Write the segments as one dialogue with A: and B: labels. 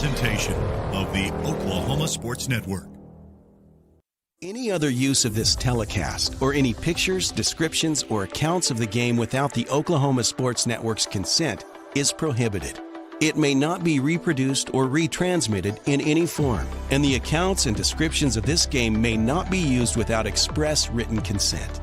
A: presentation of the Oklahoma Sports Network.
B: Any other use of this telecast or any pictures, descriptions, or accounts of the game without the Oklahoma Sports Network's consent is prohibited. It may not be reproduced or retransmitted in any form, and the accounts and descriptions of this game may not be used without express written consent.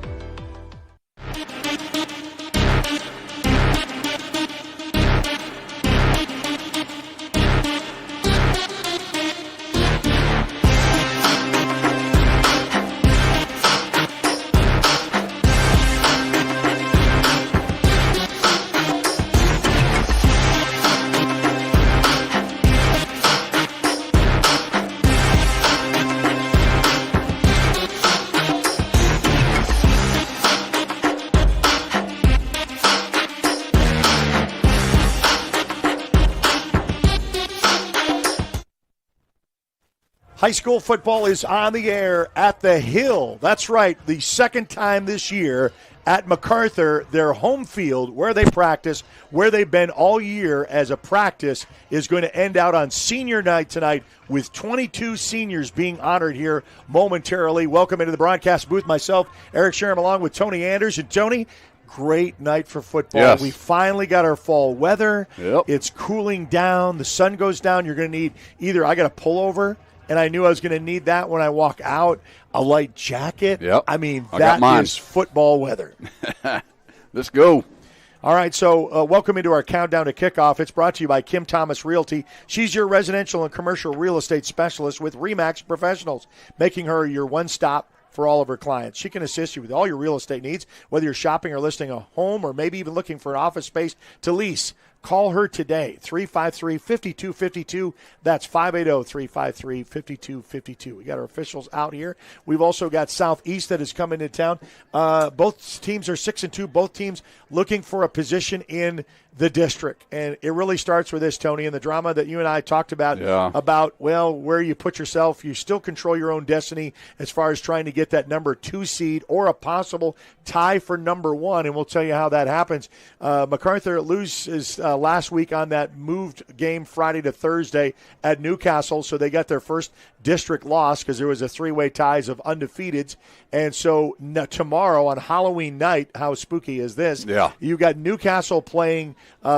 C: High school football is on the air at the Hill. That's right, the second time this year at Macarthur, their home field where they practice, where they've been all year as a practice, is going to end out on senior night tonight with 22 seniors being honored here momentarily. Welcome into the broadcast booth, myself, Eric Sherman, along with Tony Anders. And Tony, great night for football.
D: Yes.
C: We finally got our fall weather.
D: Yep.
C: It's cooling down. The sun goes down. You're going to need either, I got a pullover, and I knew I was going to need that when I walk out, a light jacket.
D: Yep.
C: I mean,
D: I got
C: that
D: mine.
C: is football weather.
D: Let's go.
C: All right, so welcome into our countdown to kickoff. It's brought to you by Kim Thomas Realty. She's your residential and commercial real estate specialist with RE/MAX Professionals, making her your one-stop for all of her clients. She can assist you with all your real estate needs, whether you're shopping or listing a home or maybe even looking for an office space to lease. Call her today, 353-5252. That's 580-353-5252. We got our officials out here. We've also got Southeast that is coming to town. Both teams are 6-2. Both teams looking for a position in the district. And it really starts with this, Tony, and the drama that you and I talked about, well, where you put yourself. You still control your own destiny as far as trying to get that number 2 seed or a possible tie for number 1, and we'll tell you how that happens. Macarthur loses last week on that moved game Friday to Thursday at Newcastle, so they got their first district loss because there was a 3-way ties of undefeateds. And so tomorrow on Halloween night, how spooky is this?
D: Yeah.
C: You got Newcastle playing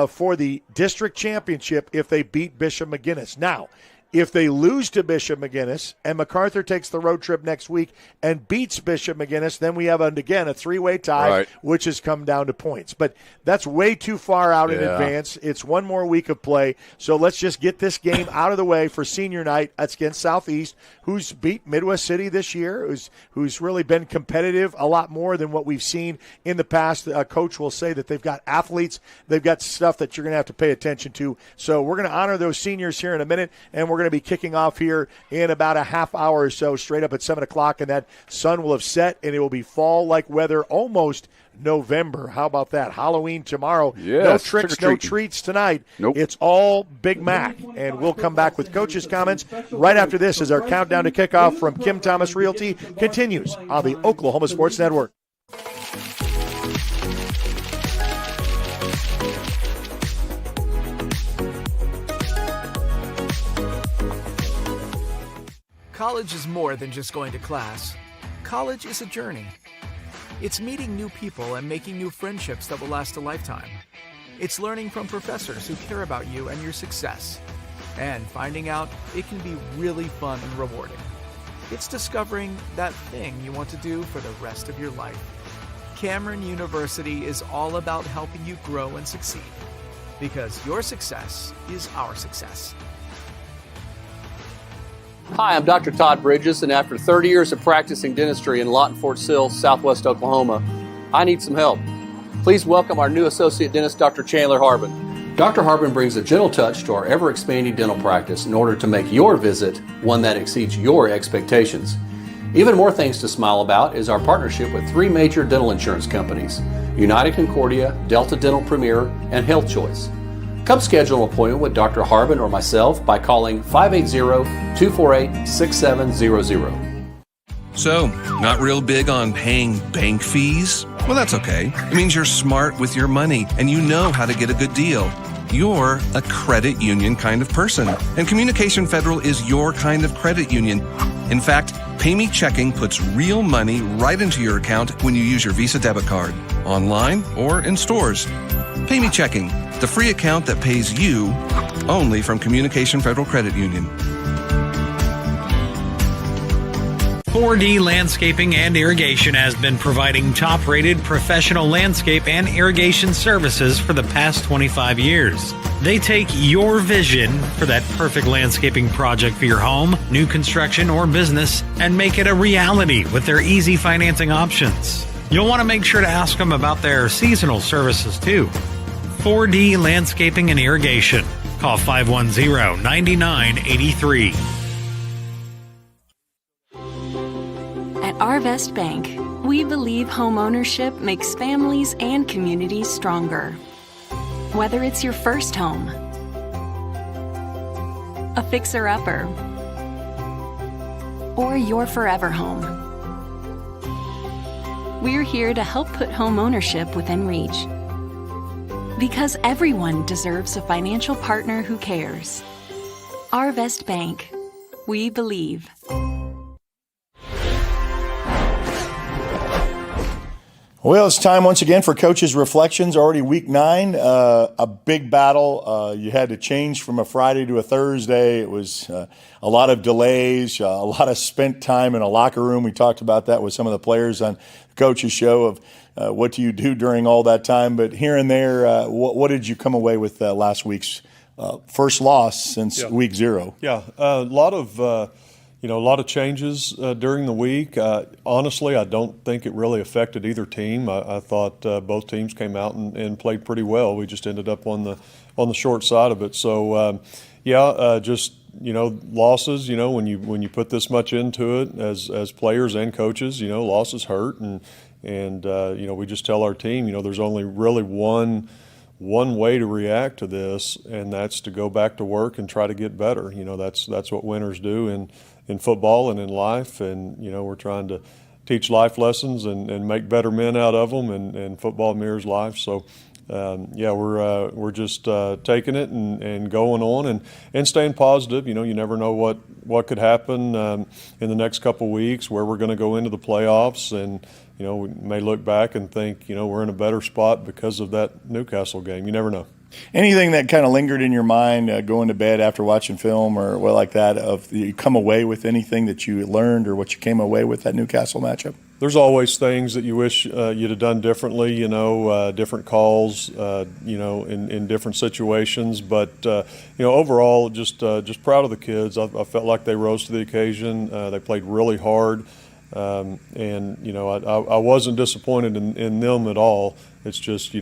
C: for the district championship if they beat Bishop McGuinness. Now, if they lose to Bishop McGuinness and Macarthur takes the road trip next week and beats Bishop McGuinness, then we have, again, a 3-way tie, which has come down to points. But that's way too far out in advance. It's one more week of play. So let's just get this game out of the way for senior night. That's against Southeast, who's beat Midwest City this year, who's really been competitive a lot more than what we've seen in the past. Coach will say that they've got athletes. They've got stuff that you're going to have to pay attention to. So we're going to honor those seniors here in a minute, and we're going to be kicking off here in about a half hour or so, straight up at 7 o'clock, and that sun will have set, and it will be fall-like weather, almost November. How about that? Halloween tomorrow.
D: Yes,
C: no tricks, no treats tonight.
D: Nope.
C: It's all Big Mac, and we'll come back with Coach's comments right after this as our countdown to kickoff from Kim Thomas Realty continues on the Oklahoma Sports Network.
E: College is more than just going to class. College is a journey. It's meeting new people and making new friendships that will last a lifetime. It's learning from professors who care about you and your success. And finding out it can be really fun and rewarding. It's discovering that thing you want to do for the rest of your life. Cameron University is all about helping you grow and succeed. Because your success is our success.
F: Hi, I'm Dr. Todd Bridges, and after 30 years of practicing dentistry in Lawton, Fort Sill, Southwest Oklahoma, I need some help. Please welcome our new associate dentist, Dr. Chandler Harbin. Dr. Harbin brings a gentle touch to our ever-expanding dental practice in order to make your visit one that exceeds your expectations. Even more things to smile about is our partnership with 3 major dental insurance companies, United Concordia, Delta Dental Premier, and Health Choice. Come schedule an appointment with Dr. Harbin or myself by calling 580-248-6700.
G: So, not real big on paying bank fees? Well, that's okay. It means you're smart with your money and you know how to get a good deal. You're a credit union kind of person, and Communication Federal is your kind of credit union. In fact, PayMe Checking puts real money right into your account when you use your Visa debit card, online or in stores. PayMe Checking, the free account that pays you only from Communication Federal Credit Union.
H: 4D Landscaping and Irrigation has been providing top-rated professional landscape and irrigation services for the past 25 years. They take your vision for that perfect landscaping project for your home, new construction, or business and make it a reality with their easy financing options. You'll want to make sure to ask them about their seasonal services too. 4D Landscaping and Irrigation. Call 510-9983.
I: At Arvest Bank, we believe home ownership makes families and communities stronger. Whether it's your first home, a fixer-upper, or your forever home, we're here to help put home ownership within reach. Because everyone deserves a financial partner who cares. Arvest Bank. We believe.
C: Well, it's time once again for Coach's Reflections. Already week 9, a big battle. You had to change from a Friday to a Thursday. It was a lot of delays, a lot of spent time in a locker room. We talked about that with some of the players on the Coach's show of what do you do during all that time. But here and there, what did you come away with last week's first loss since week 0?
J: Yeah, a lot of changes during the week. Honestly, I don't think it really affected either team. I thought both teams came out and played pretty well. We just ended up on the short side of it. So, losses. When you put this much into it as players and coaches, losses hurt, and we just tell our team, there's only really one way to react to this, and that's to go back to work and try to get better. That's what winners do in football and in life, and we're trying to teach life lessons and make better men out of them, and football mirrors life. So we're just taking it and going on and staying positive. You never know what could happen in the next couple weeks, where we're going to go into the playoffs, and we may look back and think we're in a better spot because of that Newcastle game. You never know.
C: Anything that kind of lingered in your mind going to bed after watching film or what like that, of you come away with anything that you learned or what you came away with that Newcastle matchup?
J: There's always things that you wish you'd have done differently, different calls, in different situations. But, overall, just proud of the kids. I felt like they rose to the occasion. They played really hard. I wasn't disappointed in them at all. It's just, you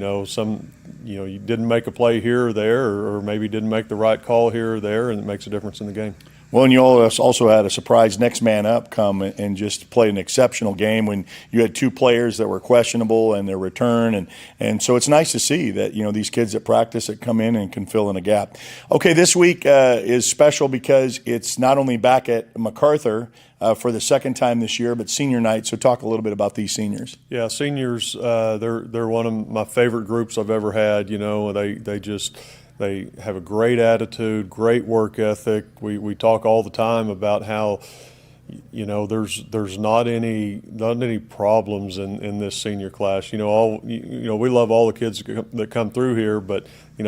J: didn't make a play here or there, or maybe didn't make the right call here or there, and it makes a difference in the game.
C: Well, and you also had a surprise next man up come and just play an exceptional game when you had 2 players that were questionable in their return. And so it's nice to see that, these kids that practice that come in and can fill in a gap. Okay, this week is special because it's not only back at Macarthur for the second time this year, but senior night. So talk a little bit about these seniors.
J: Yeah, seniors, they're one of my favorite groups I've ever had. They have a great attitude, great work ethic. We talk all the time about how, there's not any problems in this senior class. We love all the kids that come through here, but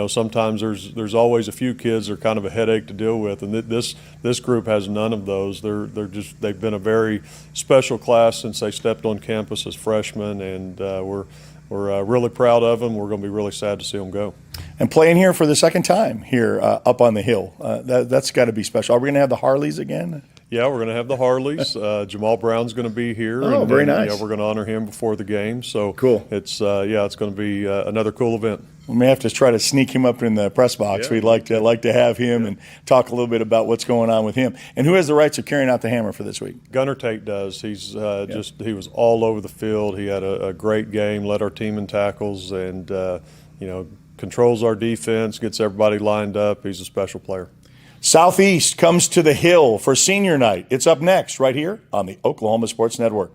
J: sometimes there's always a few kids that are kind of a headache to deal with, and this group has none of those. They've been a very special class since they stepped on campus as freshmen, and we're really proud of them. We're going to be really sad to see them go.
C: And playing here for the second time here up on the hill. That's got to be special. Are we going to have the Harleys again?
J: Yeah, we're going to have the Harleys. Jamal Brown's going to be here.
C: Oh, very nice.
J: Yeah, we're going to honor him before the game. So
C: cool.
J: It's going to be another cool event.
C: We may have to try to sneak him up in the press box. Yeah. We'd like to have him and talk a little bit about what's going on with him. And who has the rights of carrying out the hammer for this week?
J: Gunnar Tate does. He's he was all over the field. He had a great game, led our team in tackles, and controls our defense, gets everybody lined up. He's a special player.
C: Southeast comes to the Hill for senior night. It's up next right here on the Oklahoma Sports Network.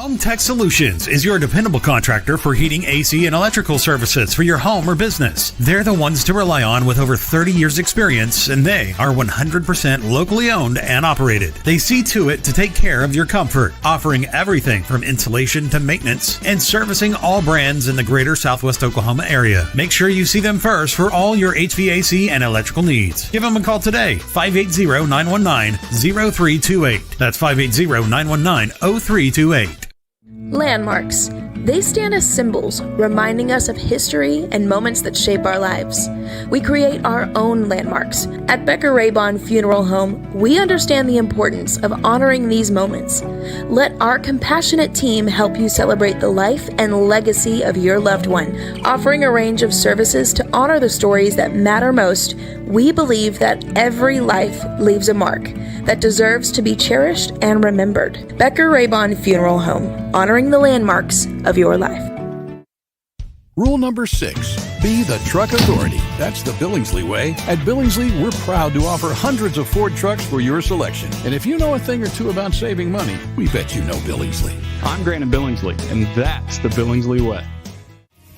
H: Home Tech Solutions is your dependable contractor for heating, AC, and electrical services for your home or business. They're the ones to rely on with over 30 years experience, and they are 100% locally owned and operated. They see to it to take care of your comfort, offering everything from insulation to maintenance and servicing all brands in the greater Southwest Oklahoma area. Make sure you see them first for all your HVAC and electrical needs. Give them a call today, 580-919-0328. That's 580-919-0328.
K: Landmarks. They stand as symbols, reminding us of history and moments that shape our lives. We create our own landmarks. At Becker-Raybon Funeral Home, we understand the importance of honoring these moments. Let our compassionate team help you celebrate the life and legacy of your loved one. Offering a range of services to honor the stories that matter most, we believe that every life leaves a mark that deserves to be cherished and remembered. Becker-Raybon Funeral Home, honoring the landmarks of your life.
L: Rule number 6, be the truck authority. That's the Billingsley way. At Billingsley, we're proud to offer hundreds of Ford trucks for your selection. And if you know a thing or two about saving money, we bet you know Billingsley.
M: I'm Grant Billingsley, and that's the Billingsley way.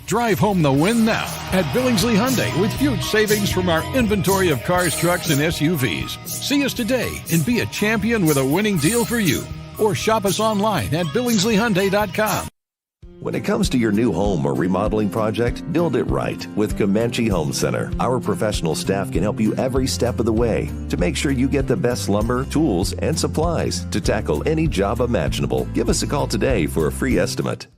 L: Drive home the win now at Billingsley Hyundai with huge savings from our inventory of cars, trucks, and SUVs. See us today and be a champion with a winning deal for you. Or shop us online at BillingsleyHyundai.com.
N: When it comes to your new home or remodeling project, build it right with Comanche Home Center. Our professional staff can help you every step of the way to make sure you get the best lumber, tools, and supplies to tackle any job imaginable. Give us a call today for a free estimate.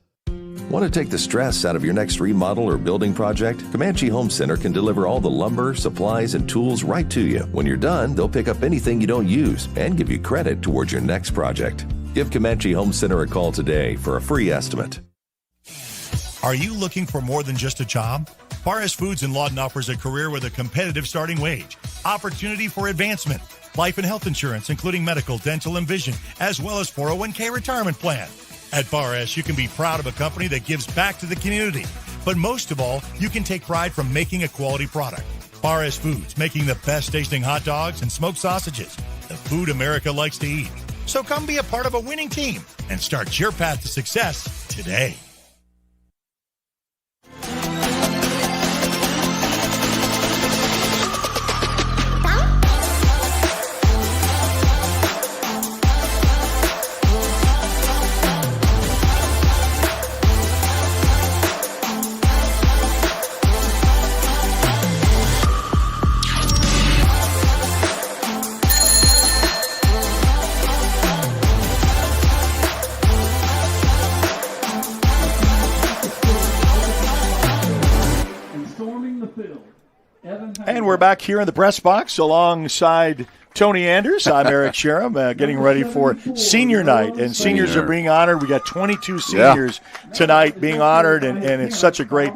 N: Want to take the stress out of your next remodel or building project? Comanche Home Center can deliver all the lumber, supplies, and tools right to you. When you're done, they'll pick up anything you don't use and give you credit towards your next project. Give Comanche Home Center a call today for a free estimate.
A: Are you looking for more than just a job? Paris Foods in Lawton offers a career with a competitive starting wage, opportunity for advancement, life and health insurance, including medical, dental, and vision, as well as 401k retirement plan. At Paris, you can be proud of a company that gives back to the community. But most of all, you can take pride from making a quality product. Paris Foods, making the best tasting hot dogs and smoked sausages, the food America likes to eat. So come be a part of a winning team and start your path to success today.
C: And we're back here in the press box alongside Tony Anders. I'm Eric Sherem, getting ready for senior night. And seniors are being honored. We got 22 seniors tonight being honored, and it's such a great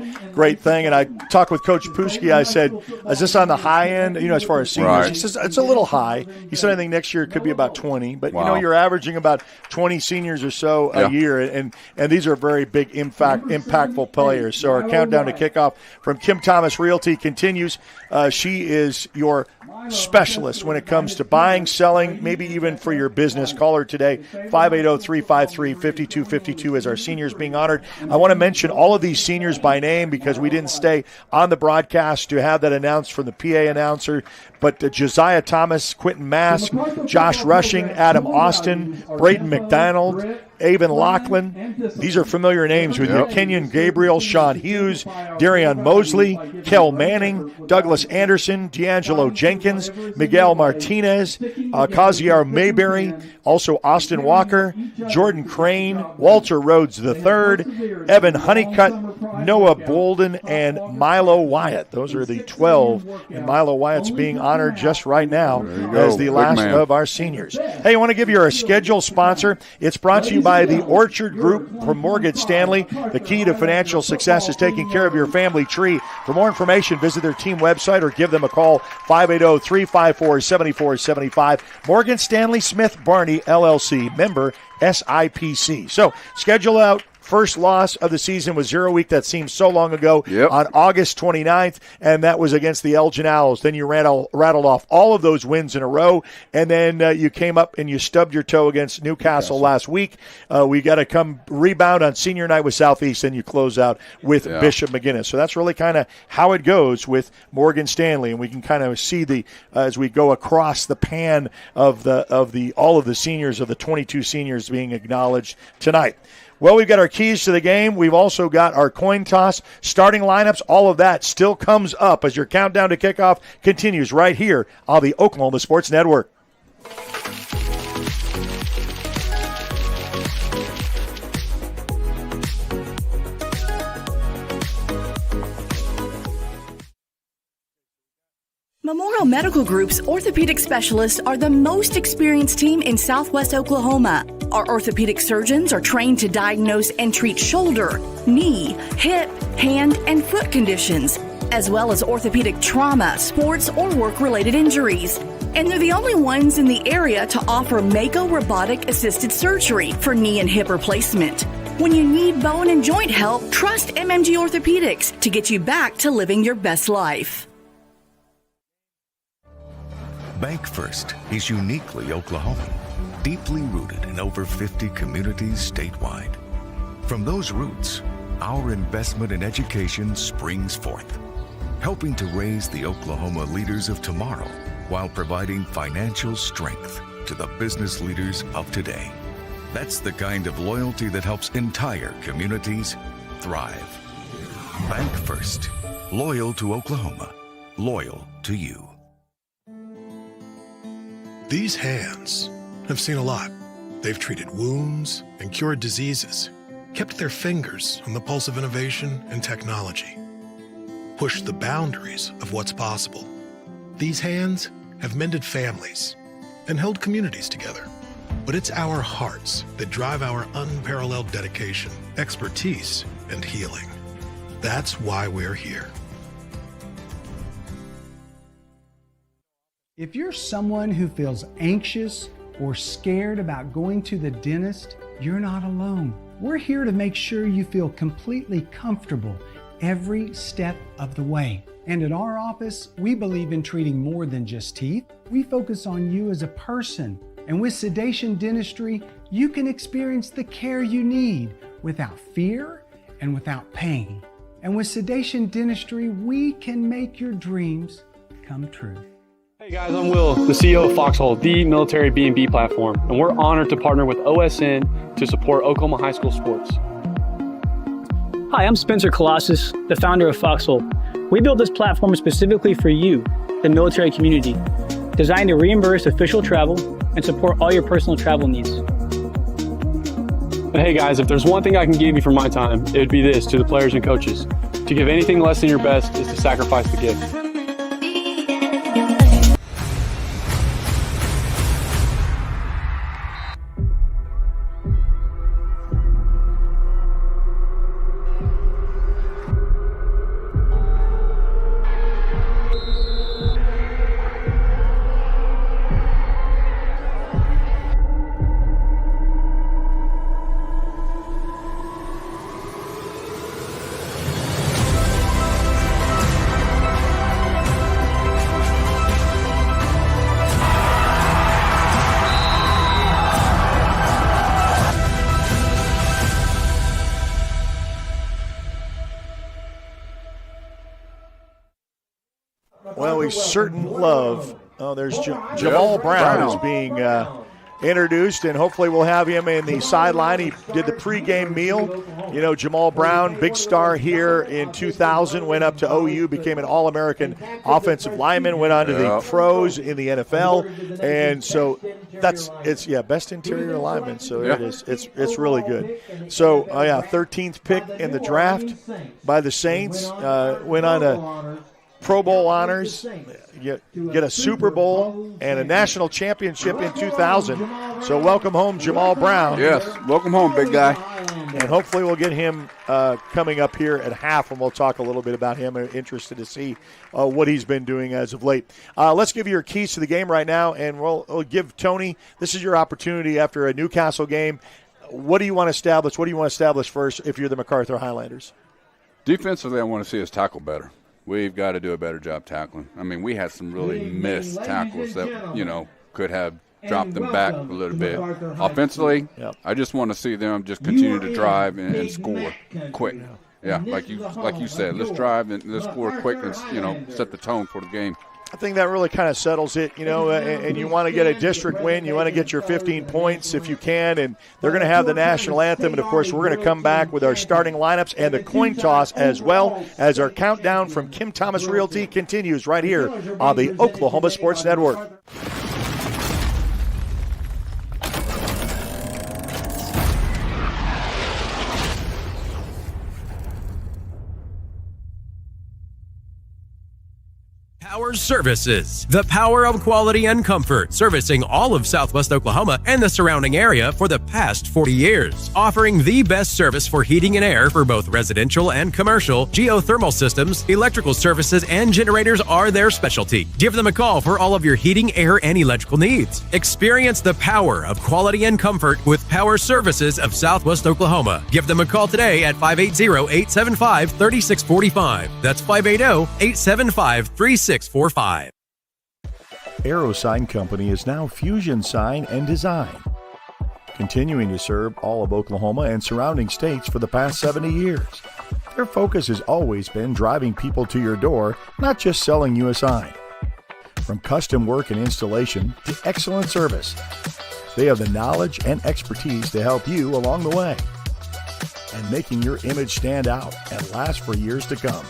C: thing. And I talked with Coach Puski. I said, is this on the high end, as far as seniors? Right. He says, it's a little high. He said, I think next year it could be about 20. But, you're averaging about 20 seniors or so a year. And these are very big, impactful players. So our countdown to kickoff from Kim Thomas Realty continues. She is your specialist when it comes to buying, selling, maybe even for your business. Call her today, 580-353-5252 as our seniors being honored. I want to mention all of these seniors by name because we didn't stay on the broadcast to have that announced from the PA announcer. But Josiah Thomas, Quentin Mask, Josh Rushing, Adam Austin, Braden McDonald, Avon Lachlan. These are familiar names with you. Kenyon Gabriel, Sean Hughes, Darion Mosley, Kel Manning, Douglas Anderson, D'Angelo Jenkins, Miguel Martinez, Kaziar Mayberry, also Austin Walker, Jordan Crane, Walter Rhodes III, Evan Honeycutt, Noah Bolden, and Milo Wyatt. Those are the 12, and Milo Wyatt's being honored just right now as the last of our seniors. Hey, I want to give you our schedule sponsor. It's brought to you by the Orchard Group from Morgan Stanley. The key to financial success is taking care of your family tree. For more information, visit their team website or give them a call, 580-354-7475. Morgan Stanley Smith Barney, LLC, member SIPC. So schedule out first loss of the season was 0 week. That seems so long ago. On August 29th, and that was against the Elgin Owls. Then you rattled off all of those wins in a row, and then you came up and you stubbed your toe against Newcastle last week. We got to come rebound on senior night with Southeast, and you close out with Bishop McGuinness. So that's really kind of how it goes with Morgan Stanley, and we can kind of see as we go across the pan of all of the seniors, of the 22 seniors being acknowledged tonight. Well, we've got our keys to the game. We've also got our coin toss, starting lineups. All of that still comes up as your countdown to kickoff continues right here on the Oklahoma Sports Network.
O: Memorial Medical Group's orthopedic specialists are the most experienced team in Southwest Oklahoma. Our orthopedic surgeons are trained to diagnose and treat shoulder, knee, hip, hand, and foot conditions, as well as orthopedic trauma, sports, or work-related injuries. And they're the only ones in the area to offer Mako robotic-assisted surgery for knee and hip replacement. When you need bone and joint help, trust MMG Orthopedics to get you back to living your best life.
P: Bank First is uniquely Oklahoman, deeply rooted in over 50 communities statewide. From those roots, our investment in education springs forth, helping to raise the Oklahoma leaders of tomorrow while providing financial strength to the business leaders of today. That's the kind of loyalty that helps entire communities thrive. Bank First, loyal to Oklahoma, loyal to you.
Q: These hands have seen a lot. They've treated wounds and cured diseases, kept their fingers on the pulse of innovation and technology, pushed the boundaries of what's possible. These hands have mended families and held communities together. But it's our hearts that drive our unparalleled dedication, expertise, and healing. That's why we're here.
R: If you're someone who feels anxious or scared about going to the dentist, you're not alone. We're here to make sure you feel completely comfortable every step of the way. And at our office, we believe in treating more than just teeth. We focus on you as a person. And with Sedation Dentistry, you can experience the care you need without fear and without pain. And with Sedation Dentistry, we can make your dreams come true.
M: Hey guys, I'm Will, the CEO of Foxhole, the military B&B platform, and we're honored to partner with OSN to support Oklahoma high school sports.
S: Hi, I'm Spencer Colossus, the founder of Foxhole. We built this platform specifically for you, the military community, designed to reimburse official travel and support all your personal travel needs.
M: But hey guys, if there's one thing I can give you for my time, it would be this to the players and coaches. To give anything less than your best is to sacrifice the gift.
C: Well, we certain love. Oh, there's Jamal Brown is being introduced, and hopefully we'll have him in the sideline. He did the pregame meal. You know, Jamal Brown, big star here in 2000, went up to OU, became an All-American offensive lineman, went on to the pros in the NFL, and so it's best interior lineman. So it is. It's really good. So 13th pick in the draft by the Saints, went on to Pro Bowl honors, get a Super Bowl, and a national championship in 2000. So welcome home, Jamal Brown.
D: Yes, welcome home, big guy.
C: And hopefully we'll get him coming up here at half, and we'll talk a little bit about him. I'm interested to see what he's been doing as of late. Let's give you your keys to the game right now, and we'll give Tony, this is your opportunity after a Newcastle game. what do you want to establish? What do you want to establish first if you're the Macarthur Highlanders?
D: Defensively, I want to see us tackle better. We've got to do a better job tackling. I mean, we had some really missed tackles that, could have dropped them back a little bit. Offensively, I just want to see them just continue to drive and score quick. Yeah, like you said, let's drive and let's score quick and, set the tone for the game.
C: I think that really kind of settles it, and you want to get a district win. You want to get your 15 points if you can, and they're going to have the national anthem. And, of course, we're going to come back with our starting lineups and the coin toss as well as our countdown from Kim Thomas Realty continues right here on the Oklahoma Sports Network.
T: Power Services, the power of quality and comfort, servicing all of Southwest Oklahoma and the surrounding area for the past 40 years. Offering the best service for heating and air for both residential and commercial, geothermal systems, electrical services, and generators are their specialty. Give them a call for all of your heating, air, and electrical needs. Experience the power of quality and comfort with Power Services of Southwest Oklahoma. Give them a call today at 580-875-3645. That's 580-875-3645.
C: Aero Sign Company is now Fusion Sign and Design, continuing to serve all of Oklahoma and surrounding states for the past 70 years. Their focus has always been driving people to your door, not just selling you a sign. From custom work and installation to excellent service, they have the knowledge and expertise to help you along the way and making your image stand out and last for years to come.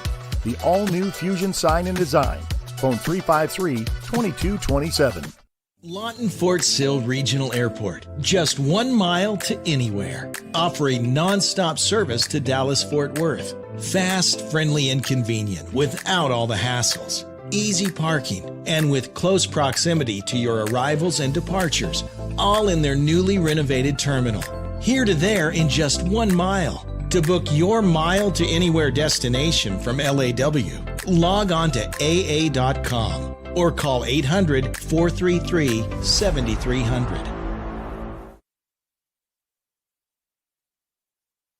C: The all-new Fusion Sign and Design. Phone 353-2227.
U: Lawton Fort Sill Regional Airport, just 1 mile to anywhere. Offering non-stop service to Dallas-Fort Worth. Fast, friendly, and convenient without all the hassles. Easy parking, and with close proximity to your arrivals and departures, all in their newly renovated terminal. Here to there in just 1 mile. To book your mile to anywhere destination from LAW, log on to AA.com or call 800-433-7300.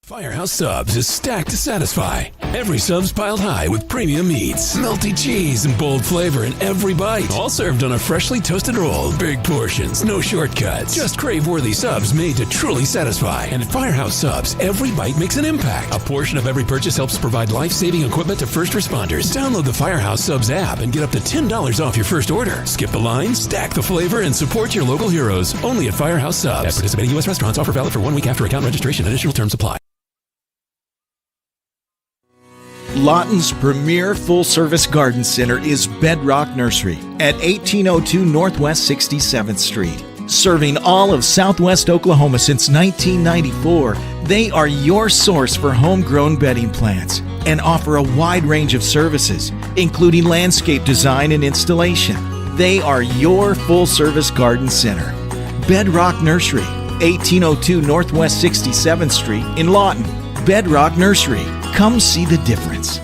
V: Firehouse Subs is stacked to satisfy. Every sub's piled high with premium meats, melty cheese, and bold flavor in every bite. All served on a freshly toasted roll. Big portions, no shortcuts. Just crave-worthy subs made to truly satisfy. And at Firehouse Subs, every bite makes an impact. A portion of every purchase helps provide life-saving equipment to first responders. Download the Firehouse Subs app and get up to $10 off your first order. Skip the line, stack the flavor, and support your local heroes. Only at Firehouse Subs. At participating U.S. restaurants. Offer valid for 1 week after account registration. Additional terms apply.
W: Lawton's premier full-service garden center is Bedrock Nursery at 1802 Northwest 67th Street. Serving all of Southwest Oklahoma since 1994, they are your source for homegrown bedding plants and offer a wide range of services, including landscape design and installation. They are your full-service garden center. Bedrock Nursery, 1802 Northwest 67th Street in Lawton. Bedrock Nursery. Come see the difference.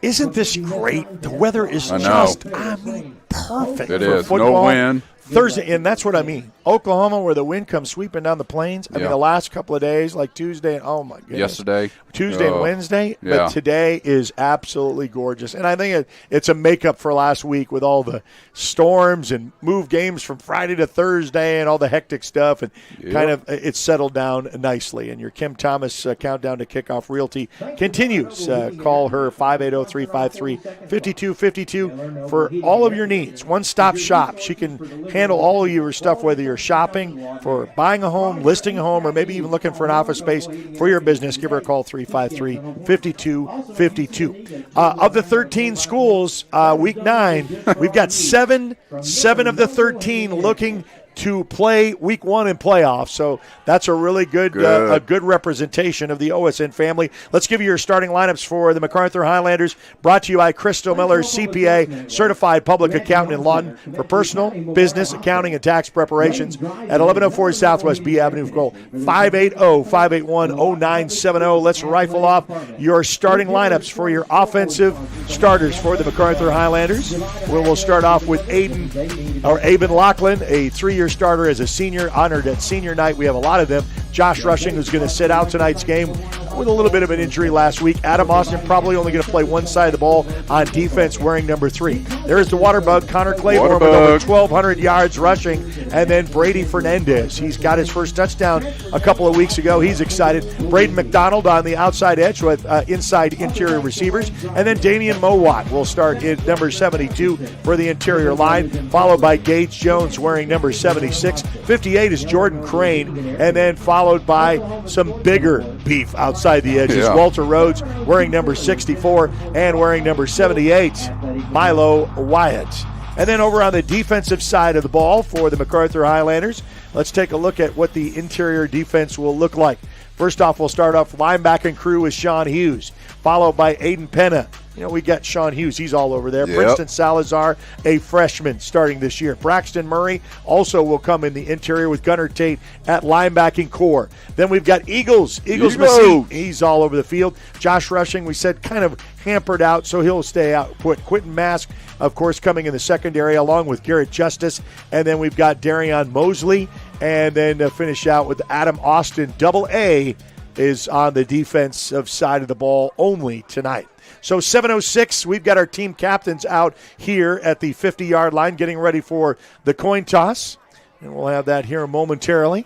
C: Isn't this great? The weather is just, perfect
D: it
C: for
D: is.
C: football.
D: No wind.
C: Thursday, and that's what I mean. Oklahoma, where the wind comes sweeping down the plains. I mean, the last couple of days, like Tuesday, and oh my goodness.
D: Yesterday.
C: Tuesday and Wednesday, but today is absolutely gorgeous. And I think it's a makeup for last week with all the storms and move games from Friday to Thursday and all the hectic stuff. And kind of it's settled down nicely. And your Kim Thomas countdown to kickoff realty continues. Call her 580-353-5252 for all of your needs. One-stop shop. She can handle all of your stuff, whether you're shopping for buying a home, listing a home, or maybe even looking for an office space for your business. Give her a call, 353-5252. Of the 13 schools, week 9, we've got 7 of the 13 looking to play week 1 in playoffs. So that's a really good representation of the OSN family. Let's give you your starting lineups for the Macarthur Highlanders, brought to you by Crystal Miller, CPA, certified public accountant in Lawton for personal, business, accounting, and tax preparations at 1104 Southwest B Avenue. Call 580-581-0970. Let's rifle off your starting lineups for your offensive starters for the Macarthur Highlanders. We'll start off with Aben Lachlan, a 3-year starter as a senior, honored at senior night. We have a lot of them. Josh Rushing, who's going to sit out tonight's game with a little bit of an injury last week. Adam Austin probably only going to play one side of the ball on defense, wearing number 3. There's the Waterbug, Connor Claiborne, with over 1,200 yards rushing. And then Brady Fernandez. He's got his first touchdown a couple of weeks ago. He's excited. Braden McDonald on the outside edge with inside interior receivers. And then Damian Mowat will start in number 72 for the interior line, followed by Gage Jones wearing number 76. 58 is Jordan Crane. And then followed by some bigger beef outside the edges.
D: Yeah.
C: Walter Rhodes wearing number 64 and wearing number 78, Milo Wyatt. And then over on the defensive side of the ball for the Macarthur Highlanders, let's take a look at what the interior defense will look like. First off, we'll start off linebacking crew with Sean Hughes, followed by Aiden Penna. You know, we got Sean Hughes. He's all over there.
D: Yep.
C: Princeton Salazar, a freshman starting this year. Braxton Murray also will come in the interior with Gunnar Tate at linebacking core. Then we've got Eagles Messi. He's all over the field. Josh Rushing, we said, kind of hampered out, so he'll stay out. Put Quentin Mask, of course, coming in the secondary along with Garrett Justice. And then we've got Darion Mosley. And then to finish out with Adam Austin. Double A is on the defensive side of the ball only tonight. So 7:06, we've got our team captains out here at the 50-yard line getting ready for the coin toss. And we'll have that here momentarily.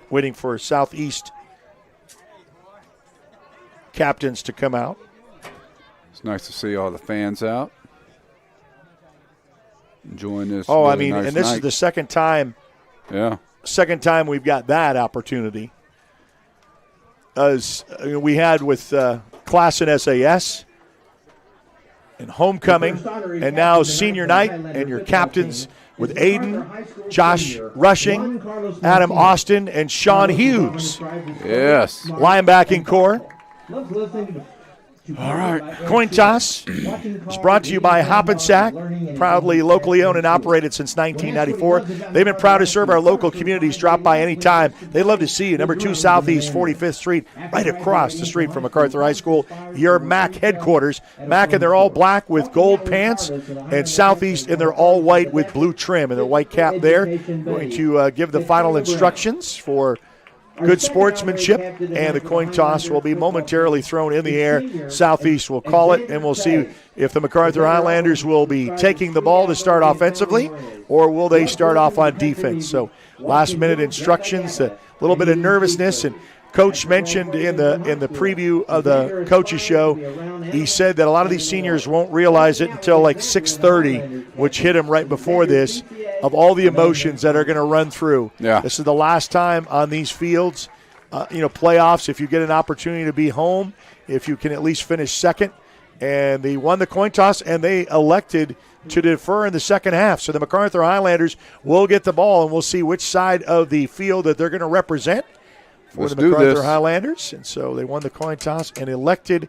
C: Waiting for Southeast captains to come out.
D: It's nice to see all the fans out enjoying this.
C: Oh,
D: really
C: I mean,
D: nice
C: and this
D: night.
C: is the second time.
D: Yeah.
C: Second time we've got that opportunity. As we had with class in SAS and homecoming, and now senior night, and your captains with Aiden, Josh Rushing, Adam Austin, and Sean Hughes.
D: Yes.
C: Linebacking core. All right. Coin toss is brought to you by Hoppensack, proudly locally owned and operated since 1994. They've been proud to serve our local communities. Drop by anytime. They'd love to see you. Number 2 Southeast 45th Street, right across the street from Macarthur High School, your MAC headquarters. MAC, and they're all black with gold pants, and Southeast, and they're all white with blue trim, and their white cap there. Going to give the final instructions for good sportsmanship, and the coin toss will be momentarily thrown in the air. Southeast will call it, and we'll see if the Macarthur Highlanders will be taking the ball to start offensively, or will they start off on defense. So last-minute instructions, a little bit of nervousness, and Coach mentioned in the preview of the coaches show, he said that a lot of these seniors won't realize it until like 6:30, which hit him right before this, of all the emotions that are going to run through.
D: Yeah.
C: This is the last time on these fields, playoffs, if you get an opportunity to be home, if you can at least finish second. And they won the coin toss, and they elected to defer in the second half. So the Macarthur Highlanders will get the ball, and we'll see which side of the field that they're going to represent for the Macarthur Highlanders. And so they won the coin toss and elected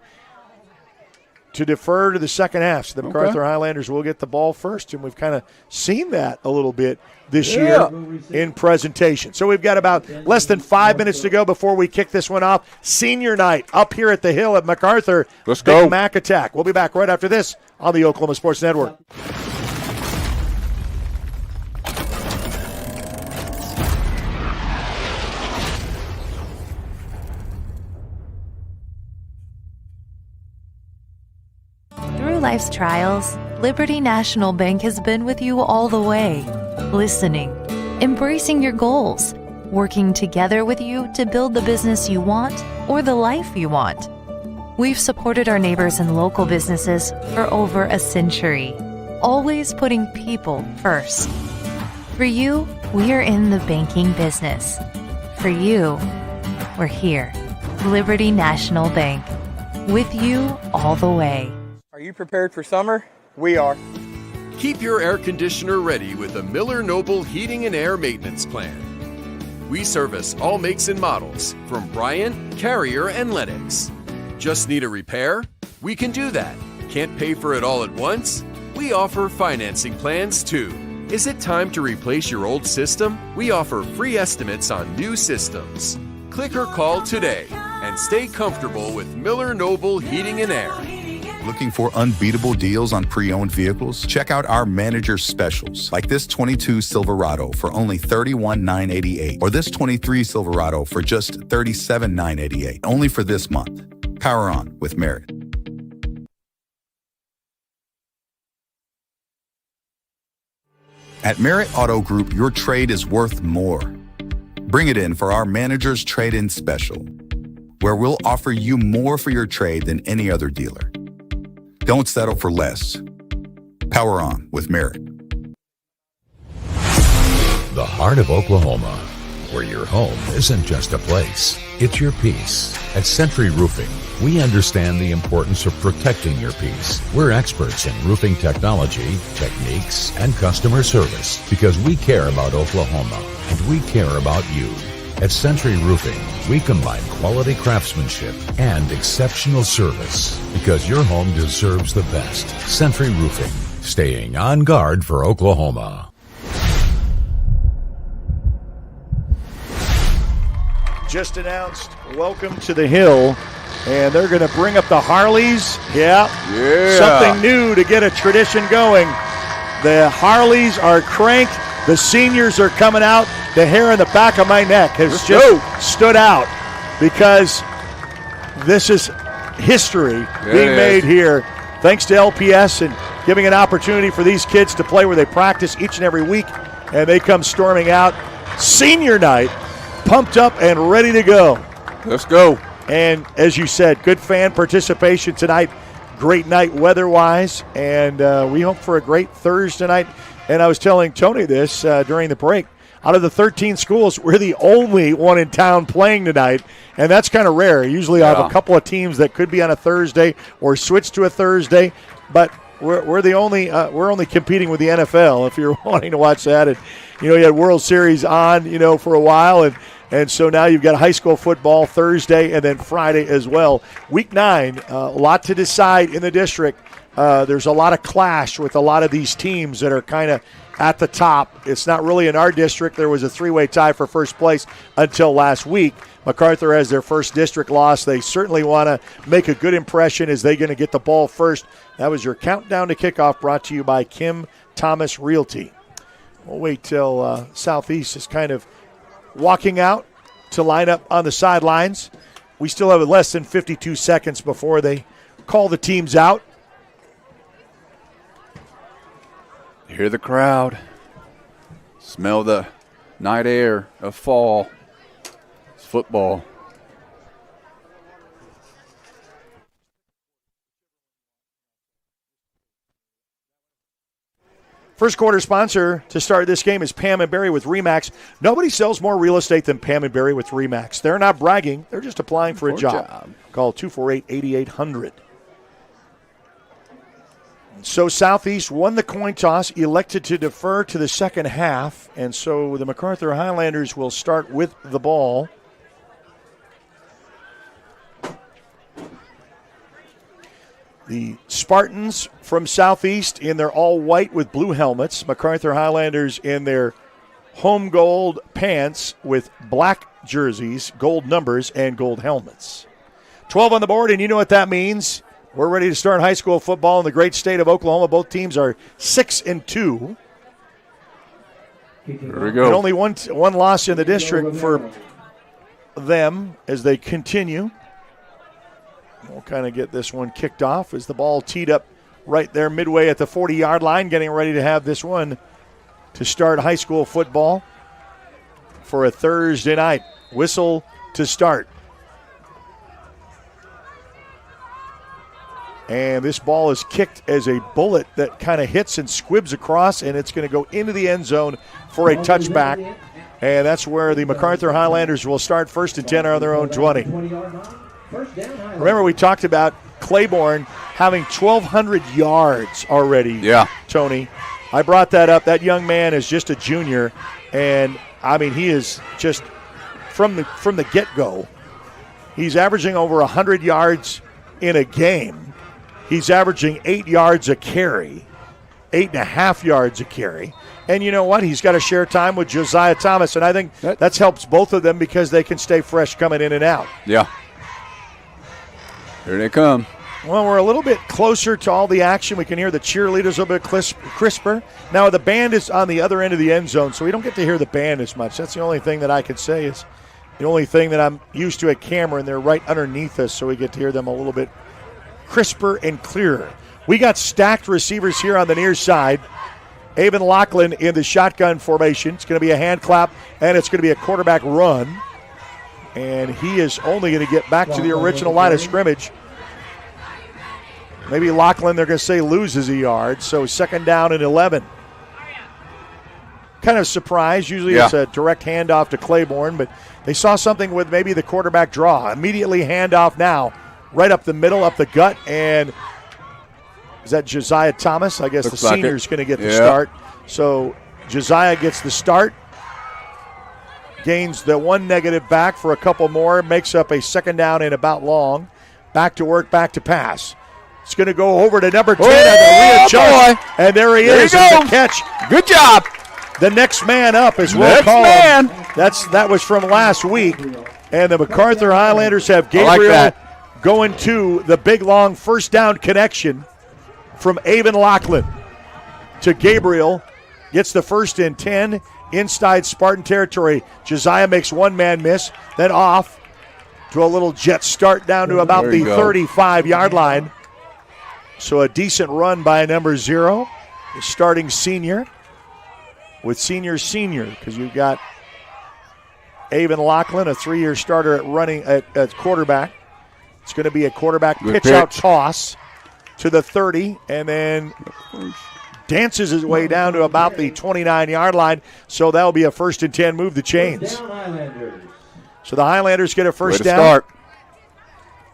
C: to defer to the second half. So the Macarthur Highlanders will get the ball first, and we've kind of seen that a little bit this year in presentation. So we've got about less than 5 minutes to go before we kick this one off. Senior night up here at the Hill at Macarthur.
D: Let's go.
C: Big Mac Attack. We'll be back right after this on the Oklahoma Sports Network.
B: life's trials, Liberty National Bank has been with you all the way, listening, embracing your goals, working together with you to build the business you want or the life you want. We've supported our neighbors and local businesses for over a century, always putting people first. For you, we're in the banking business. For you, we're here. Liberty National Bank. With you all the way.
E: Are you prepared for summer? We are.
T: Keep your air conditioner ready with the Miller Noble Heating and Air Maintenance Plan. We service all makes and models from Bryant, Carrier, and Lennox. Just need a repair? We can do that. Can't pay for it all at once? We offer financing plans too. Is it time to replace your old system? We offer free estimates on new systems. Click or call today and stay comfortable with Miller Noble Heating and Air.
F: Looking for unbeatable deals on pre-owned vehicles? Check out our manager specials, like this 22 Silverado for only $31,988, or this 23 Silverado for just $37,988, only for this month. Power on with Merit. At Merit Auto Group, your trade is worth more. Bring it in for our manager's trade-in special, where we'll offer you more for your trade than any other dealer. Don't settle for less. Power on with Merit.
X: The heart of Oklahoma, where your home isn't just a place, it's your peace. At Century Roofing, we understand the importance of protecting your peace. We're experts in roofing technology, techniques, and customer service because we care about Oklahoma and we care about you. At Century Roofing, we combine quality craftsmanship and exceptional service because your home deserves the best. Century Roofing, staying on guard for Oklahoma.
C: Just announced, welcome to the Hill, and they're going to bring up the Harleys. Yeah. Something new to get a tradition going. The Harleys are cranked. The seniors are coming out. The hair in the back of my neck has stood out because this is history being made here. Thanks to LPS and giving an opportunity for these kids to play where they practice each and every week, and they come storming out. Senior night, pumped up and ready to go.
D: Let's go.
C: And as you said, good fan participation tonight. Great night weather-wise, and we hope for a great Thursday night. And I was telling Tony this during the break. Out of the 13 schools, we're the only one in town playing tonight, and that's kind of rare. Usually I have a couple of teams that could be on a Thursday or switch to a Thursday, but we're the only we're only competing with the NFL if you're wanting to watch that. And you had World Series on for a while, and so now you've got high school football Thursday and then Friday as well. Week 9, a lot to decide in the district. There's a lot of clash with a lot of these teams that are kind of at the top. It's not really in our district. There was a 3-way tie for first place until last week. Macarthur has their first district loss. They certainly want to make a good impression as they're going to get the ball first. That was your countdown to kickoff brought to you by Kim Thomas Realty. We'll wait till Southeast is kind of walking out to line up on the sidelines. We still have less than 52 seconds before they call the teams out.
D: Hear the crowd. Smell the night air of fall. It's football.
C: First quarter sponsor to start this game is Pam and Barry with RE/MAX. Nobody sells more real estate than Pam and Barry with RE/MAX. They're not bragging. They're just applying for a job. Call 248-8800. So Southeast won the coin toss, elected to defer to the second half, and so the Macarthur Highlanders will start with the ball. The Spartans from Southeast in their all-white with blue helmets. Macarthur Highlanders in their home gold pants with black jerseys, gold numbers, and gold helmets. 12 on the board, and you know what that means. We're ready to start high school football in the great state of Oklahoma. Both teams are 6-2.
D: There we go.
C: And only one loss in the district for them as they continue. We'll kind of get this one kicked off as the ball teed up right there midway at the 40-yard line, getting ready to have this one to start high school football for a Thursday night. Whistle to start. And this ball is kicked as a bullet that kind of hits and squibs across, and it's going to go into the end zone for a touchback. And that's where the Macarthur Highlanders will start 1st and 10 on their own 20. Remember, we talked about Claiborne having 1,200 yards already,
D: yeah,
C: Tony. I brought that up. That young man is just a junior, and, I mean, he is just from the get-go. He's averaging over 100 yards in a game. He's averaging 8 yards a carry, 8.5 yards a carry. And you know what? He's got to share time with Josiah Thomas, and I think that helps both of them because they can stay fresh coming in and out.
D: Yeah. Here they come.
C: Well, we're a little bit closer to all the action. We can hear the cheerleaders a little bit crisper. Now, the band is on the other end of the end zone, so we don't get to hear the band as much. That's the only thing that I could say is the only thing that I'm used to at camera, and they're right underneath us, so we get to hear them a little bit crisper and clearer. We got stacked receivers here on the near side. Avon Lachlan in the shotgun formation. It's going to be a hand clap, and it's going to be a quarterback run. And he is only going to get back to the original line of scrimmage. Maybe Lachlan, they're going to say, loses a yard. So 2nd down and 11. Kind of surprised. Usually it's a direct handoff to Claiborne, but they saw something with maybe the quarterback draw. Immediately handoff now. Right up the middle, up the gut, and is that Josiah Thomas? I guess looks the senior is going to get the start. So Josiah gets the start, gains the one negative back for a couple more, makes up a 2nd down and about long. Back to work, back to pass. It's going to go over to number 10 and readjust, and there he is. The catch.
D: Good job.
C: The next man up is we'll call him. That was from last week, and the Macarthur Highlanders have Gabriel going to the big, long 1st down connection from Avon Lachlan to Gabriel. Gets the 1st and 10 inside Spartan territory. Josiah makes one man miss, then off to a little jet start down to about the 35-yard line. So a decent run by number 0, the starting senior, with senior, because you've got Avon Lachlan, a 3-year starter at running at quarterback. It's going to be a quarterback pitch out toss to the 30, and then dances his way down to about the 29-yard line. So that'll be a 1st and 10. Move the chains. So the Highlanders get a 1st down.
D: Start.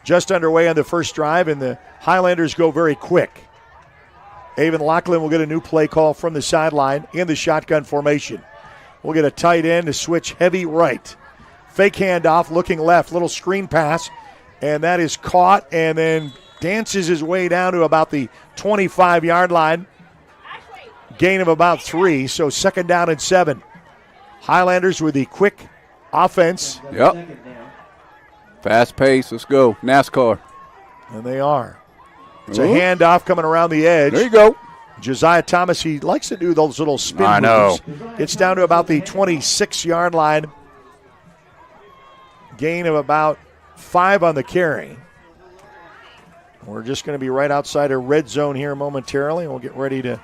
C: Just underway on the first drive, and the Highlanders go very quick. Avon Lachlan will get a new play call from the sideline in the shotgun formation. We'll get a tight end to switch heavy right. Fake handoff, looking left, little screen pass. And that is caught and then dances his way down to about the 25-yard line. Gain of about 3, so 2nd down and 7. Highlanders with the quick offense.
D: Yep. Fast pace, let's go. NASCAR.
C: And they are. It's a handoff coming around the edge.
D: There you go.
C: Josiah Thomas, he likes to do those little spin moves. Gets down to about the 26-yard line. Gain of about 5 on the carry. We're just going to be right outside a red zone here momentarily. We'll get ready to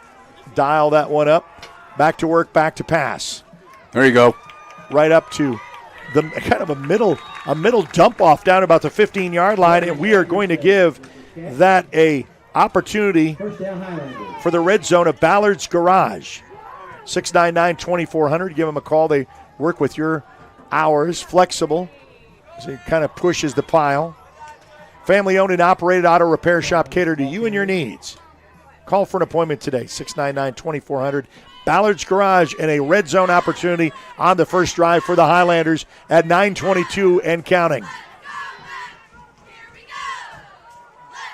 C: dial that one up. Back to work, back to pass.
D: There you go.
C: Right up to the kind of a middle dump off down about the 15-yard line, and we are going to give that a opportunity for the red zone of Ballard's Garage. 699-2400. Give them a call. They work with your hours, flexible. So it kind of pushes the pile. Family-owned and operated auto repair shop catered to you and your needs. Call for an appointment today, 699-2400. Ballard's Garage, and a red zone opportunity on the first drive for the Highlanders at 9:22 and counting.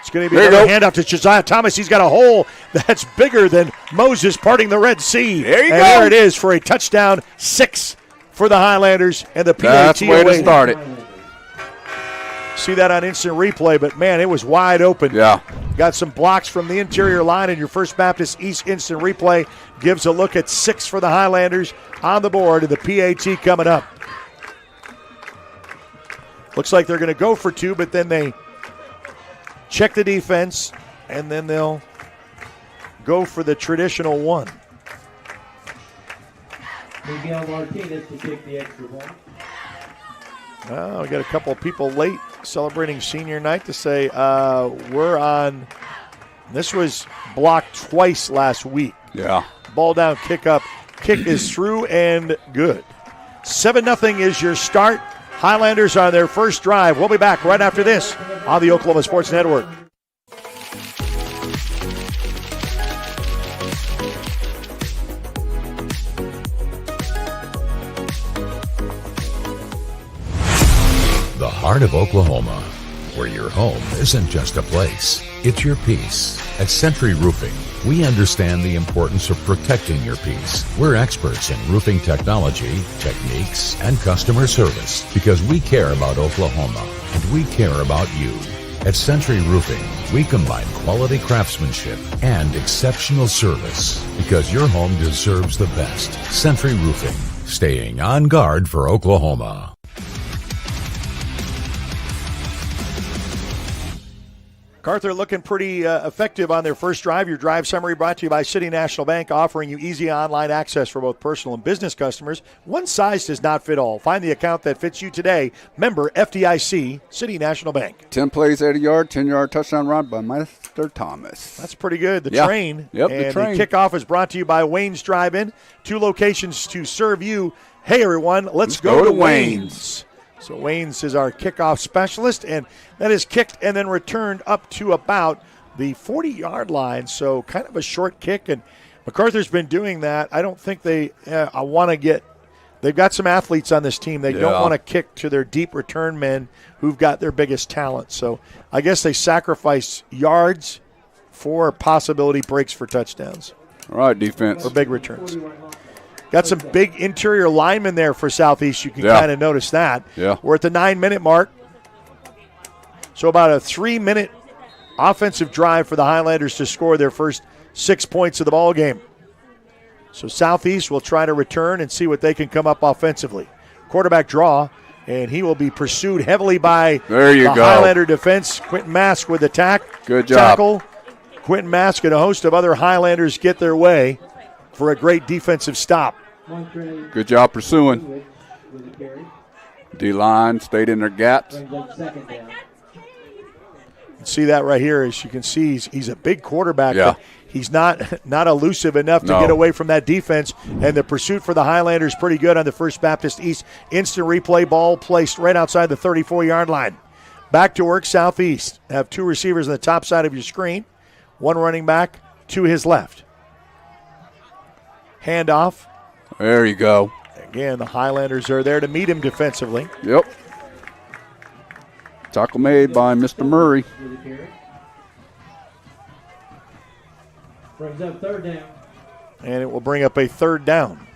C: It's going to be a handoff to Josiah Thomas. He's got a hole that's bigger than Moses parting the Red Sea.
D: There you go.
C: There it is for a touchdown, 6 for the Highlanders, and the PAT
D: That's the way to start it.
C: See that on instant replay, but, man, it was wide open.
D: Yeah.
C: Got some blocks from the interior line, and your First Baptist East instant replay gives a look at 6 for the Highlanders on the board, and the PAT coming up. Looks like they're going to go for 2, but then they check the defense, and then they'll go for the traditional one.
G: Miguel Martinez to kick the extra point.
C: Well, we got a couple of people late celebrating senior night to say we're on. This was blocked twice last week.
D: Yeah.
C: Ball down, kick up. Kick is through and good. 7-0 is your start. Highlanders on their first drive. We'll be back right after this on the Oklahoma Sports Network.
X: The heart of Oklahoma, where your home isn't just a place, it's your peace. At Century Roofing, we understand the importance of protecting your peace. We're experts in roofing technology, techniques, and customer service because we care about Oklahoma and we care about you. At Century Roofing, we combine quality craftsmanship and exceptional service because your home deserves the best. Century Roofing, staying on guard for Oklahoma.
C: Macarthur looking pretty effective on their first drive. Your drive summary brought to you by City National Bank, offering you easy online access for both personal and business customers. One size does not fit all. Find the account that fits you today. Member FDIC, City National Bank.
D: 10 plays, 80-yard, 10-yard touchdown run by Mr. Thomas.
C: That's pretty good. The train.
D: Yep,
C: and
D: the train.
C: The kickoff is brought to you by Wayne's Drive-In. 2 locations to serve you. Hey, everyone, let's go to Wayne's. So Wayne's is our kickoff specialist, and that is kicked and then returned up to about the 40-yard line. So kind of a short kick, and Macarthur's been doing that. I don't think they've got some athletes on this team. They don't want to kick to their deep return men who've got their biggest talent. So I guess they sacrifice yards for possibility breaks for touchdowns.
D: All right, defense.
C: Or big returns. Got some big interior linemen there for Southeast. You can kind of notice that.
D: Yeah.
C: We're at the 9-minute mark. So about a 3-minute offensive drive for the Highlanders to score their first 6 points of the ball game. So Southeast will try to return and see what they can come up offensively. Quarterback draw, and he will be pursued heavily by the Highlander defense. Quentin Mask with the
D: Good job.
C: tackle. Quentin Mask and a host of other Highlanders get their way for a great defensive stop.
D: Good job pursuing. D-line stayed in their gaps.
C: See that right here. As you can see, he's a big quarterback.
D: Yeah.
C: But he's not elusive enough to get away from that defense. And the pursuit for the Highlanders pretty good on the First Baptist East. Instant replay, ball placed right outside the 34-yard line. Back to work, Southeast. Have 2 receivers on the top side of your screen. 1 running back to his left. Handoff.
D: There you go.
C: Again, the Highlanders are there to meet him defensively.
D: Yep. Tackle made by Mr. Murray.
G: Brings up 3rd down.
C: And it will bring up a 3rd down.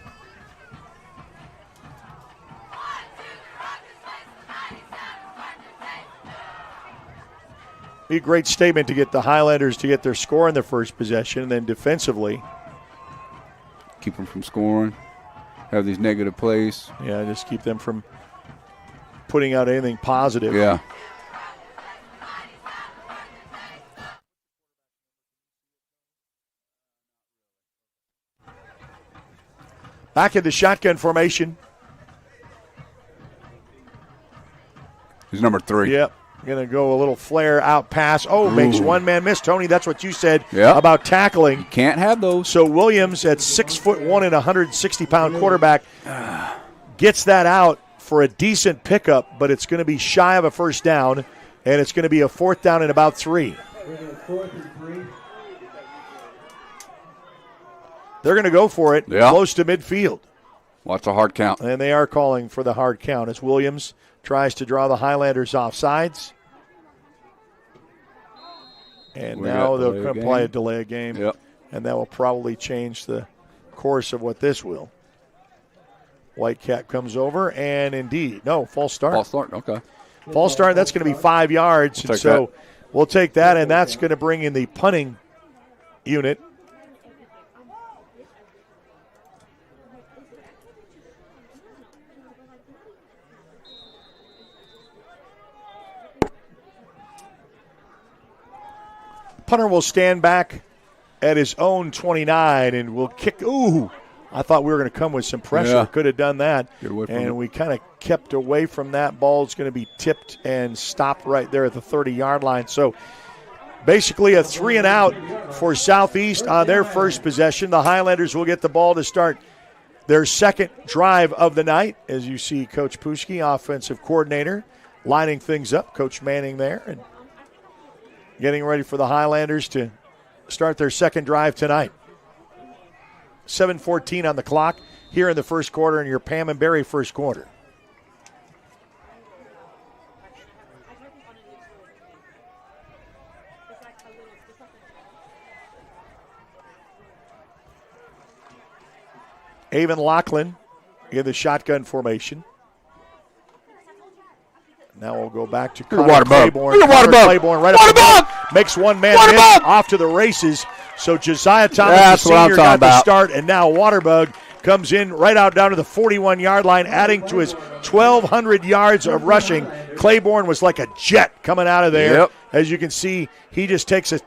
C: Be a great statement to get the Highlanders to get their score in their first possession, and then defensively
D: keep them from scoring. Have these negative plays.
C: Yeah, just keep them from putting out anything positive.
D: Yeah.
C: Back in the shotgun formation.
D: He's number 3.
C: Yep. Going to go a little flare out pass. Oh, makes one man miss. Tony, that's what you said about tackling.
D: Can't have those.
C: So Williams, at 6'1" and 160-pound quarterback, gets that out for a decent pickup, but it's going to be shy of a first down, and it's going to be a 4th down and about 3. They're going to go for it close to midfield.
D: Watch a hard count.
C: And they are calling for the hard count as Williams tries to draw the Highlanders off sides. And now they'll apply a delay of game.
D: Yep.
C: And that will probably change the course of what this will. Whitecap comes over, and indeed, no, false start.
D: False start, okay.
C: False start, that's going to be 5 yards. And so we'll take that, and that's going to bring in the punting unit. Punter will stand back at his own 29 and will kick. Ooh, I thought we were going to come with some pressure.
D: Yeah.
C: Could have done that.
D: And
C: we kind of kept away from that. Ball's going to be tipped and stopped right there at the 30-yard line. So basically a 3-and-out for Southeast on their first possession. The Highlanders will get the ball to start their second drive of the night. As you see Coach Puschke, offensive coordinator, lining things up. Coach Manning there and getting ready for the Highlanders to start their second drive tonight. 7:14 on the clock here in the first quarter in your Pam and Barry first quarter. Avon Lachlan in the shotgun formation. Now we'll go back to Connor Claiborne. Claiborne right up makes one man miss, off to the races. So Josiah Thomas, the senior, got the start, and now Waterbug comes in right out down to the 41-yard line, adding to his 1,200 yards of rushing. Claiborne was like a jet coming out of there.
D: Yep.
C: As you can see, he just takes a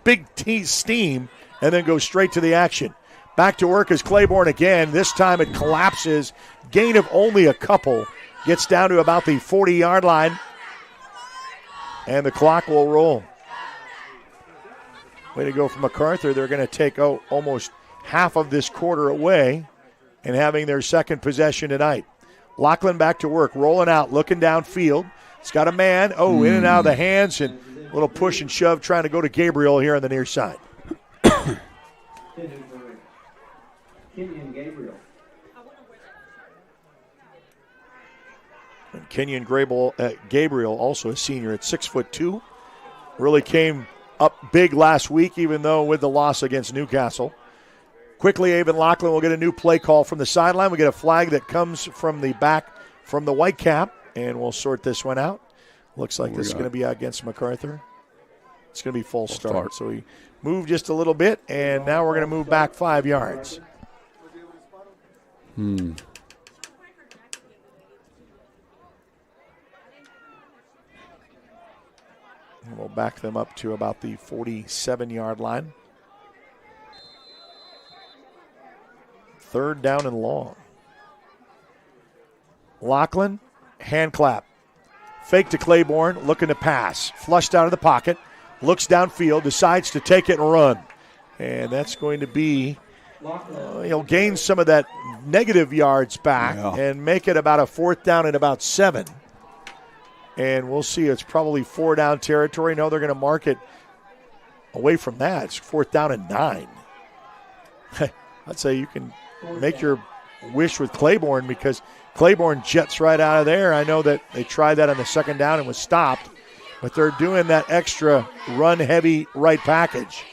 C: big steam and then goes straight to the action. Back to work is Claiborne again. This time it collapses. Gain of only a couple. Gets down to about the 40-yard line. And the clock will roll. Way to go from Macarthur. They're going to take almost half of this quarter away and having their second possession tonight. Lachlan back to work, rolling out, looking downfield. He's got a man. In and out of the hands, and a little push and shove trying to go to Gabriel here on the near side.
G: Kenyon Gabriel.
C: And Kenyon Gabriel, also a senior at 6'2", really came up big last week, even though with the loss against Newcastle. Quickly, Avon Lachlan will get a new play call from the sideline. We get a flag that comes from the back from the white cap, and we'll sort this one out. Looks like this is going to be against Macarthur. It's going to be full start. So we moved just a little bit, and now we're going to move back 5 yards. And we'll back them up to about the 47-yard line. Third down and long. Lachlan, hand clap. Fake to Claiborne, looking to pass. Flushed out of the pocket, looks downfield, decides to take it and run. And that's going to be, he'll gain some of that negative yards back and make it about a fourth down and about 7. And we'll see, it's probably 4 down territory. No, they're going to mark it away from that. It's 4th down and 9. I'd say you can make your wish with Claiborne because Claiborne jets right out of there. I know that they tried that on the second down and was stopped, but they're doing that extra run-heavy right package.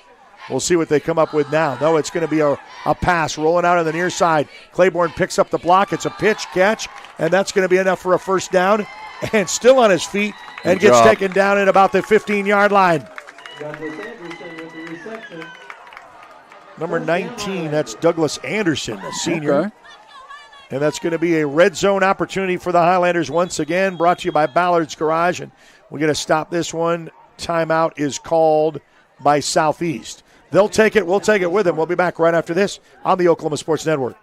C: We'll see what they come up with now. No, it's going to be a pass rolling out on the near side. Claiborne picks up the block. It's a pitch catch, and that's going to be enough for a first down. And still on his feet and gets taken down at about the 15-yard line. Number 19, that's Douglas Anderson, a senior.
D: Okay.
C: And that's going to be a red zone opportunity for the Highlanders once again, brought to you by Ballard's Garage. And we're going to stop this one. Timeout is called by Southeast. They'll take it. We'll take it with them. We'll be back right after this on the Oklahoma Sports Network.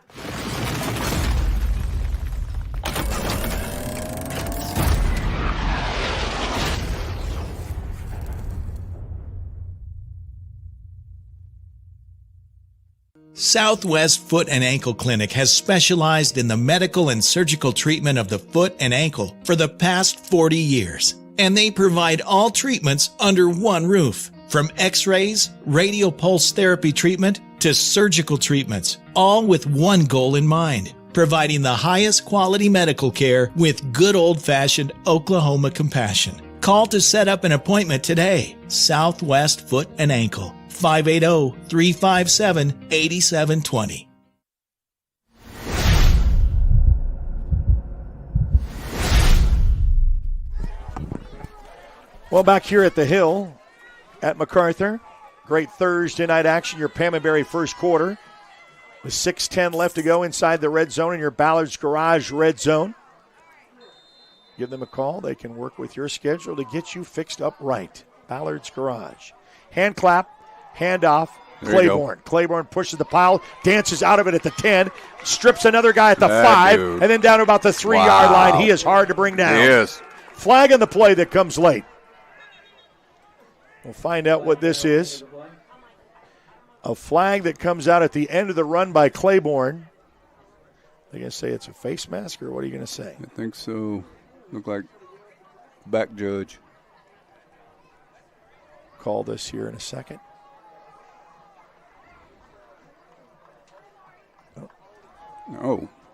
U: Southwest Foot and Ankle Clinic has specialized in the medical and surgical treatment of the foot and ankle for the past 40 years. And they provide all treatments under one roof. From x-rays, radial pulse therapy treatment, to surgical treatments, all with one goal in mind, providing the highest quality medical care with good old-fashioned Oklahoma compassion. Call to set up an appointment today. Southwest Foot and Ankle. 580-357-8720.
C: Well, back here at the Hill at Macarthur, great Thursday night action, your Pam and Barry first quarter. With 6:10 left to go inside the red zone in your Ballard's Garage red zone. Give them a call. They can work with your schedule to get you fixed up right. Ballard's Garage. Hand clap. Handoff, Claiborne. Claiborne pushes the pile, dances out of it at the 10, strips another guy at the 5,
D: dude.
C: and then down to about the 3-yard line. He is hard to bring down.
D: He is.
C: Flag on the play that comes late. We'll find out what this is. A flag that comes out at the end of the run by Claiborne. Are you going to say it's a face mask, or what are you going to say?
D: I think so. Look like back judge.
C: Call this here in a second.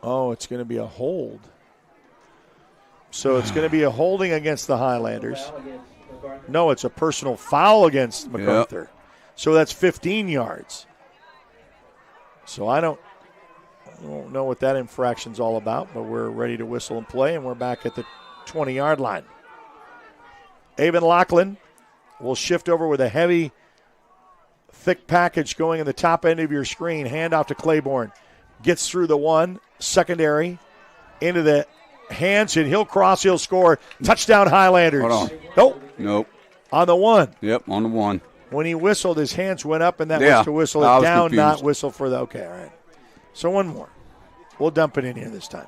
C: Oh, it's going to be a hold. So it's going to be a holding against the Highlanders. No, it's a personal foul against Macarthur.
D: Yep.
C: So that's 15 yards. So I don't know what that infraction's all about, but we're ready to whistle and play, and we're back at the 20-yard line. Avon Lachlan will shift over with a heavy, thick package going in the top end of your screen. Hand off to Claiborne. Gets through the 1, secondary, into the hands, and he'll cross, he'll score. Touchdown Highlanders.
D: Hold on.
C: Nope. On the 1.
D: Yep, on the 1.
C: When he whistled, his hands went up, and that was to whistle it down, confused. Not whistle for the – okay, all right. So one more. We'll dump it in here this time.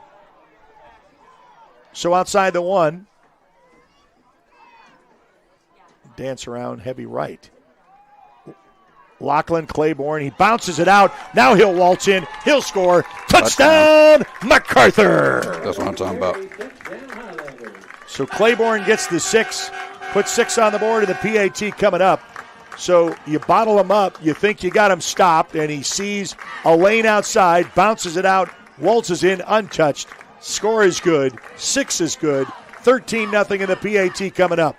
C: So outside the 1, dance around, heavy right. Lachlan, Claiborne, he bounces it out. Now he'll waltz in. He'll score. Touchdown, Macarthur.
D: That's what I'm talking about.
C: So Claiborne gets the 6, puts 6 on the board, and the PAT coming up. So you bottle him up. You think you got him stopped, and he sees a lane outside, bounces it out, waltzes in untouched. Score is good. 6 is good. 13-0 in the PAT coming up.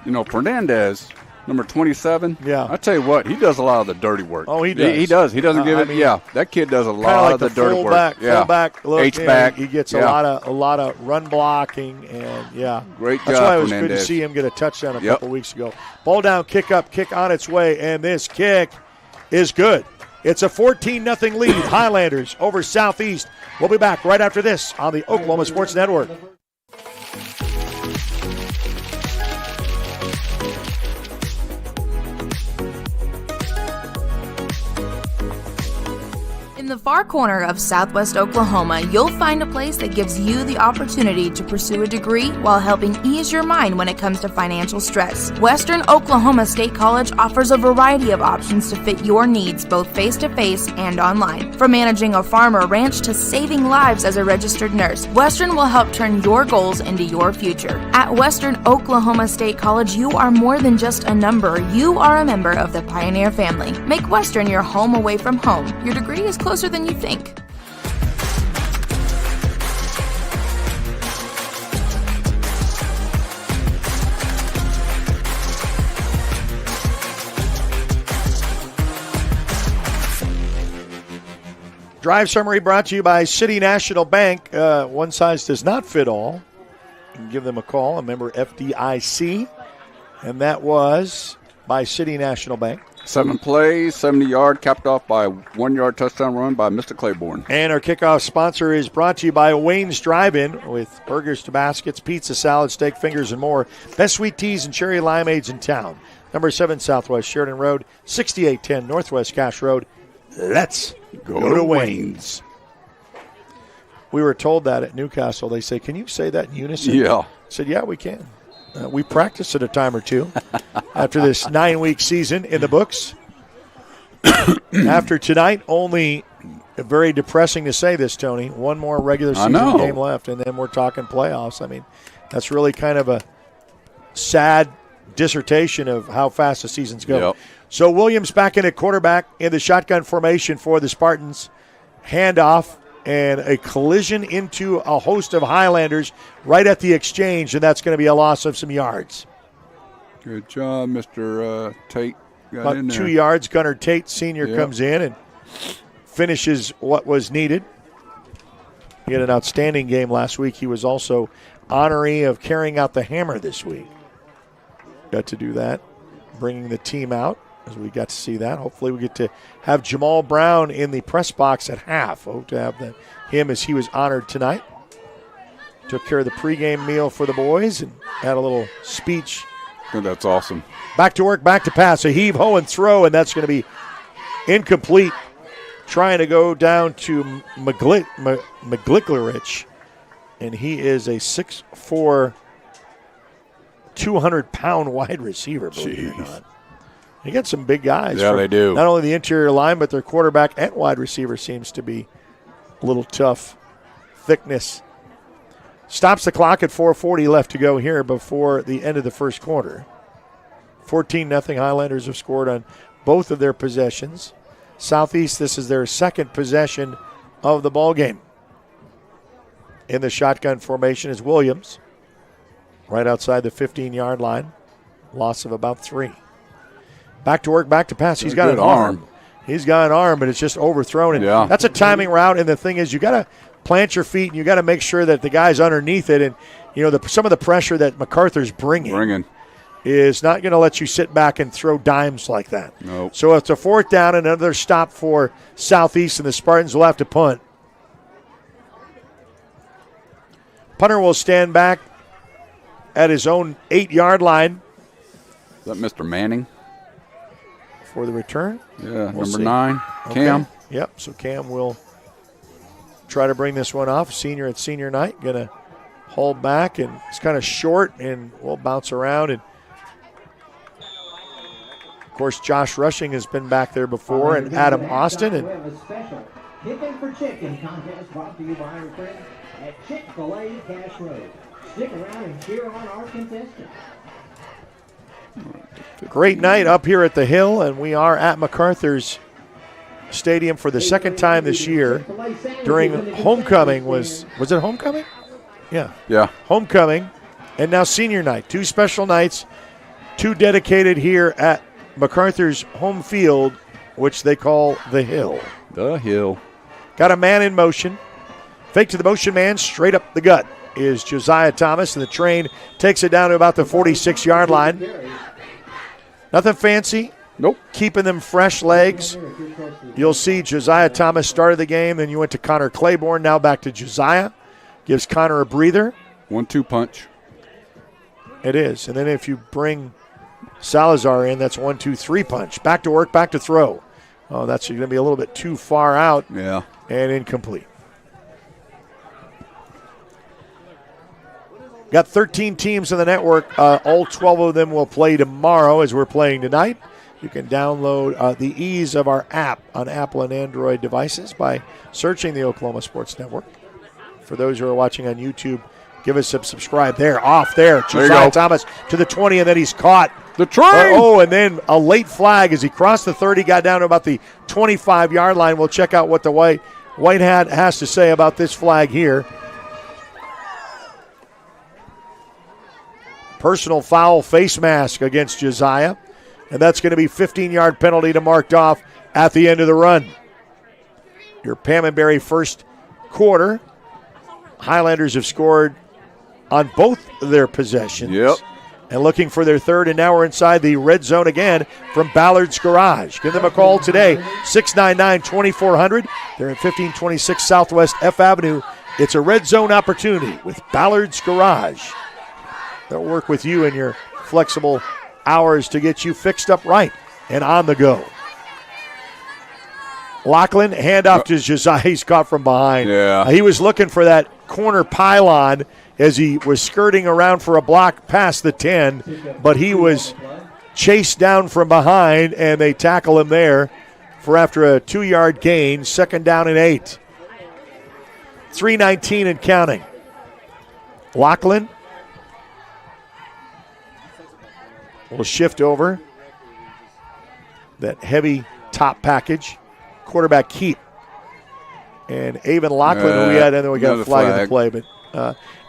D: You know, Fernandez, number 27.
C: Yeah.
D: I tell you what, he does a lot of the dirty work.
C: Oh, he does.
D: He does. He doesn't give it. That kid does a lot of the dirty work.
C: Fullback, look,
D: H-back.
C: He gets a lot of run blocking, and
D: great job.
C: That's why it was
D: Fernandez.
C: good to see him get a touchdown a couple weeks ago. Ball down, kick up, kick on its way, and this kick is good. It's a 14-0 lead. Highlanders over Southeast. We'll be back right after this on the Oklahoma Sports Network.
H: In the far corner of Southwest Oklahoma, you'll find a place that gives you the opportunity to pursue a degree while helping ease your mind when it comes to financial stress. Western Oklahoma State College offers a variety of options to fit your needs, both face-to-face and online. From managing a farm or ranch to saving lives as a registered nurse, Western will help turn your goals into your future. At Western Oklahoma State College, you are more than just a number. You are a member of the Pioneer family. Make Western your home away from home. Your degree is closer than you think.
C: Drive summary brought to you by City National Bank. One size does not fit all. You can give them a call, a member FDIC. And that was by City National Bank.
D: 7 plays, 70-yard, capped off by a 1-yard touchdown run by Mr. Claiborne.
C: And our kickoff sponsor is brought to you by Wayne's Drive-In with burgers to baskets, pizza, salad, steak, fingers, and more. Best sweet teas and cherry limeades in town. Number 7 Southwest Sheridan Road, 6810 Northwest Cache Road. Let's go to Wayne's. We were told that at Newcastle. They say, can you say that in unison?
D: Yeah.
C: I said, yeah, we can. We practiced it a time or two after this 9-week season in the books. After tonight, only very depressing to say this, Tony. One more regular season game left, and then we're talking playoffs. I mean, that's really kind of a sad dissertation of how fast the seasons go. Yep. So Williams back in at quarterback in the shotgun formation for the Spartans. Handoff. And a collision into a host of Highlanders right at the exchange, and that's going to be a loss of some yards.
D: Good job, Mr. Tate.
C: Got about 2 yards. Gunnar Tate, senior, comes in and finishes what was needed. He had an outstanding game last week. He was also honoree of carrying out the hammer this week. Got to do that, bringing the team out. As we got to see that. Hopefully we get to have Jamal Brown in the press box at half. Hope to have him as he was honored tonight. took care of the pregame meal for the boys and had a little speech.
D: That's awesome.
C: Back to work, back to pass. A heave, ho, and throw, and that's going to be incomplete. Trying to go down to McGlicklerich, and he is a 6'4", 200-pound wide receiver, believe it or not. You got some big guys.
D: Yeah, they do.
C: Not only the interior line, but their quarterback and wide receiver seems to be a little tough. Thickness. Stops the clock at 4:40 left to go here before the end of the first quarter. 14-0 Highlanders have scored on both of their possessions. Southeast, this is their second possession of the ball game. In the shotgun formation is Williams, right outside the 15-yard line. Loss of about 3. Back to work, back to pass. He's got an arm. He's got an arm, but it's just overthrown. And that's a timing route, and the thing is you got to plant your feet, and you got to make sure that the guy's underneath it. And, you know, some of the pressure that Macarthur's bringing is not going to let you sit back and throw dimes like that.
D: Nope.
C: So it's a 4th down, another stop for Southeast, and the Spartans will have to punt. Punter will stand back at his own 8-yard line.
D: Is that Mr. Manning?
C: For the return?
D: Yeah, number 9, Cam.
C: Okay. Yep, so Cam will try to bring this one off. Senior at senior night, going to hold back, and it's kind of short, and we'll bounce around. And of course, Josh Rushing has been back there before, and Adam Austin. And
G: we have a special Kicking for Chicken contest brought to you by our friends at Chick-fil-A Cash Road. Stick around and cheer on our contestants.
C: Great night up here at the Hill, and we are at Macarthur's Stadium for the second time this year. During homecoming, was it homecoming? Yeah. Homecoming, and now senior night. 2 special nights, 2 dedicated here at Macarthur's home field, which they call the Hill.
D: The Hill.
C: Got a man in motion. Fake to the motion man, straight up the gut is Josiah Thomas, and the train takes it down to about the 46-yard line. Nothing fancy.
D: Nope.
C: Keeping them fresh legs. You'll see Josiah Thomas started the game, then you went to Connor Claiborne, now back to Josiah. Gives Connor a breather.
D: 1-2 punch.
C: It is. And then if you bring Salazar in, that's 1-2-3 punch. Back to work, back to throw. Oh, that's going to be a little bit too far out.
D: Yeah.
C: And incomplete. Got 13 teams in the network. All 12 of them will play tomorrow as we're playing tonight. You can download the ease of our app on Apple and Android devices by searching the Oklahoma Sports Network. For those who are watching on YouTube, give us a subscribe there. Off there. Josiah Thomas to the 20, and then he's caught.
D: The train!
C: And then a late flag as he crossed the 30, got down to about the 25-yard line. We'll check out what the White Hat has to say about this flag here. Personal foul face mask against Josiah. And that's going to be 15-yard penalty to marked off at the end of the run. Your Pammonberry first quarter. Highlanders have scored on both their possessions.
D: Yep.
C: And looking for their third, and now we're inside the red zone again from Ballard's Garage. Give them a call today, 699-2400. They're at 1526 Southwest F Avenue. It's a red zone opportunity with Ballard's Garage. They'll work with you in your flexible hours to get you fixed up right and on the go. Lachlan, handoff to Josiah. He's caught from behind.
D: Yeah.
C: He was looking for that corner pylon as he was skirting around for a block past the 10, but he was chased down from behind, and they tackle him there for after a 2-yard gain, 2nd down and 8. 3:19 and counting. Lachlan will shift over that heavy top package. Quarterback keep. And Avon Lachlan, who we had, and then we got a flag in the play. But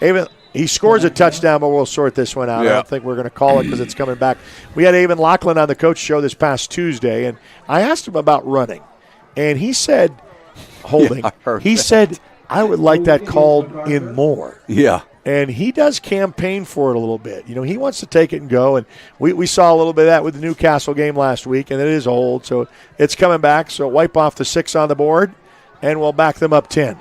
C: Avon, he scores a touchdown, but we'll sort this one out.
D: Yeah.
C: I don't think we're going to call it because it's coming back. We had Avon Lachlan on the coach show this past Tuesday, and I asked him about running. And he said, holding, he said, I would like that called in more.
D: Yeah.
C: And he does campaign for it a little bit. You know, he wants to take it and go. And we saw a little bit of that with the Newcastle game last week, and it is a hold. So it's coming back. So wipe off the 6 on the board, and we'll back them up 10.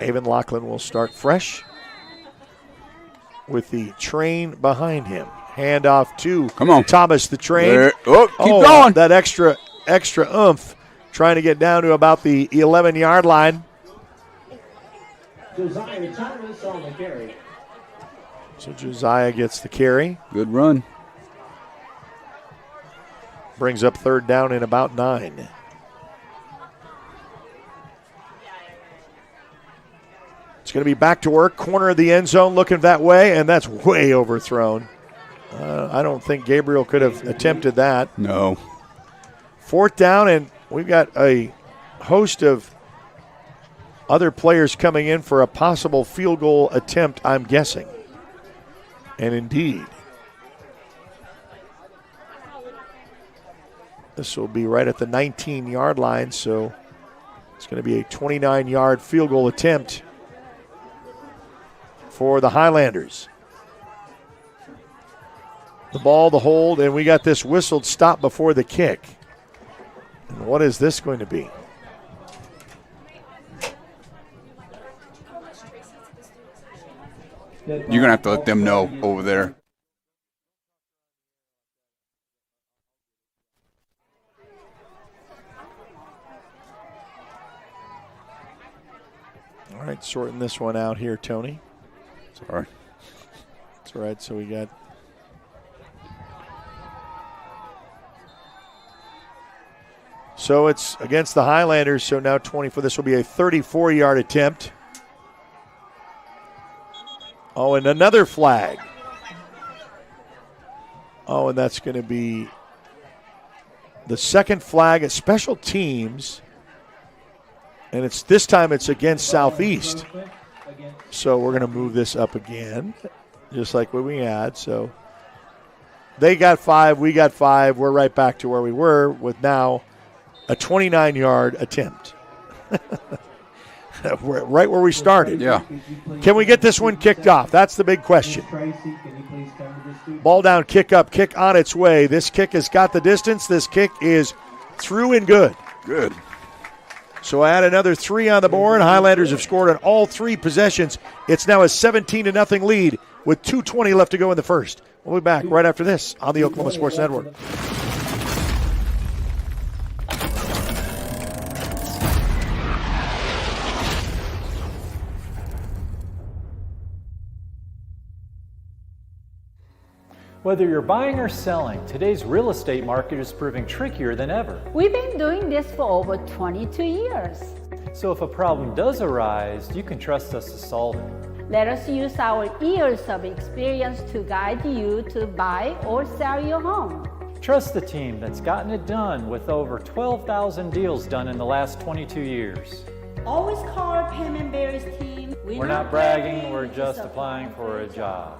C: Avon Lachlan will start fresh with the train behind him. Handoff to Thomas the Train.
D: There. Oh, keep going.
C: That extra oomph, trying to get down to about the 11-yard line.
G: Josiah Thomas on the carry.
C: So Josiah gets the carry.
D: Good run.
C: Brings up third down in about 9. It's going to be back to work, corner of the end zone, looking that way, and that's way overthrown. I don't think Gabriel could have attempted that.
D: No.
C: Fourth down, and we've got a host of other players coming in for a possible field goal attempt, I'm guessing. And indeed, this will be right at the 19-yard line, so it's going to be a 29-yard field goal attempt for the Highlanders. The ball, the hold, and we got this whistled stop before the kick. And what is this going to be?
D: You're going to have to let them know over there.
C: All right, sorting this one out here, Tony.
D: Sorry.
C: That's all right, so we got... So it's against the Highlanders, so now 24. This will be a 34-yard attempt. Oh, and another flag. Oh, and that's going to be the second flag at special teams. And it's this time it's against Southeast. So we're going to move this up again, just like what we had. So they got 5, we got 5. We're right back to where we were with now a 29-yard attempt. Right where we started.
D: Yeah.
C: Can we get this one kicked off? That's the big question. Ball down, kick up, kick on its way. This kick has got the distance. This kick is through and good.
D: Good.
C: So add another 3 on the board. Highlanders have scored on all 3 possessions. It's now a 17-0 lead with 2:20 left to go in the first. We'll be back right after this on the Oklahoma Sports Network.
I: Whether you're buying or selling, today's real estate market is proving trickier than ever.
J: We've been doing this for over 22 years.
I: So if a problem does arise, you can trust us to solve it.
J: Let us use our years of experience to guide you to buy or sell your home.
I: Trust the team that's gotten it done with over 12,000 deals done in the last 22 years.
J: Always call our Payment Berries team.
I: We're not bragging, we're just applying for a job.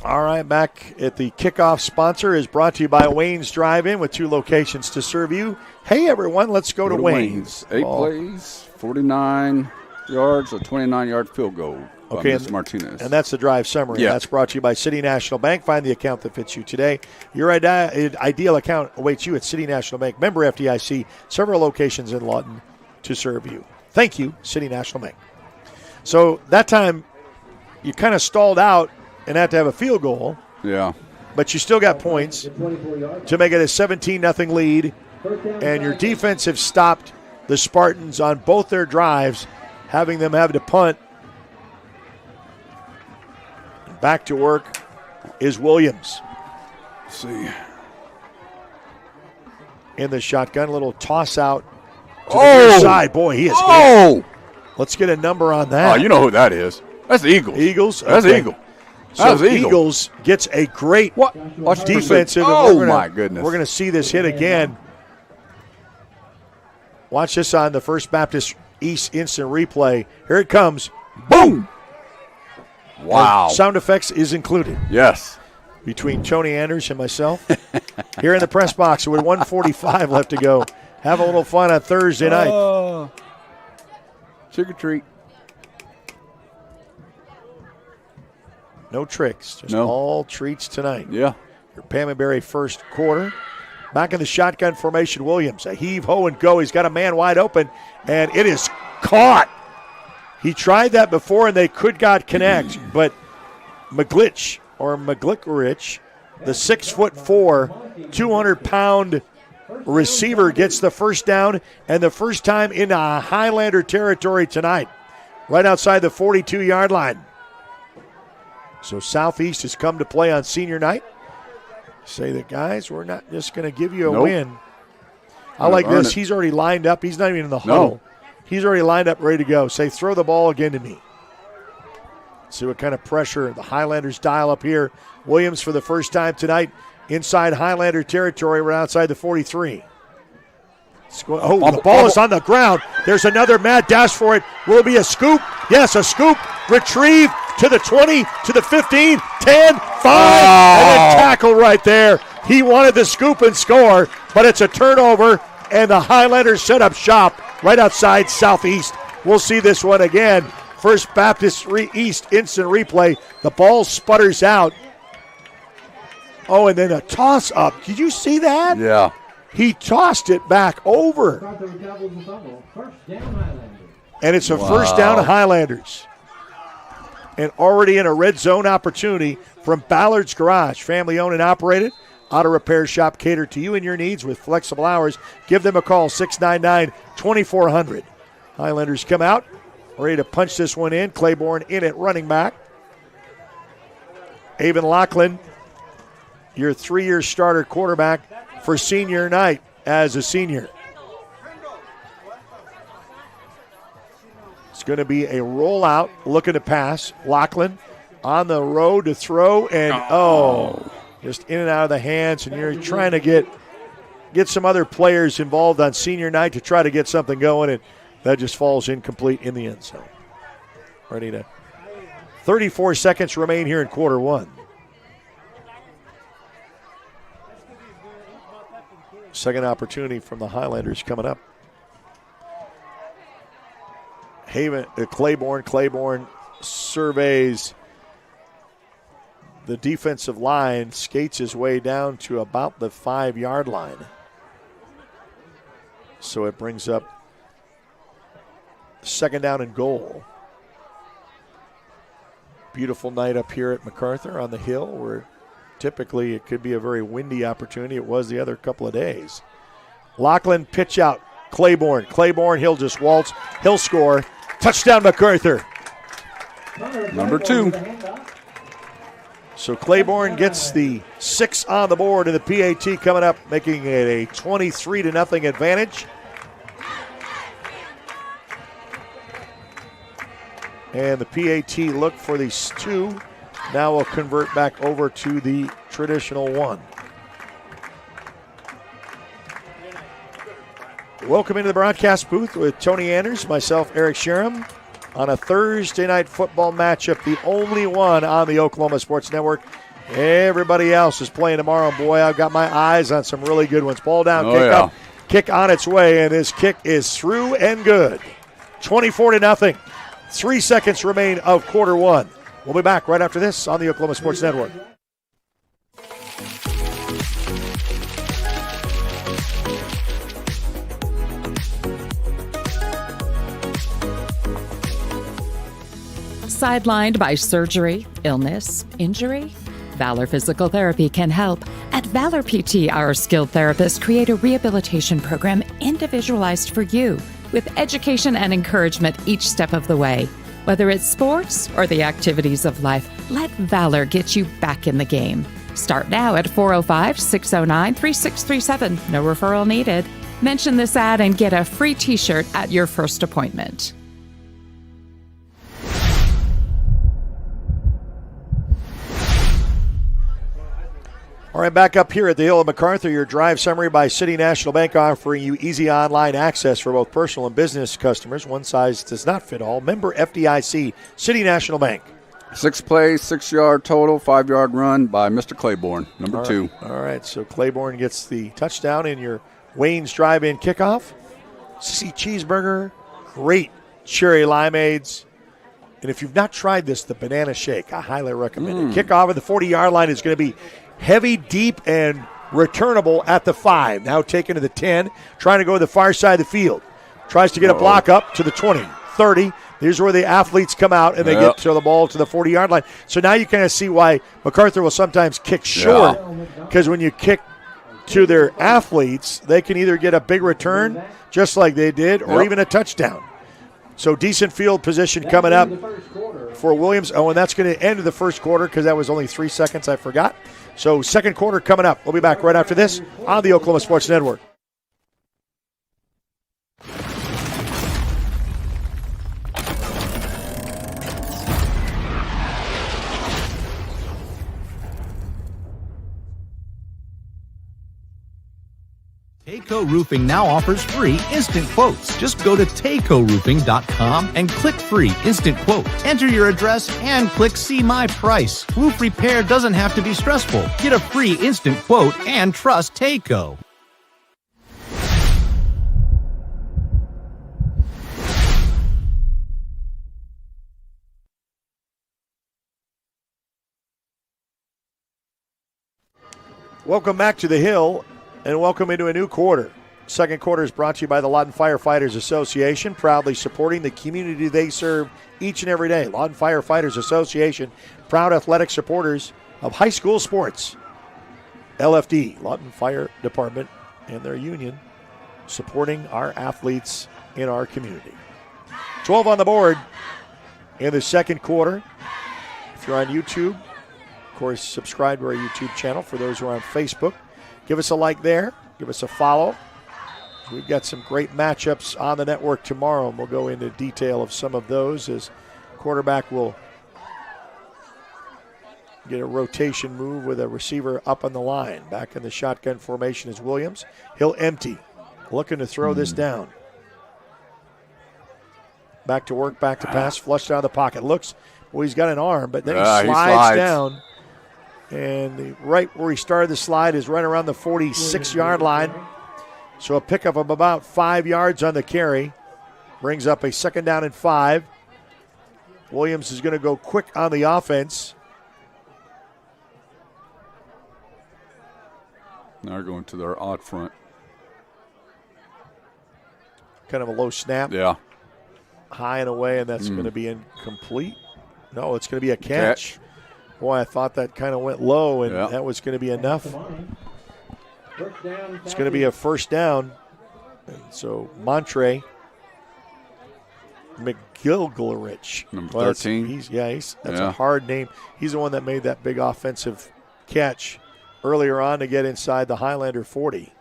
C: All right, back at the kickoff. Sponsor is brought to you by Wayne's Drive-In with 2 locations to serve you. Hey, everyone, let's go to Wayne's.
D: 8 plays, 49 yards, a 29-yard field goal.
C: Okay,
D: Mr. Martinez.
C: And that's the drive summary.
D: Yeah.
C: That's brought to you by City National Bank. Find the account that fits you today. Your ideal account awaits you at City National Bank. Member FDIC, several locations in Lawton to serve you. Thank you, City National Bank. So that time you kind of stalled out and had to have a field goal.
D: Yeah.
C: But you still got points to make it a 17-0 lead. And your defense have stopped the Spartans on both their drives, having them have to punt. Back to work is Williams.
D: Let's see.
C: In the shotgun, a little toss out to the near side. Boy, he is hit. Let's get a number on that.
D: Oh, you know who that is. That's the Eagles.
C: Eagles?
D: That's
C: Okay.
D: Eagle.
C: So
D: That's Eagle.
C: Eagles gets a great
D: Watch
C: defensive.
D: Oh, my goodness.
C: We're going to see this hit again. Watch this on the First Baptist East instant replay. Here it comes. Boom!
D: Wow.
C: And sound effects is included.
D: Yes.
C: Between Tony Anders and myself. Here in the press box with 1:45 left to go. Have a little fun on Thursday night.
D: Trick or treat.
C: No tricks. Just all treats tonight.
D: Yeah.
C: Your Pammonberry first quarter. Back in the shotgun formation, Williams. A heave, ho, and go. He's got a man wide open, and it is caught. He tried that before, and they could not connect, but McGlich, the 6'4", 200-pound receiver gets the first down, and the first time in Highlander territory tonight, right outside the 42-yard line. So Southeast has come to play on senior night. Say that, guys, we're not just going to give you a win. I like this. He's already lined up. He's not even in the huddle. He's already lined up, ready to go. Say, throw the ball again to me. See what kind of pressure the Highlanders dial up here. Williams for the first time tonight inside Highlander territory. We're outside the 43. The ball is on the ground. There's another mad dash for it. Will it be a scoop? Yes, a scoop. Retrieve to the 20, to the 15, 10, 5, and a tackle right there. He wanted the scoop and score, but it's a turnover, and the Highlanders set up shop right outside Southeast. We'll see this one again. First Baptist East instant replay. The ball sputters out. Oh, and then a toss-up. Did you see that?
D: Yeah.
C: He tossed it back over. And it's a first down to Highlanders. And already in a red zone opportunity from Ballard's Garage. Family owned and operated. Auto repair shop catered to you and your needs with flexible hours. Give them a call, 699-2400. Highlanders come out, ready to punch this one in. Claiborne in at running back. Avon Lachlan, your 3-year starter quarterback for senior night as a senior. It's going to be a rollout, looking to pass. Lachlan on the road to throw, and just in and out of the hands, and you're trying to get some other players involved on senior night to try to get something going, and that just falls incomplete in the end zone. 34 seconds remain here in quarter one. Second opportunity from the Highlanders coming up. Claiborne surveys the defensive line, skates his way down to about the 5-yard line. So it brings up second down and goal. Beautiful night up here at Macarthur on the hill, where typically it could be a very windy opportunity. It was the other couple of days. Lachlan pitch out. Claiborne, he'll just waltz. He'll score. Touchdown, Macarthur.
D: Number 2.
C: So Claiborne gets the 6 on the board, and the PAT coming up, making it a 23-0 advantage. And the PAT look for these 2. Now we'll convert back over to the traditional 1. Welcome into the broadcast booth with Tony Anders, myself, Eric Sherem, on a Thursday night football matchup, the only one on the Oklahoma Sports Network. Everybody else is playing tomorrow. Boy, I've got my eyes on some really good ones. Ball down, kick up, kick on its way, and this kick is through and good. 24-0. 3 seconds remain of quarter one. We'll be back right after this on the Oklahoma Sports Network.
A: Sidelined by surgery, illness, injury? Valor Physical Therapy can help. At Valor PT, our skilled therapists create a rehabilitation program individualized for you, with education and encouragement each step of the way. Whether it's sports or the activities of life, let Valor get you back in the game. Start now at 405-609-3637. No referral needed. Mention this ad and get a free t-shirt at your first appointment.
C: All right, back up here at the Hill of Macarthur, your drive summary by City National Bank, offering you easy online access for both personal and business customers. One size does not fit all. Member FDIC, City National Bank.
D: 6 plays, 6-yard total, 5-yard run by Mr. Claiborne, number 2.
C: All right, so Claiborne gets the touchdown in your Wayne's drive-in kickoff. Sissy Cheeseburger, great cherry limeades. And if you've not tried this, the banana shake, I highly recommend it. Kickoff at the 40-yard line is going to be heavy, deep, and returnable at the 5. Now taken to the 10, trying to go to the far side of the field. Tries to get a block up to the 20, 30. Here's where the athletes come out, and they get to the ball to the 40-yard line. So now you kind of see why Macarthur will sometimes kick short, because when you kick to their athletes, they can either get a big return, just like they did, or even a touchdown. So decent field position coming up for Williams. Oh, and that's going to end the first quarter because that was only 3 seconds. I forgot. So second quarter coming up. We'll be back right after this on the Oklahoma Sports Network.
K: Tayco Roofing now offers free instant quotes. Just go to TaycoRoofing.com and click free instant quote. Enter your address and click see my price. Roof repair doesn't have to be stressful. Get a free instant quote and trust Tayco.
C: Welcome back to the Hill. And welcome into a new quarter. Second quarter is brought to you by the Lawton Firefighters Association, proudly supporting the community they serve each and every day. Lawton Firefighters Association, proud athletic supporters of high school sports. LFD, Lawton Fire Department, and their union, supporting our athletes in our community. 12 on the board in the second quarter. If you're on YouTube, of course, subscribe to our YouTube channel. For those who are on Facebook, give us a like there. Give us a follow. We've got some great matchups on the network tomorrow, and we'll go into detail of some of those as quarterback will get a rotation move with a receiver up on the line. Back in the shotgun formation is Williams. He'll empty, looking to throw this down. Back to work, back to pass, flushed out of the pocket. Looks, well, he's got an arm, but then he slides down. And right where he started the slide is right around the 46-yard line. So a pickup of about 5 yards on the carry. Brings up a second down and 5. Williams is going to go quick on the offense.
D: Now they're going to their odd front.
C: Kind of a low snap.
D: Yeah.
C: High and away, and that's going to be incomplete. No, it's going to be a catch. Boy, I thought that kind of went low, and that was going to be enough. It's going to be a first down. And so Montre McGilglerich.
D: Number 13.
C: That's a hard name. He's the one that made that big offensive catch earlier on to get inside the Highlander 40.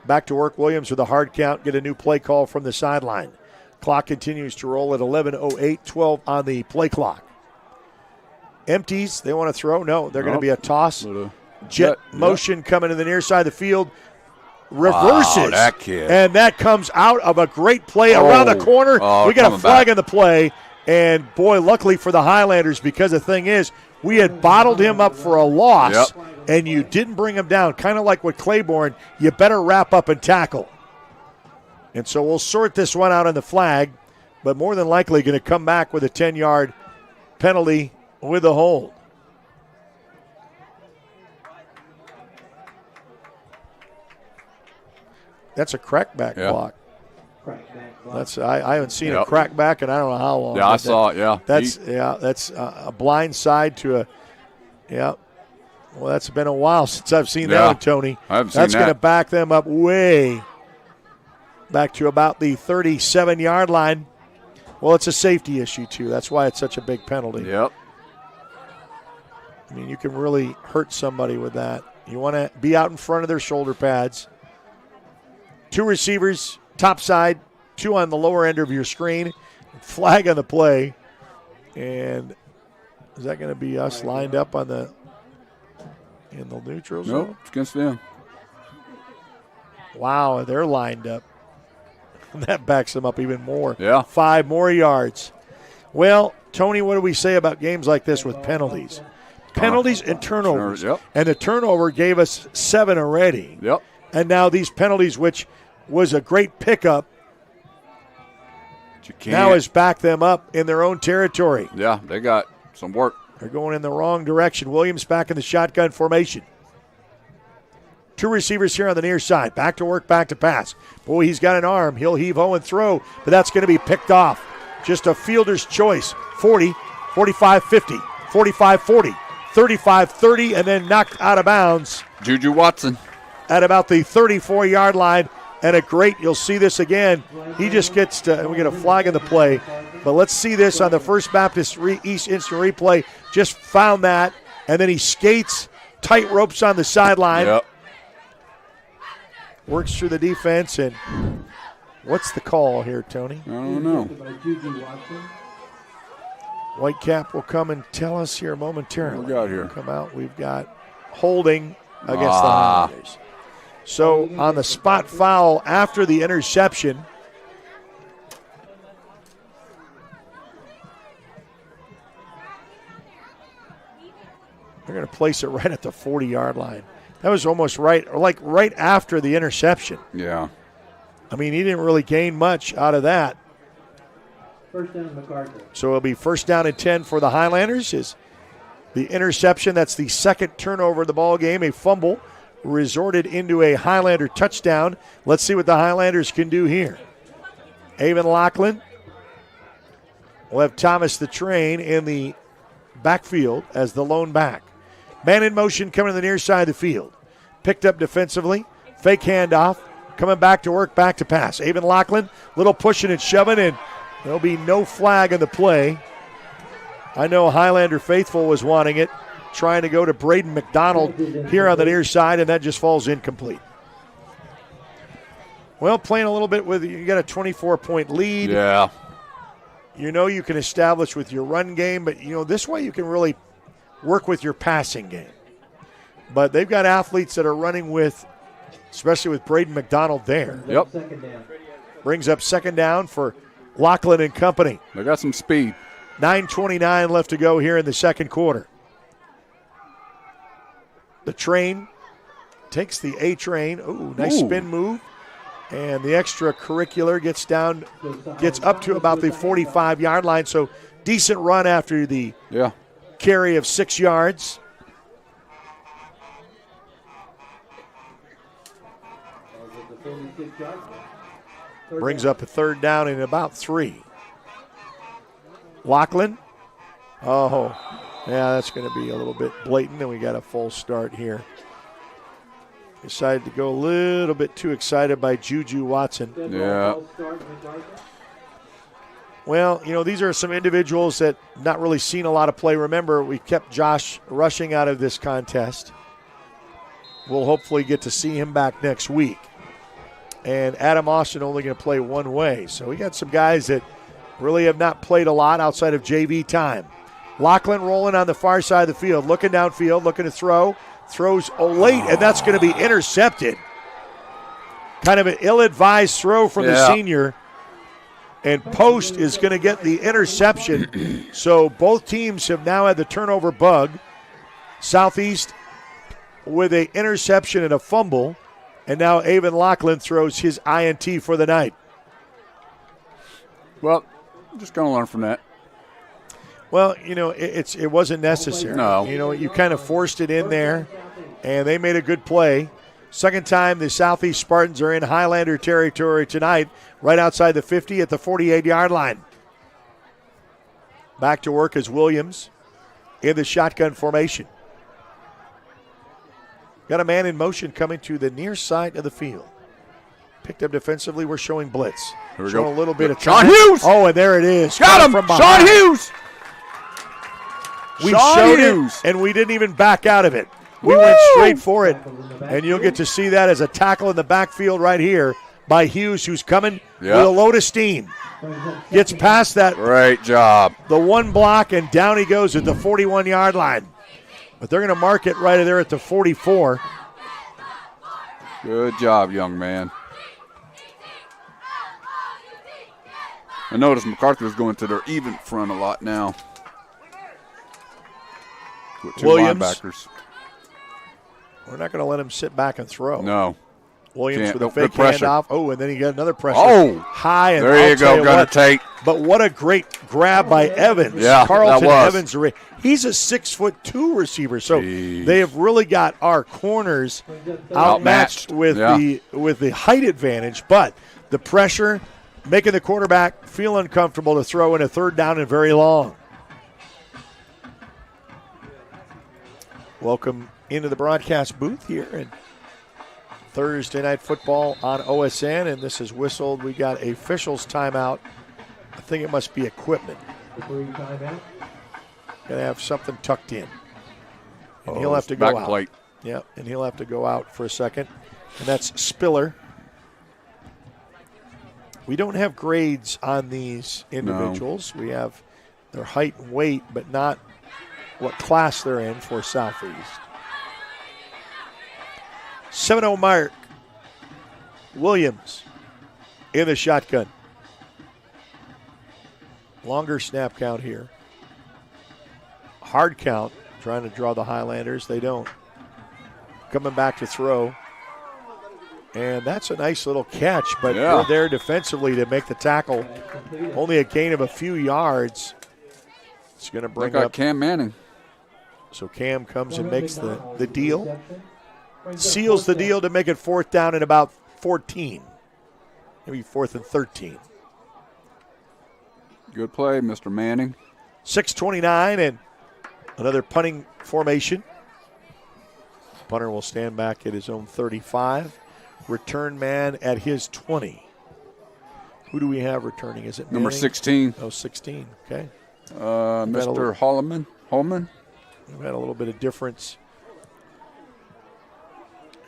C: Back to work, Williams with a hard count, get a new play call from the sideline. Clock continues to roll at 11:08, 12 on the play clock. Empties, they want to throw. No, they're going to be a toss. Jet motion coming to the near side of the field. Reverses.
D: Wow, that kid.
C: And that comes out of a great play around the corner. We got a flag on the play. And, boy, luckily for the Highlanders, because the thing is, we had bottled him up for a loss, and you didn't bring him down. Kind of like with Claiborne, you better wrap up and tackle. And so we'll sort this one out on the flag, but more than likely going to come back with a 10-yard penalty with a hold. That's a crackback block. That's I haven't seen a crackback, and I don't know how long.
D: Yeah, I saw it. Yeah,
C: that's a blind side to a. Yeah, well, that's been a while since I've seen that one, Tony.
D: I haven't seen that.
C: That's going to back them up way back to about the 37-yard line. Well, it's a safety issue too. That's why it's such a big penalty.
D: Yep.
C: I mean, you can really hurt somebody with that. You want to be out in front of their shoulder pads. 2 receivers, top side, 2 on the lower end of your screen. Flag on the play. And is that going to be us lined up on in the neutral zone?
D: Nope, it's against them.
C: Wow, they're lined up. That backs them up even more.
D: Yeah.
C: 5 more yards. Well, Tony, what do we say about games like this with penalties? Penalties and turnovers. And the turnover gave us 7 already.
D: Yep.
C: And now these penalties, which was a great pickup, now has backed them up in their own territory.
D: Yeah, they got some work.
C: They're going in the wrong direction. Williams back in the shotgun formation. 2 receivers here on the near side. Back to work, back to pass. Boy, he's got an arm. He'll heave-ho and throw, but that's going to be picked off. Just a fielder's choice. 40, 45, 50, 45, 40, 35, 30, and then knocked out of bounds.
D: Juju Watson.
C: At about the 34-yard line. And you'll see this again. He just gets to, and we get a flag in the play. But let's see this on the First Baptist East instant replay. Just found that, and then he skates, tight ropes on the sideline.
D: Yep.
C: Works through the defense, and what's the call here, Tony?
D: I don't know.
C: Whitecap will come and tell us here momentarily.
D: What we got here?
C: Come out. We've got holding against the Highlanders. So on the spot foul after the interception, they're going to place it right at the 40-yard line. That was almost right after the interception.
D: Yeah.
C: I mean, he didn't really gain much out of that.
G: First down, Macarthur.
C: So it'll be first down and 10 for the Highlanders. Is the interception, that's the second turnover of the ball game, a fumble resorted into a Highlander touchdown. Let's see what the Highlanders can do here. Avon Lachlan will have Thomas the Train in the backfield as the lone back. Man in motion coming to the near side of the field. Picked up defensively. Fake handoff. Coming back to work, back to pass. Avon Lachlan, little pushing and shoving, and there'll be no flag on the play. I know Highlander faithful was wanting it, trying to go to Braden McDonald here on the near side, and that just falls incomplete. Well, playing a little bit with, you got a 24-point lead.
D: Yeah.
C: You know you can establish with your run game, but this way you can really work with your passing game. But they've got athletes that are running with, especially with Braden McDonald there.
D: Yep.
C: Brings up second down for Lachlan and company.
D: They got some speed.
C: 9:29 left to go here in the second quarter. The Train takes the A train. Ooh, nice spin move. And the extracurricular gets up to about the 45-yard line. So decent run after the carry of 6 yards. Brings up a third down and about 3. Lachlan. Oh, yeah, that's going to be a little bit blatant, and we got a false start here. Decided to go a little bit too excited by Juju Watson.
D: Yeah.
C: Well, these are some individuals that not really seen a lot of play. Remember, we kept Josh Rushing out of this contest. We'll hopefully get to see him back next week. And Adam Austin only going to play one way. So we got some guys that really have not played a lot outside of JV time. Lachlan rolling on the far side of the field, looking downfield, looking to throw. Throws late, and that's going to be intercepted. Kind of an ill-advised throw from the senior. And Post is going to get the interception. So both teams have now had the turnover bug. Southeast with an interception and a fumble. And now Avon Lachlan throws his INT for the night.
D: Well, I'm just going to learn from that.
C: Well, it wasn't necessary.
D: No.
C: You kind of forced it in there, and they made a good play. Second time the Southeast Spartans are in Highlander territory tonight, right outside the 50 at the 48-yard line. Back to work as Williams in the shotgun formation. Got a man in motion coming to the near side of the field. Picked up defensively. We're showing blitz.
D: Here we
C: showing
D: go.
C: a little bit of
D: Sean
C: time.
D: Hughes!
C: Oh, and there it is.
D: Got him! Sean Hughes!
C: We showed it, and we didn't even back out of it. We went straight for it, and you'll get to see that as a tackle in the backfield right here by Hughes, who's coming with a load of steam. Gets past that.
D: Great job.
C: The one block, and down he goes at the 41-yard line. But they're going to mark it right there at the 44.
D: Good job, young man. I notice Macarthur is going to their even front a lot now. With 2
C: Williams.
D: linebackers.
C: We're not going to let him sit back and throw.
D: No.
C: Williams with a fake
D: pressure.
C: handoff. Oh, and then he got another pressure.
D: Oh,
C: high. And
D: there you go. Going to take.
C: But what a great grab by Evans.
D: Yeah,
C: Carlton
D: that was.
C: Evans. He's a 6'2" receiver. So they have really got our corners outmatched with the height advantage. But the pressure, making the quarterback feel uncomfortable to throw in a third down and very long. Welcome into the broadcast booth here and Thursday Night Football on OSN, and this is whistled. We got a officials timeout. I think it must be equipment. Going to have something tucked in. And he'll have to go out.
D: Plate.
C: Yeah, and he'll have to go out for a second. And that's Spiller. We don't have grades on these individuals. No. We have their height and weight, but not what class they're in for Southeast. 7-0 mark. Williams in the shotgun. Longer snap count here. Hard count, trying to draw the Highlanders. They don't. Coming back to throw. And that's a nice little catch, but they're there defensively to make the tackle. Only a gain of a few yards. It's going to bring up
D: Cam Manning.
C: So Cam comes and makes the deal. Seals the deal to make it 4th down and about 14. Maybe 4th and 13.
D: Good play, Mr. Manning.
C: 6:29 and another punting formation. Punter will stand back at his own 35. Return man at his 20. Who do we have returning? Is it Manning?
D: Number 16.
C: Oh, 16. Okay.
D: Mr. Holman.
C: We've had a little bit of difference.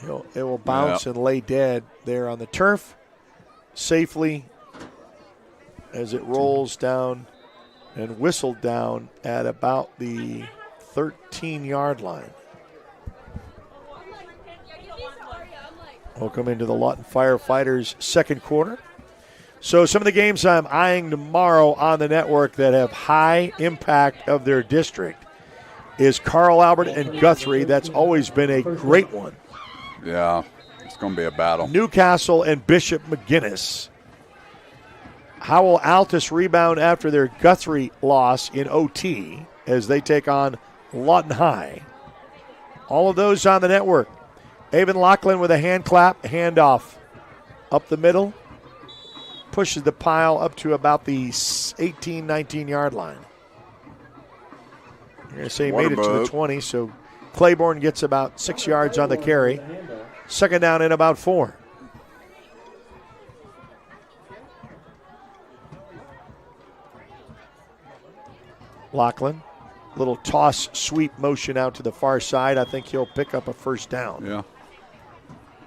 C: It will bounce and lay dead there on the turf safely as it rolls down and whistled down at about the 13-yard line. Welcome into the Lawton Firefighters second quarter. So some of the games I'm eyeing tomorrow on the network that have high impact of their district is Carl Albert and Guthrie. That's always been a great one.
D: Yeah, it's going to be a battle.
C: Newcastle and Bishop McGuinness. How will Altus rebound after their Guthrie loss in OT as they take on Lawton High? All of those on the network. Avon Lachlan with a hand clap, handoff up the middle. Pushes the pile up to about the 18, 19-yard line. You're going to say he made it to the 20, so Claiborne gets about 6 yards on the carry. Second down and about 4. Lachlan, little toss sweep motion out to the far side. I think he'll pick up a first down.
D: Yeah.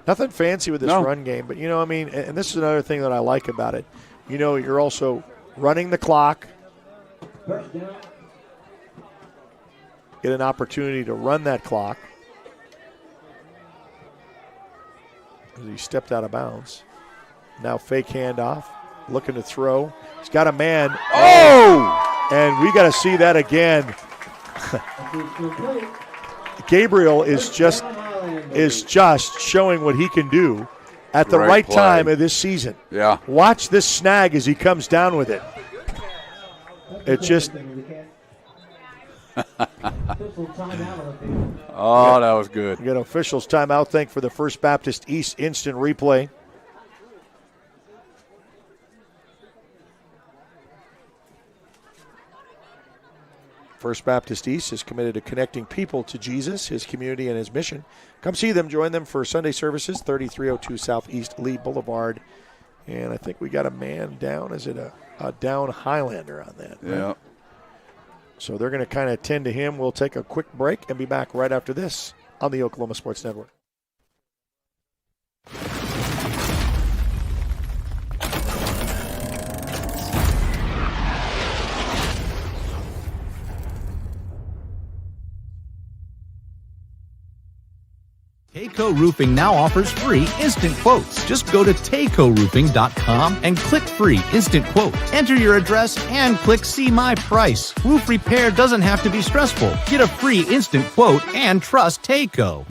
C: Nothing fancy with this run game, but, and this is another thing that I like about it. You're also running the clock. Get an opportunity to run that clock. As he stepped out of bounds. Now fake handoff, looking to throw. He's got a man.
D: Oh!
C: And we got to see that again. Gabriel is just showing what he can do at the right time of this season.
D: Yeah.
C: Watch this snag as he comes down with it. It just.
D: Oh, that was good.
C: We got officials timeout. Thank for the First Baptist East instant replay. First Baptist East is committed to connecting people to Jesus, his community, and his mission. Come see them. Join them for Sunday services, 3302 Southeast Lee Boulevard. And I think we got a man down. Is it a down Highlander on that?
D: Yeah.
C: Right? So they're going to kind of tend to him. We'll take a quick break and be back right after this on the Oklahoma Sports Network.
K: Tayco Roofing now offers free instant quotes. Just go to taycoroofing.com and click free instant quote. Enter your address and click see my price. Roof repair doesn't have to be stressful. Get a free instant quote and trust Tayco.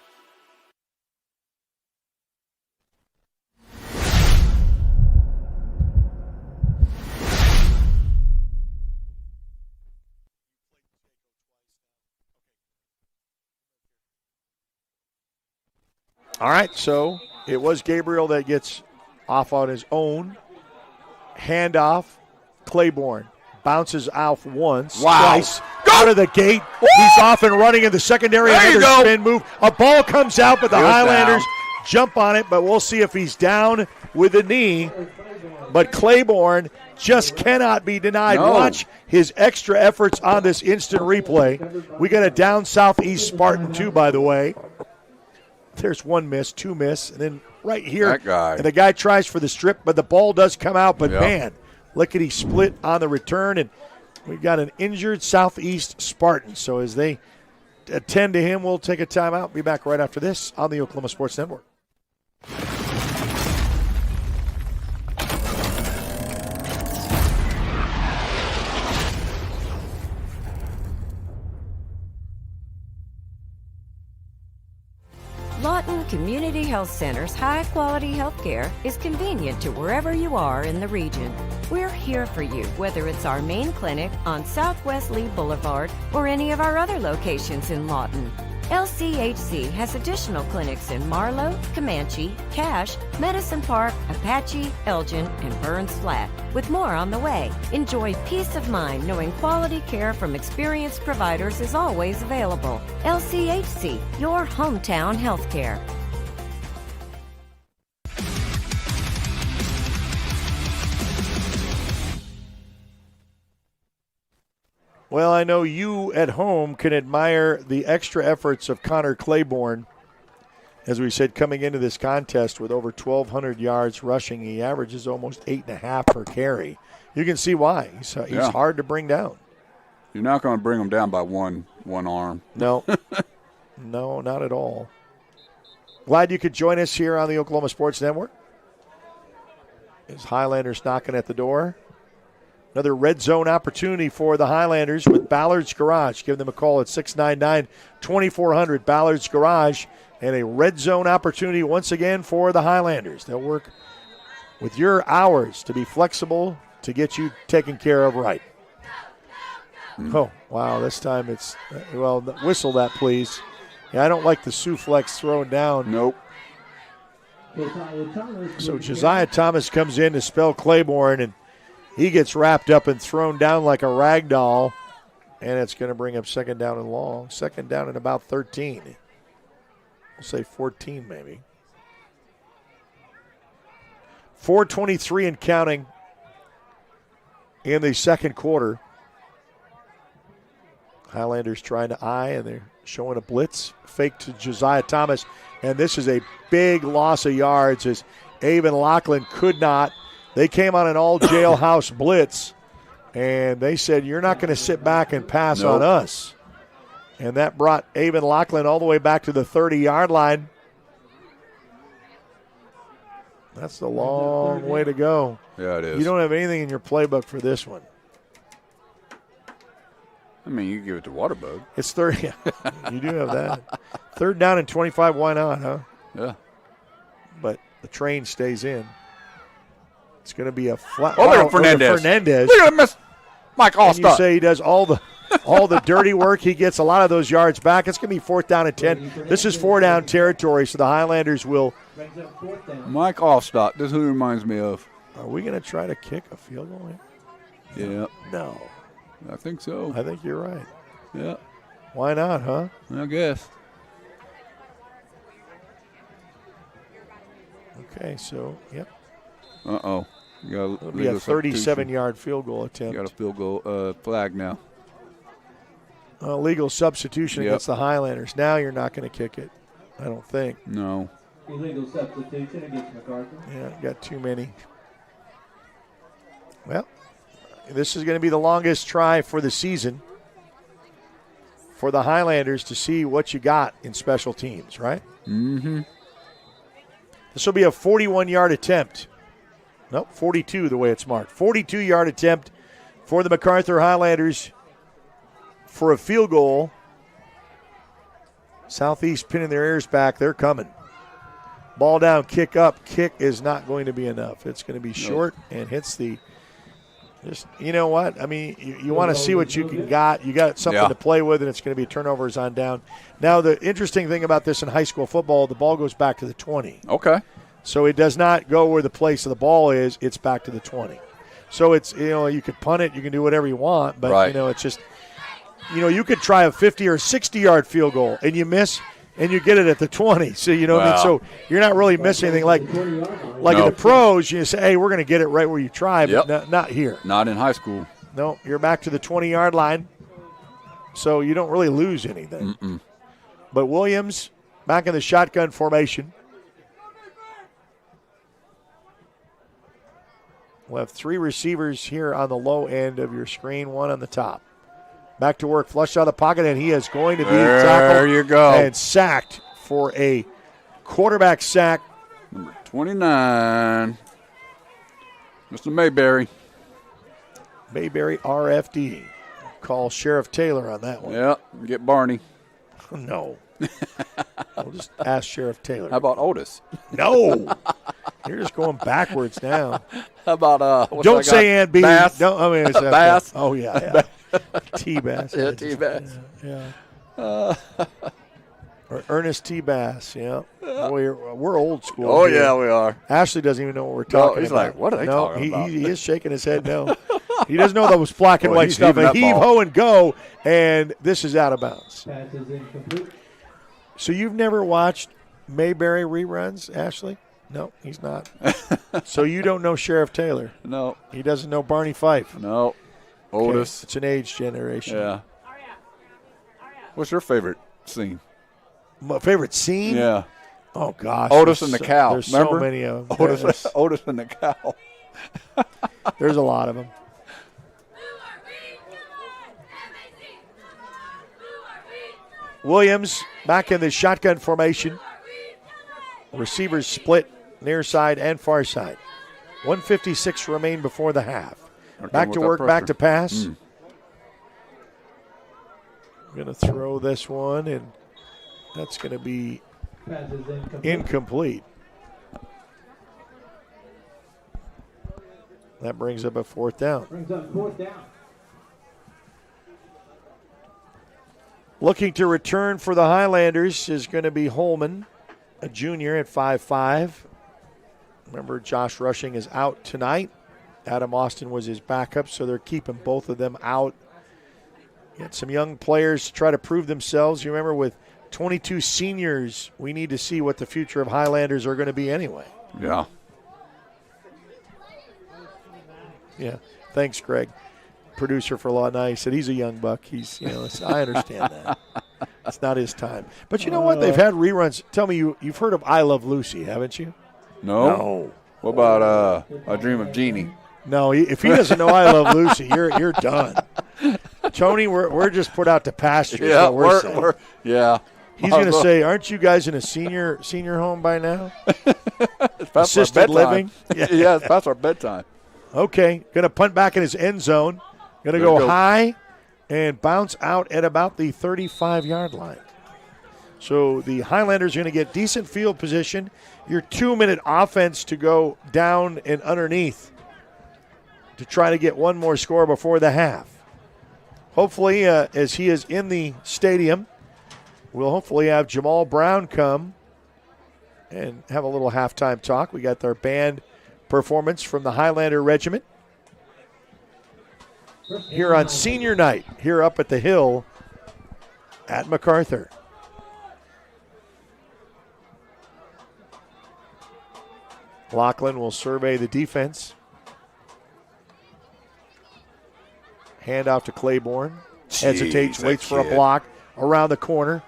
C: All right, so it was Gabriel that gets off on his own. Handoff, Claiborne bounces off once, twice, out of the gate. Woo! He's off and running in the secondary. Another spin move. A ball comes out, but the Highlanders jump on it, but we'll see if he's down with the knee. But Claiborne just cannot be denied.
D: No.
C: Watch his extra efforts on this instant replay. We got a down southeast Spartan, too, by the way. There's one miss, two miss, and then right here,
D: That guy.
C: and the guy tries for the strip, but the ball does come out. But, man, lickety split on the return, and we've got an injured southeast Spartan. So as they attend to him, we'll take a timeout. Be back right after this on the Oklahoma Sports Network.
L: Lawton Community Health Center's high-quality health care is convenient to wherever you are in the region. We're here for you, whether it's our main clinic on Southwest Lee Boulevard or any of our other locations in Lawton. LCHC has additional clinics in Marlow, Comanche, Cache, Medicine Park, Apache, Elgin, and Burns Flat, with more on the way. Enjoy peace of mind knowing quality care from experienced providers is always available. LCHC, your hometown healthcare.
C: Well, I know you at home can admire the extra efforts of Connor Claiborne. As we said, coming into this contest with over 1,200 yards rushing, he averages almost 8.5 per carry. You can see why. He's hard to bring down.
D: You're not going to bring him down by one arm.
C: No. No, not at all. Glad you could join us here on the Oklahoma Sports Network. As Highlanders knocking at the door. Another red zone opportunity for the Highlanders with Ballard's Garage. Give them a call at 699-2400, Ballard's Garage. And a red zone opportunity once again for the Highlanders. They'll work with your hours to be flexible to get you taken care of right. Oh, wow, this time it's, whistle that, please. Yeah, I don't like the Souflex thrown down.
D: Nope.
C: So Josiah Thomas comes in to spell Claiborne, and he gets wrapped up and thrown down like a rag doll, and it's going to bring up second down and long. Second down and about 13. We'll say 14 maybe. 4:23 and counting in the second quarter. Highlanders trying to eye, and they're showing a blitz. Fake to Josiah Thomas, and this is a big loss of yards as Avon Lachlan could not. They came on an all-jailhouse blitz, and they said, you're not going to sit back and pass on us. And that brought Avon Lachlan all the way back to the 30-yard line. That's a long way to go.
D: Yeah, it is.
C: You don't have anything in your playbook for this one.
D: I mean, you give it to Waterbug.
C: It's 30. You do have that. Third down and 25. Why not, huh?
D: Yeah.
C: But the train stays in. It's going to be a flat.
D: Oh, look at Fernandez.
C: Look
D: at him, miss Mike Allstott.
C: You say he does all the dirty work. He gets a lot of those yards back. It's going to be 4th down and 10. This is 4-down territory, so the Highlanders will.
D: Mike Allstott. This is who he reminds me of.
C: Are we going to try to kick a field goal here?
D: Yeah.
C: No.
D: I think so.
C: I think you're right.
D: Yeah.
C: Why not, huh?
D: I guess.
C: Okay, so, yep.
D: Uh-oh.
C: It'll be a 37-yard field goal attempt.
D: You got a field goal flag now.
C: Legal substitution against the Highlanders. Now you're not going to kick it, I don't think.
D: No.
G: Illegal substitution against Macarthur.
C: Yeah, got too many. Well, this is going to be the longest try for the season for the Highlanders to see what you got in special teams, right?
D: Mm-hmm.
C: This will be a 41-yard attempt. Nope, 42 the way it's marked. 42-yard attempt for the Macarthur Highlanders for a field goal. Southeast pinning their ears back. They're coming. Ball down, kick up. Kick is not going to be enough. It's going to be short and hits the Just, you know what? I mean, you want to see what you can got. You got something to play with, and it's going to be turnovers on down. Now, the interesting thing about this in high school football, the ball goes back to the 20.
D: Okay.
C: So it does not go where the place of the ball is. It's back to the 20. So it's, you could punt it. You can do whatever you want. But, it's just, you could try a 50 or 60-yard field goal, and you miss, and you get it at the 20. So, what I mean? So you're not really missing anything. Like in the pros, you say, hey, we're going to get it right where you try, but not here.
D: Not in high school.
C: No, you're back to the 20-yard line. So you don't really lose anything.
D: Mm-mm.
C: But Williams back in the shotgun formation. We'll have 3 receivers here on the low end of your screen, 1 on the top. Back to work, flush out of the pocket, and he is going to be tackled.
D: There you go.
C: And sacked for a quarterback sack.
D: Number 29, Mr. Mayberry.
C: Mayberry RFD. Call Sheriff Taylor on that one.
D: Yep, get Barney.
C: No. We'll just ask Sheriff Taylor.
D: How about Otis?
C: No. You're just going backwards now.
D: How about
C: don't say Aunt B.
D: Bass.
C: Don't, I mean, it's
D: Bass.
C: Oh yeah. T Bass.
D: Yeah, T Bass.
C: Yeah. Or Ernest T Bass. Yeah. Boy, we're old school.
D: Oh
C: here.
D: yeah, we are.
C: Ashley doesn't even know what we're talking
D: he's
C: about.
D: like, what are they talking about?
C: He is shaking his head no. He doesn't know that was black and
D: Boy,
C: white
D: he's
C: stuff.
D: heaving
C: A
D: that
C: heave,
D: ball.
C: ho, and go, and this is out of bounds.
G: Pass is incomplete.
C: So you've never watched Mayberry reruns, Ashley? No, he's not. So you don't know Sheriff Taylor?
D: No.
C: He doesn't know Barney Fife?
D: No. Otis.
C: Okay. It's an age generation.
D: Yeah. What's your favorite scene?
C: My favorite scene?
D: Yeah.
C: Oh, gosh.
D: Otis and the cow.
C: There's
D: Remember?
C: so many of them.
D: Otis and the cow.
C: There's a lot of them. Williams back in the shotgun formation. Receivers split near side and far side. 1:56 remain before the half. Back to work, back to pass. Going to throw this one, and that's going to be incomplete. That brings up a 4th down. Looking to return for the Highlanders is going to be Holman, a junior at 5'5". Remember, Josh Rushing is out tonight. Adam Austin was his backup, so they're keeping both of them out. Got some young players to try to prove themselves. You remember, with 22 seniors, we need to see what the future of Highlanders are going to be anyway.
D: Yeah.
C: Yeah. Thanks, Greg. Producer for Law Night. He said he's a young buck. He's, I understand that. It's not his time. But you know what? They've had reruns. Tell me, you've heard of I Love Lucy, haven't you?
D: No. What about I Dream of Jeannie?
C: No, if he doesn't know I Love Lucy, you're done. Tony, we're just put out to pasture.
D: Yeah,
C: we're saying.
D: Yeah.
C: He's going to say, aren't you guys in a senior home by now? Assisted living?
D: Yeah, it's past our bedtime.
C: Okay, going to punt back in his end zone. Going to go high and bounce out at about the 35-yard line. So the Highlanders are going to get decent field position. Your 2-minute offense to go down and underneath to try to get one more score before the half. Hopefully, as he is in the stadium, we'll hopefully have Jamal Brown come and have a little halftime talk. We got their band performance from the Highlander Regiment here on senior night, here up at the Hill at Macarthur. Lachlan will survey the defense. Hand off to Claiborne. Hesitates, waits for a block around the corner,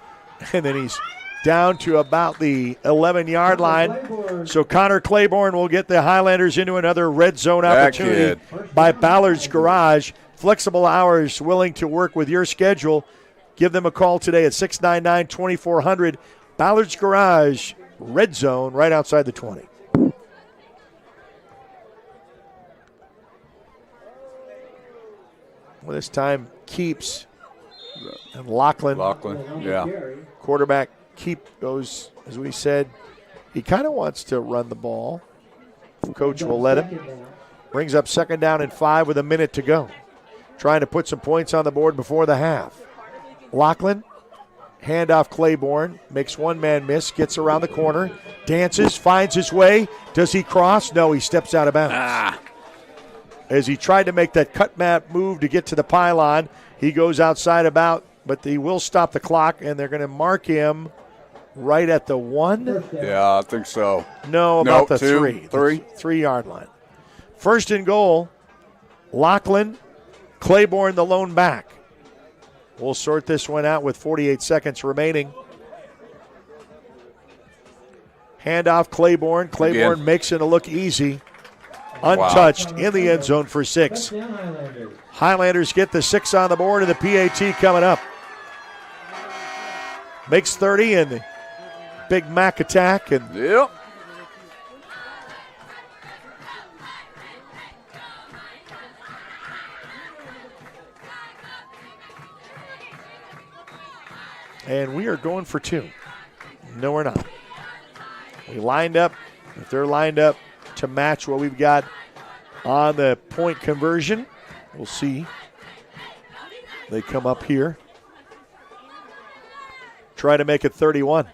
C: and then he's down to about the 11-yard line. So Connor Claiborne will get the Highlanders into another red zone opportunity by Ballard's Garage. Flexible hours, willing to work with your schedule. Give them a call today at 699-2400. Ballard's Garage, red zone, right outside the 20. Well, this time keeps, and Lachlan,
D: yeah.
C: Quarterback goes, as we said, he kind of wants to run the ball. Coach will let him. Brings up 2nd down and 5 with a minute to go. Trying to put some points on the board before the half. Lachlan, handoff Claiborne, makes one man miss, gets around the corner, dances, finds his way. Does he cross? No, he steps out of bounds. As he tried to make that cut map move to get to the pylon, he goes outside about, but he will stop the clock, and they're going to mark him right at the 1.
D: Yeah, I think so.
C: No, about the 3.
D: 3?
C: 3-yard line. 1st and goal, Lachlan, Claiborne the lone back. We'll sort this one out with 48 seconds remaining. Handoff Claiborne. Claiborne makes it look easy. Untouched in the end zone for 6. Highlanders get the 6 on the board and the PAT coming up. Makes 30 and the Big Mac attack. And
D: yep.
C: And we are going for 2. No, we're not. We lined up. If they're lined up to match what we've got on the point conversion, we'll see. They come up here. Try to make it 31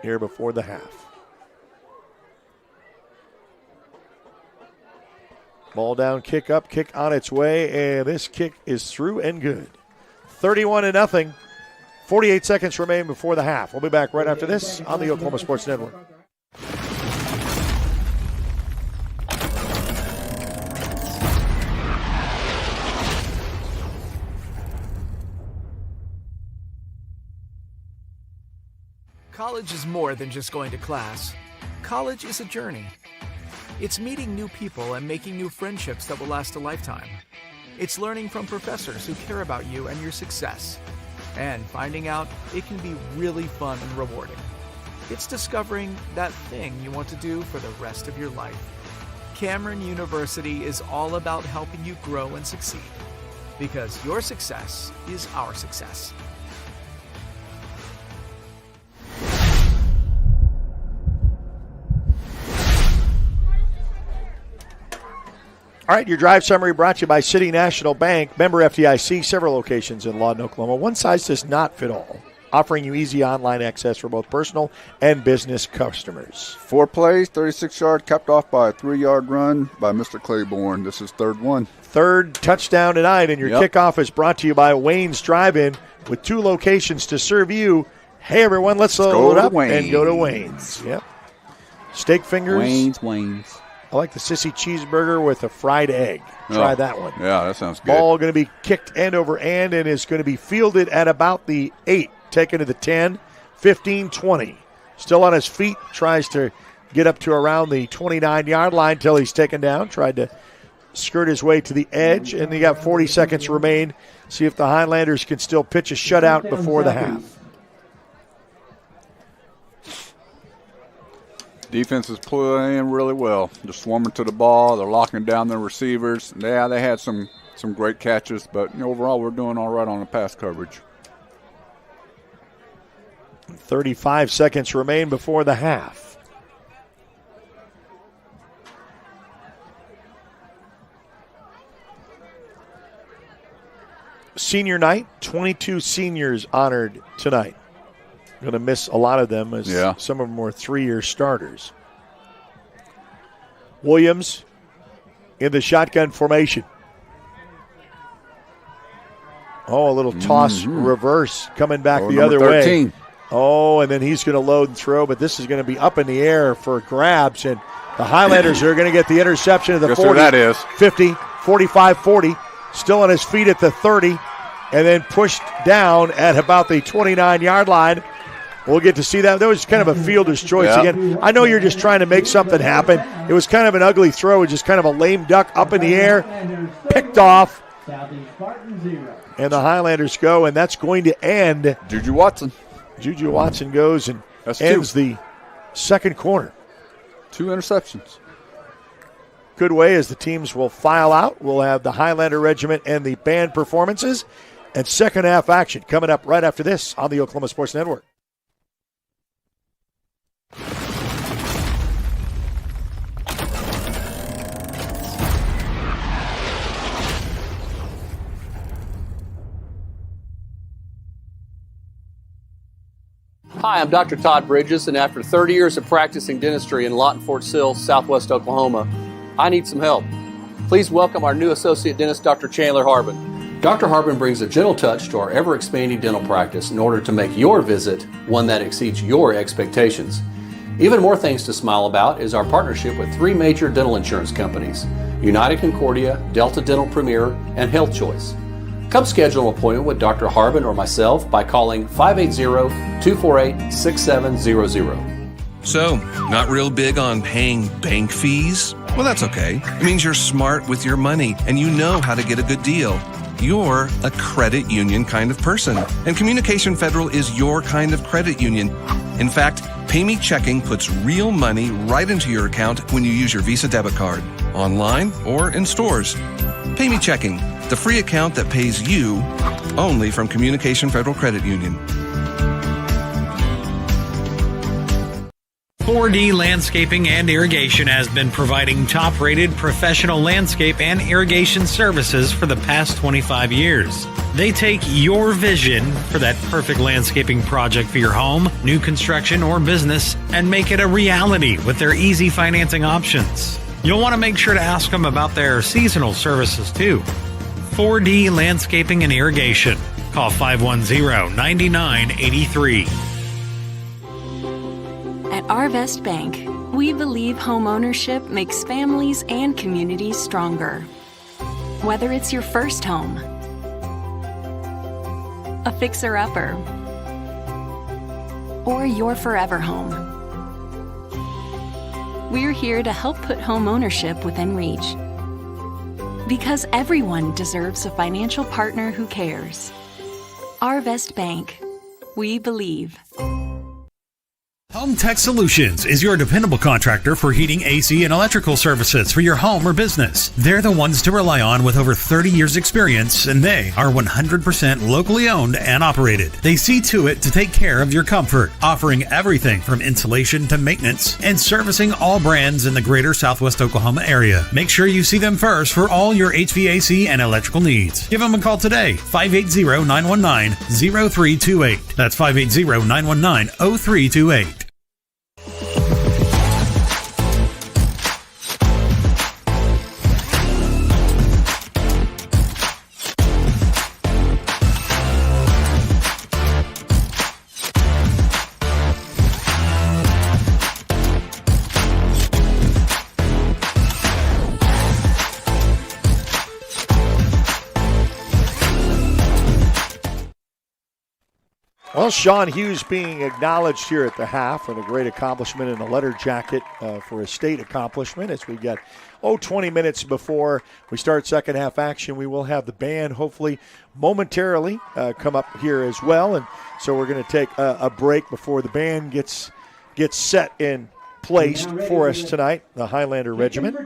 C: here before the half. Ball down, kick up, kick on its way, and this kick is through and good. 31-0. 48 seconds remain before the half. We'll be back right after this on the Oklahoma Sports Network.
N: College is more than just going to class. College is a journey. It's meeting new people and making new friendships that will last a lifetime. It's learning from professors who care about you and your success. And finding out it can be really fun and rewarding. It's discovering that thing you want to do for the rest of your life. Cameron University is all about helping you grow and succeed. Because your success is our success.
C: All right, your drive summary brought to you by City National Bank, member FDIC, several locations in Lawton, Oklahoma. One size does not fit all, offering you easy online access for both personal and business customers.
D: 4 plays, 36-yard, capped off by a 3-yard run by Mr. Claiborne. This is third one.
C: 3rd touchdown tonight, and your kickoff is brought to you by Wayne's Drive-In with 2 locations to serve you. Hey, everyone, let's load up and go to Wayne's. Yep. Steak fingers.
D: Wayne's.
C: I like the sissy cheeseburger with a fried egg. Try that one.
D: Yeah, that sounds good.
C: Ball going to be kicked end over end and is going to be fielded at about the 8, taken to the 10, 15, 20. Still on his feet, tries to get up to around the 29-yard line till he's taken down. Tried to skirt his way to the edge, and he got 40 seconds remain. See if the Highlanders can still pitch a shutout before the half.
D: Defense is playing really well. They're swarming to the ball. They're locking down their receivers. Yeah, they had some great catches, but overall we're doing all right on the pass coverage.
C: 35 seconds remain before the half. Senior night, 22 seniors honored tonight. Going to miss a lot of them as some of them were 3-year starters. Williams in the shotgun formation. Oh, a little toss reverse coming back the other 13. Way. Oh, and then he's going to load and throw, but this is going to be up in the air for grabs, and the Highlanders are going to get the interception of the 40.
D: That is.
C: 50, 45, 40. Still on his feet at the 30, and then pushed down at about the 29-yard line. We'll get to see that. That was kind of a fielder's choice again. I know you're just trying to make something happen. It was kind of an ugly throw, just kind of a lame duck up in the air, picked off. And the Highlanders go, and that's going to end.
D: Juju Watson.
C: Juju Watson goes and ends the second quarter.
D: 2 interceptions.
C: Good way as the teams will file out. We'll have the Highlander Regiment and the band performances and second half action coming up right after this on the Oklahoma Sports Network.
O: Hi, I'm Dr. Todd Bridges, and after 30 years of practicing dentistry in Lawton, Fort Sill, Southwest Oklahoma, I need some help. Please welcome our new associate dentist, Dr. Chandler Harbin. Dr. Harbin brings a gentle touch to our ever-expanding dental practice in order to make your visit one that exceeds your expectations. Even more things to smile about is our partnership with 3 major dental insurance companies, United Concordia, Delta Dental Premier, and Health Choice. Come schedule an appointment with Dr. Harbin or myself by calling 580-248-6700.
P: So, not real big on paying bank fees? Well, that's okay. It means you're smart with your money and you know how to get a good deal. You're a credit union kind of person, and Communication Federal is your kind of credit union. In fact, PayMe Checking puts real money right into your account when you use your Visa debit card, online or in stores. PayMe Checking, the free account that pays you only from Communication Federal Credit Union.
Q: 4D Landscaping and Irrigation has been providing top-rated professional landscape and irrigation services for the past 25 years. They take your vision for that perfect landscaping project for your home, new construction, or business and make it a reality with their easy financing options. You'll want to make sure to ask them about their seasonal services too. 4D Landscaping and Irrigation. Call 510-9983.
R: At Arvest Bank, we believe home ownership makes families and communities stronger. Whether it's your first home, a fixer-upper, or your forever home, we're here to help put home ownership within reach. Because everyone deserves a financial partner who cares. Arvest Bank. We believe.
Q: Home Tech Solutions is your dependable contractor for heating, AC, and electrical services for your home or business. They're the ones to rely on with over 30 years experience, and they are 100% locally owned and operated. They see to it to take care of your comfort, offering everything from installation to maintenance and servicing all brands in the greater Southwest Oklahoma area. Make sure you see them first for all your HVAC and electrical needs. Give them a call today, 580-919-0328. That's 580-919-0328.
C: Well, Sean Hughes being acknowledged here at the half with a great accomplishment and a letter jacket for a state accomplishment. As we got 20 minutes before we start second half action, we will have the band hopefully momentarily come up here as well. And so we're going to take a break before the band gets set in place for us tonight, the Highlander Regiment.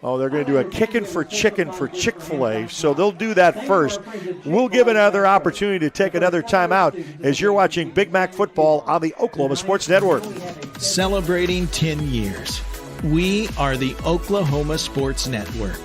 C: Oh, they're going to do a kicking for chicken for Chick-fil-A, so they'll do that first. We'll give another opportunity to take another timeout as you're watching Big Mac football on the Oklahoma Sports Network.
W: Celebrating 10 years. We are the Oklahoma Sports Network.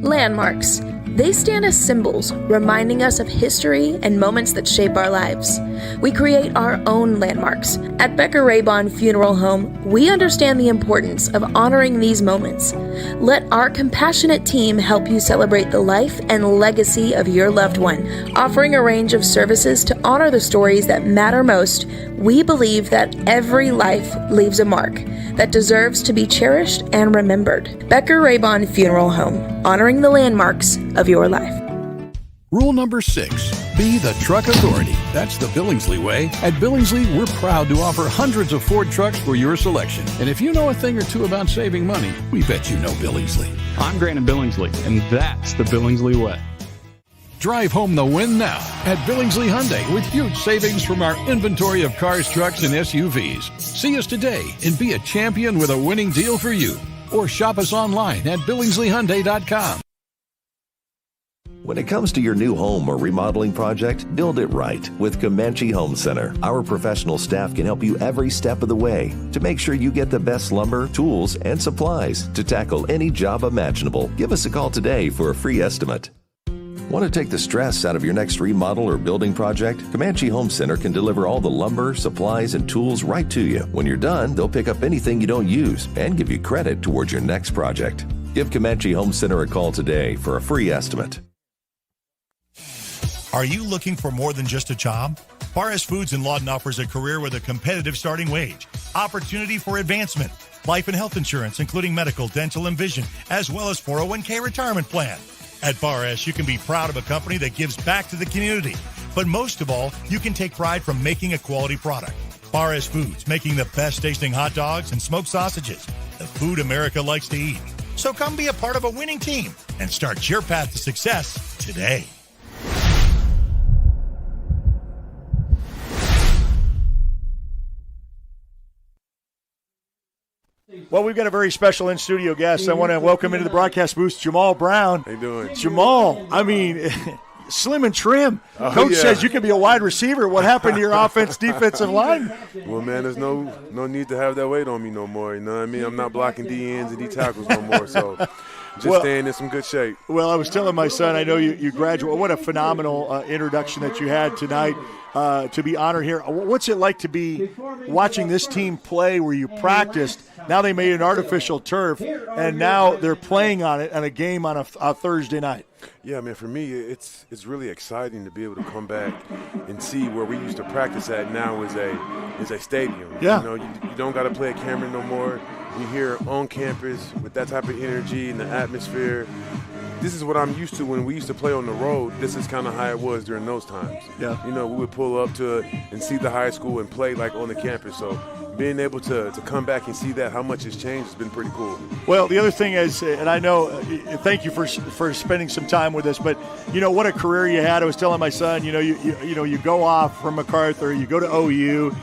Y: Landmarks. They stand as symbols, reminding us of history and moments that shape our lives. We create our own landmarks. At Becker Raybon Funeral Home, we understand the importance of honoring these moments. Let our compassionate team help you celebrate the life and legacy of your loved one. Offering a range of services to honor the stories that matter most, we believe that every life leaves a mark that deserves to be cherished and remembered. Becker Raybon Funeral Home, honoring the landmarks of your life.
V: Rule number 6, be the truck authority. That's the Billingsley way. At Billingsley, we're proud to offer hundreds of Ford trucks for your selection. And if you know a thing or two about saving money, we bet you know Billingsley.
M: I'm Grant Billingsley, and that's the Billingsley way.
V: Drive home the win now at Billingsley Hyundai with huge savings from our inventory of cars, trucks, and SUVs. See us today and be a champion with a winning deal for you. Or shop us online at BillingsleyHyundai.com.
Z: When it comes to your new home or remodeling project, build it right with Comanche Home Center. Our professional staff can help you every step of the way to make sure you get the best lumber, tools, and supplies to tackle any job imaginable. Give us a call today for a free estimate. Want to take the stress out of your next remodel or building project? Comanche Home Center can deliver all the lumber, supplies, and tools right to you. When you're done, they'll pick up anything you don't use and give you credit towards your next project. Give Comanche Home Center a call today for a free estimate.
B: Are you looking for more than just a job? Bar S Foods in Lawton offers a career with a competitive starting wage, opportunity for advancement, life and health insurance, including medical, dental, and vision, as well as 401k retirement plan. At Bar S, you can be proud of a company that gives back to the community. But most of all, you can take pride from making a quality product. Bar S Foods, making the best tasting hot dogs and smoked sausages, the food America likes to eat. So come be a part of a winning team and start your path to success today.
C: Well, we've got a very special in-studio guest. I want to welcome into the broadcast booth Jamal Brown.
E: How you doing?
C: Jamal, I mean, slim and trim. Coach says you can be a wide receiver. What happened to your defensive line?
E: Well, man, there's no need to have that weight on me no more. You know what I mean? I'm not blocking D-ends and D-tackles no more, so just staying in some good shape.
C: Well, I was telling my son, I know you graduated. What a phenomenal introduction that you had tonight to be honored here. What's it like to be watching this team play where you practiced? Now they made an artificial turf, and now they're playing on it on a game on a Thursday night.
E: Yeah, man, for me, it's really exciting to be able to come back and see where we used to practice at now is a stadium.
C: Yeah.
E: You know, you don't got to play at Cameron no more. You're here on campus with that type of energy and the atmosphere. This is what I'm used to when we used to play on the road. This is kind of how it was during those times.
C: Yeah.
E: You know, we would pull up to it and see the high school and play like on the campus. So being able to come back and see that, how much has changed, has been pretty cool.
C: Well, the other thing is, and I know, thank you for spending some time with us, but you know what a career you had. I was telling my son, you go off from Macarthur, you go to OU.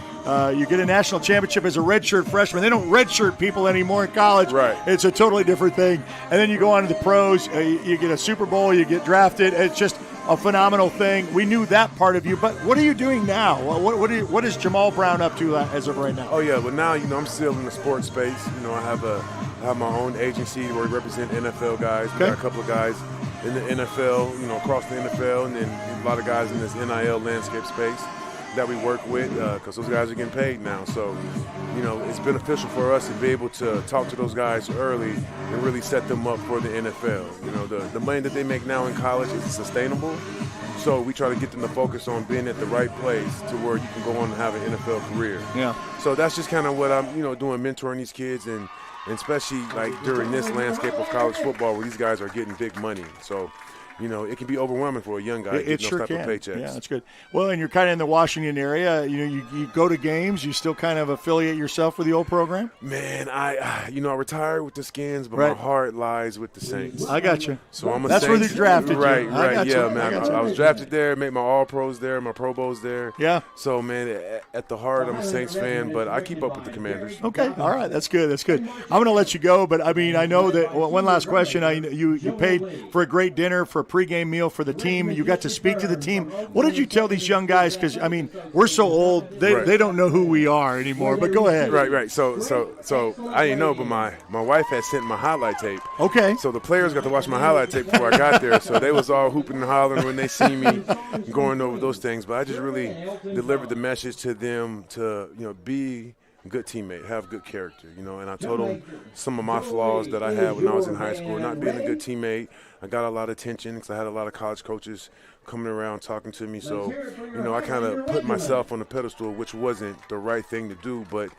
C: You get a national championship as a redshirt freshman. They don't redshirt people anymore in college.
E: Right.
C: It's a totally different thing. And then you go on to the pros. You get a Super Bowl. You get drafted. It's just a phenomenal thing. We knew that part of you. But what are you doing now? What is Jamal Brown up to as of right now?
E: Oh, yeah. Well, now, I'm still in the sports space. I have my own agency where we represent NFL guys. We got a couple of guys in the NFL, across the NFL, and then a lot of guys in this NIL landscape space that we work with because those guys are getting paid now. So, it's beneficial for us to be able to talk to those guys early and really set them up for the NFL. The money that they make now in college is sustainable. So we try to get them to focus on being at the right place to where you can go on and have an NFL career.
C: Yeah.
E: So that's just kind of what I'm, doing, mentoring these kids and especially like during this landscape of college football where these guys are getting big money. So, it can be overwhelming for a young guy getting those type of paychecks.
C: Yeah, that's good. Well, and you're kind of in the Washington area. You go to games. You still kind of affiliate yourself with the old program?
E: Man, I retired with the Skins, but my heart lies with the Saints.
C: I got you.
E: So I'm a
C: That's
E: Saints.
C: where they drafted you.
E: Right. Yeah,
C: you.
E: man. I was drafted there, made my All-Pros there, my Pro Bowls there.
C: Yeah.
E: So, man, at the heart, I'm a Saints fan, but I keep up with the Commanders.
C: Okay. All right. That's good. I'm going to let you go, but, I know that one last question. You paid for a great dinner, for a pregame meal for the team. You got to speak to the team. What did you tell these young guys? Because, we're so old, they don't know who we are anymore, but go ahead.
E: Right. So I didn't know, but my wife had sent my highlight tape.
C: Okay.
E: So the players got to watch my highlight tape before I got there, so they was all hooping and hollering when they see me going over those things. But I just really delivered the message to them to, be a good teammate, have good character, and I told them some of my flaws that I had when I was in high school, not being a good teammate. I got a lot of attention because I had a lot of college coaches coming around talking to me. So, I kind of put myself on the pedestal, which wasn't the right thing to do. But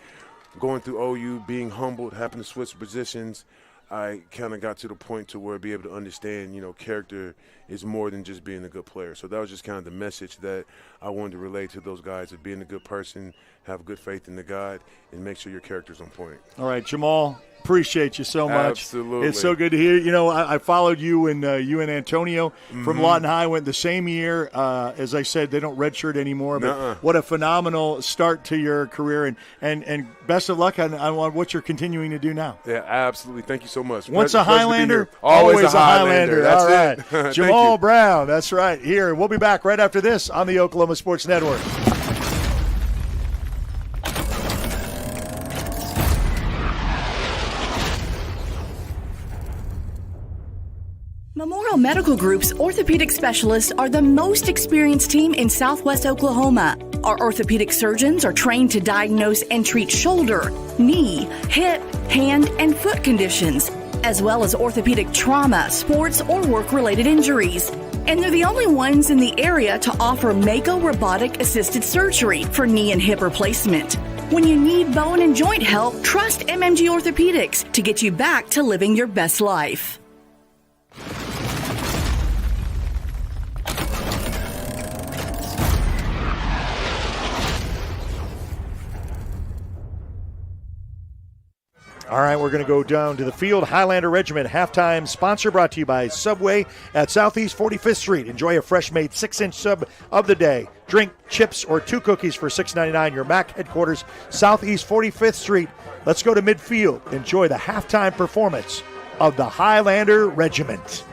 E: going through OU, being humbled, having to switch positions, I kind of got to the point to where be able to understand, character is more than just being a good player. So that was just kind of the message that I wanted to relay to those guys, of being a good person, have good faith in the God, and make sure your character's on point.
C: All right, Jamal, appreciate you so much.
E: Absolutely.
C: It's so good to hear. I followed you and Antonio from Lawton High, went the same year. As I said, they don't redshirt anymore, but what a phenomenal start to your career, and best of luck on what you're continuing to do now.
E: Yeah, absolutely. Thank you so much.
C: Once a Highlander,
E: always a Highlander.
C: That's
E: All
C: right. Jamal Brown, that's right. Here, we'll be back right after this on the Oklahoma Sports Network.
F: Memorial Ohio Medical Group's orthopedic specialists are the most experienced team in Southwest Oklahoma. Our orthopedic surgeons are trained to diagnose and treat shoulder, knee, hip, hand, and foot conditions, as well as orthopedic trauma, sports, or work-related injuries. And they're the only ones in the area to offer Mako robotic-assisted surgery for knee and hip replacement. When you need bone and joint help, trust MMG Orthopedics to get you back to living your best life.
C: All right, we're going to go down to the field. Highlander Regiment halftime sponsor brought to you by Subway at Southeast 45th Street. Enjoy a fresh-made 6-inch sub of the day. Drink, chips, or 2 cookies for $6.99. Your MAC headquarters, Southeast 45th Street. Let's go to midfield. Enjoy the halftime performance of the Highlander Regiment.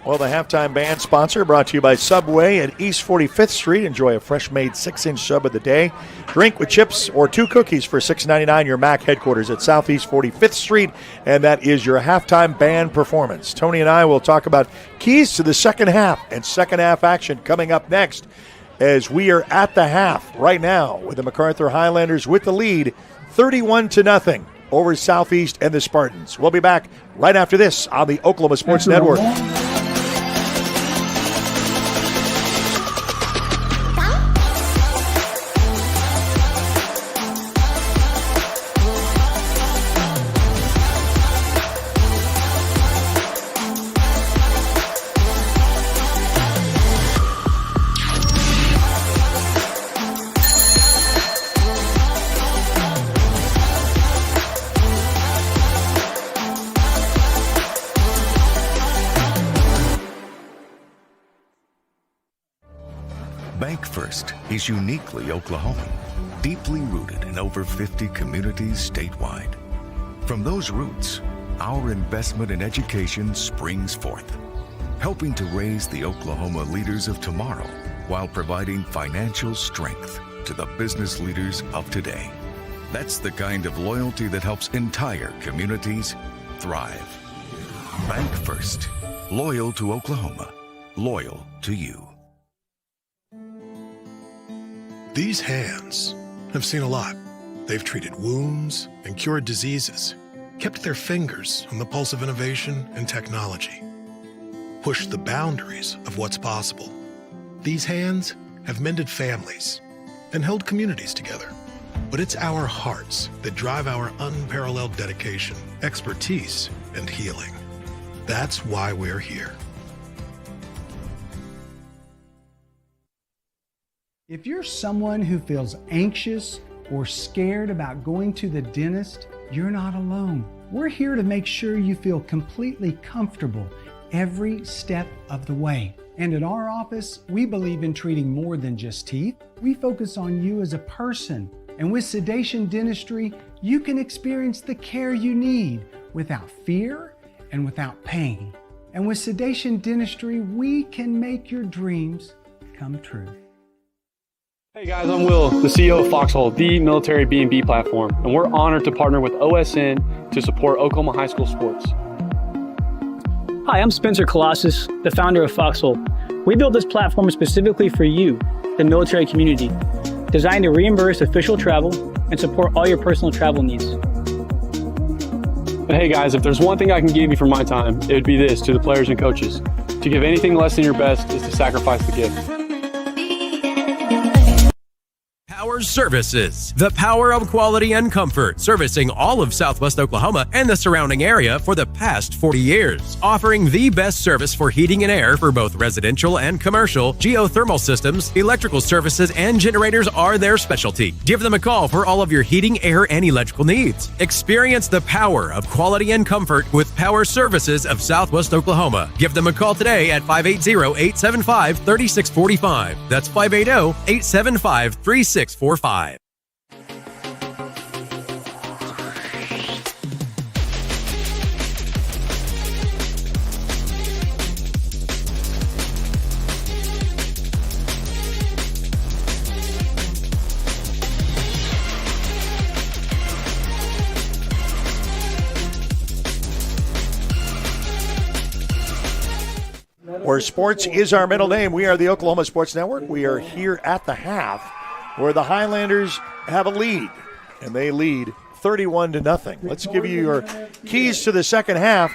C: Well, the halftime band sponsor brought to you by Subway at East 45th Street. Enjoy a fresh-made 6-inch sub of the day. Drink with chips or 2 cookies for $6.99. Your Mac headquarters at Southeast 45th Street. And that is your halftime band performance. Tony and I will talk about keys to the second half and second half action coming up next as we are at the half right now with the Macarthur Highlanders with the lead 31-0 over Southeast and the Spartans. We'll be back right after this on the Oklahoma Sports Network.
H: Bank First is uniquely Oklahoman, deeply rooted in over 50 communities statewide. From those roots, our investment in education springs forth, helping to raise the Oklahoma leaders of tomorrow while providing financial strength to the business leaders of today. That's the kind of loyalty that helps entire communities thrive. Bank First, loyal to Oklahoma, loyal to you.
J: These hands have seen a lot. They've treated wounds and cured diseases, kept their fingers on the pulse of innovation and technology, pushed the boundaries of what's possible. These hands have mended families and held communities together. But it's our hearts that drive our unparalleled dedication, expertise, and healing. That's why we're here.
S: If you're someone who feels anxious or scared about going to the dentist, you're not alone. We're here to make sure you feel completely comfortable every step of the way. And at our office, we believe in treating more than just teeth. We focus on you as a person. And with Sedation Dentistry, you can experience the care you need without fear and without pain. And with Sedation Dentistry, we can make your dreams come true.
M: Hey guys, I'm Will, the CEO of Foxhole, the military B&B platform, and we're honored to partner with OSN to support Oklahoma high school sports.
T: Hi, I'm Spencer Colossus, the founder of Foxhole. We built this platform specifically for you, the military community, designed to reimburse official travel and support all your personal travel needs.
M: But hey guys, if there's one thing I can give you for my time, it would be this to the players and coaches. To give anything less than your best is to sacrifice the gift.
U: Power Services, the power of quality and comfort, servicing all of Southwest Oklahoma and the surrounding area for the past 40 years. Offering the best service for heating and air for both residential and commercial, geothermal systems, electrical services, and generators are their specialty. Give them a call for all of your heating, air, and electrical needs. Experience the power of quality and comfort with Power Services of Southwest Oklahoma. Give them a call today at 580-875-3645. That's 580-875-3645.
C: Where sports is our middle name, we are the Oklahoma Sports Network. We are here at the half, where the Highlanders have a lead, and they lead 31-0. Let's give you your keys to the second half,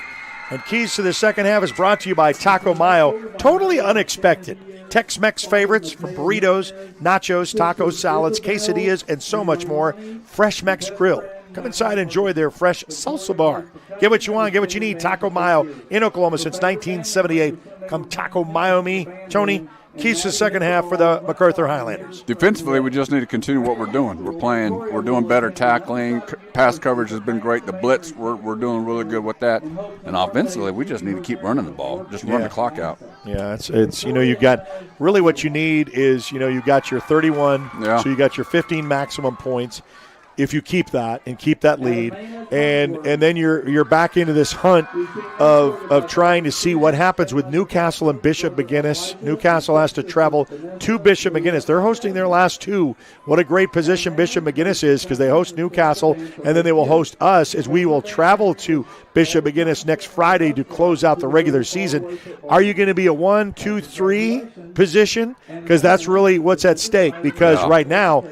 C: and keys to the second half is brought to you by Taco Mayo. Totally unexpected. Tex-Mex favorites from burritos, nachos, tacos, salads, quesadillas, and so much more. Fresh Mex Grill. Come inside and enjoy their fresh salsa bar. Get what you want, get what you need. Taco Mayo in Oklahoma since 1978. Come Taco Mayo me. Tony, keys to the second half for the Macarthur Highlanders.
D: Defensively, we just need to continue what we're doing. We're doing better tackling. Pass coverage has been great. The blitz, we're doing really good with that. And offensively, we just need to keep running the ball. Just run the clock out.
C: Yeah, it's you've got really what you need is, you've got your 31, so you got your 15 maximum points. if you keep that and keep that lead, and then you're back into this hunt of trying to see what happens with Newcastle and Bishop McGuinness. Newcastle has to travel to Bishop McGuinness. They're hosting their last two. What a great position Bishop McGuinness is, because they host Newcastle and then they will host us, as we will travel to Bishop McGuinness next Friday to close out the regular season. Are you going to be a 1, 2, 3 position? Because that's really what's at stake, because right now,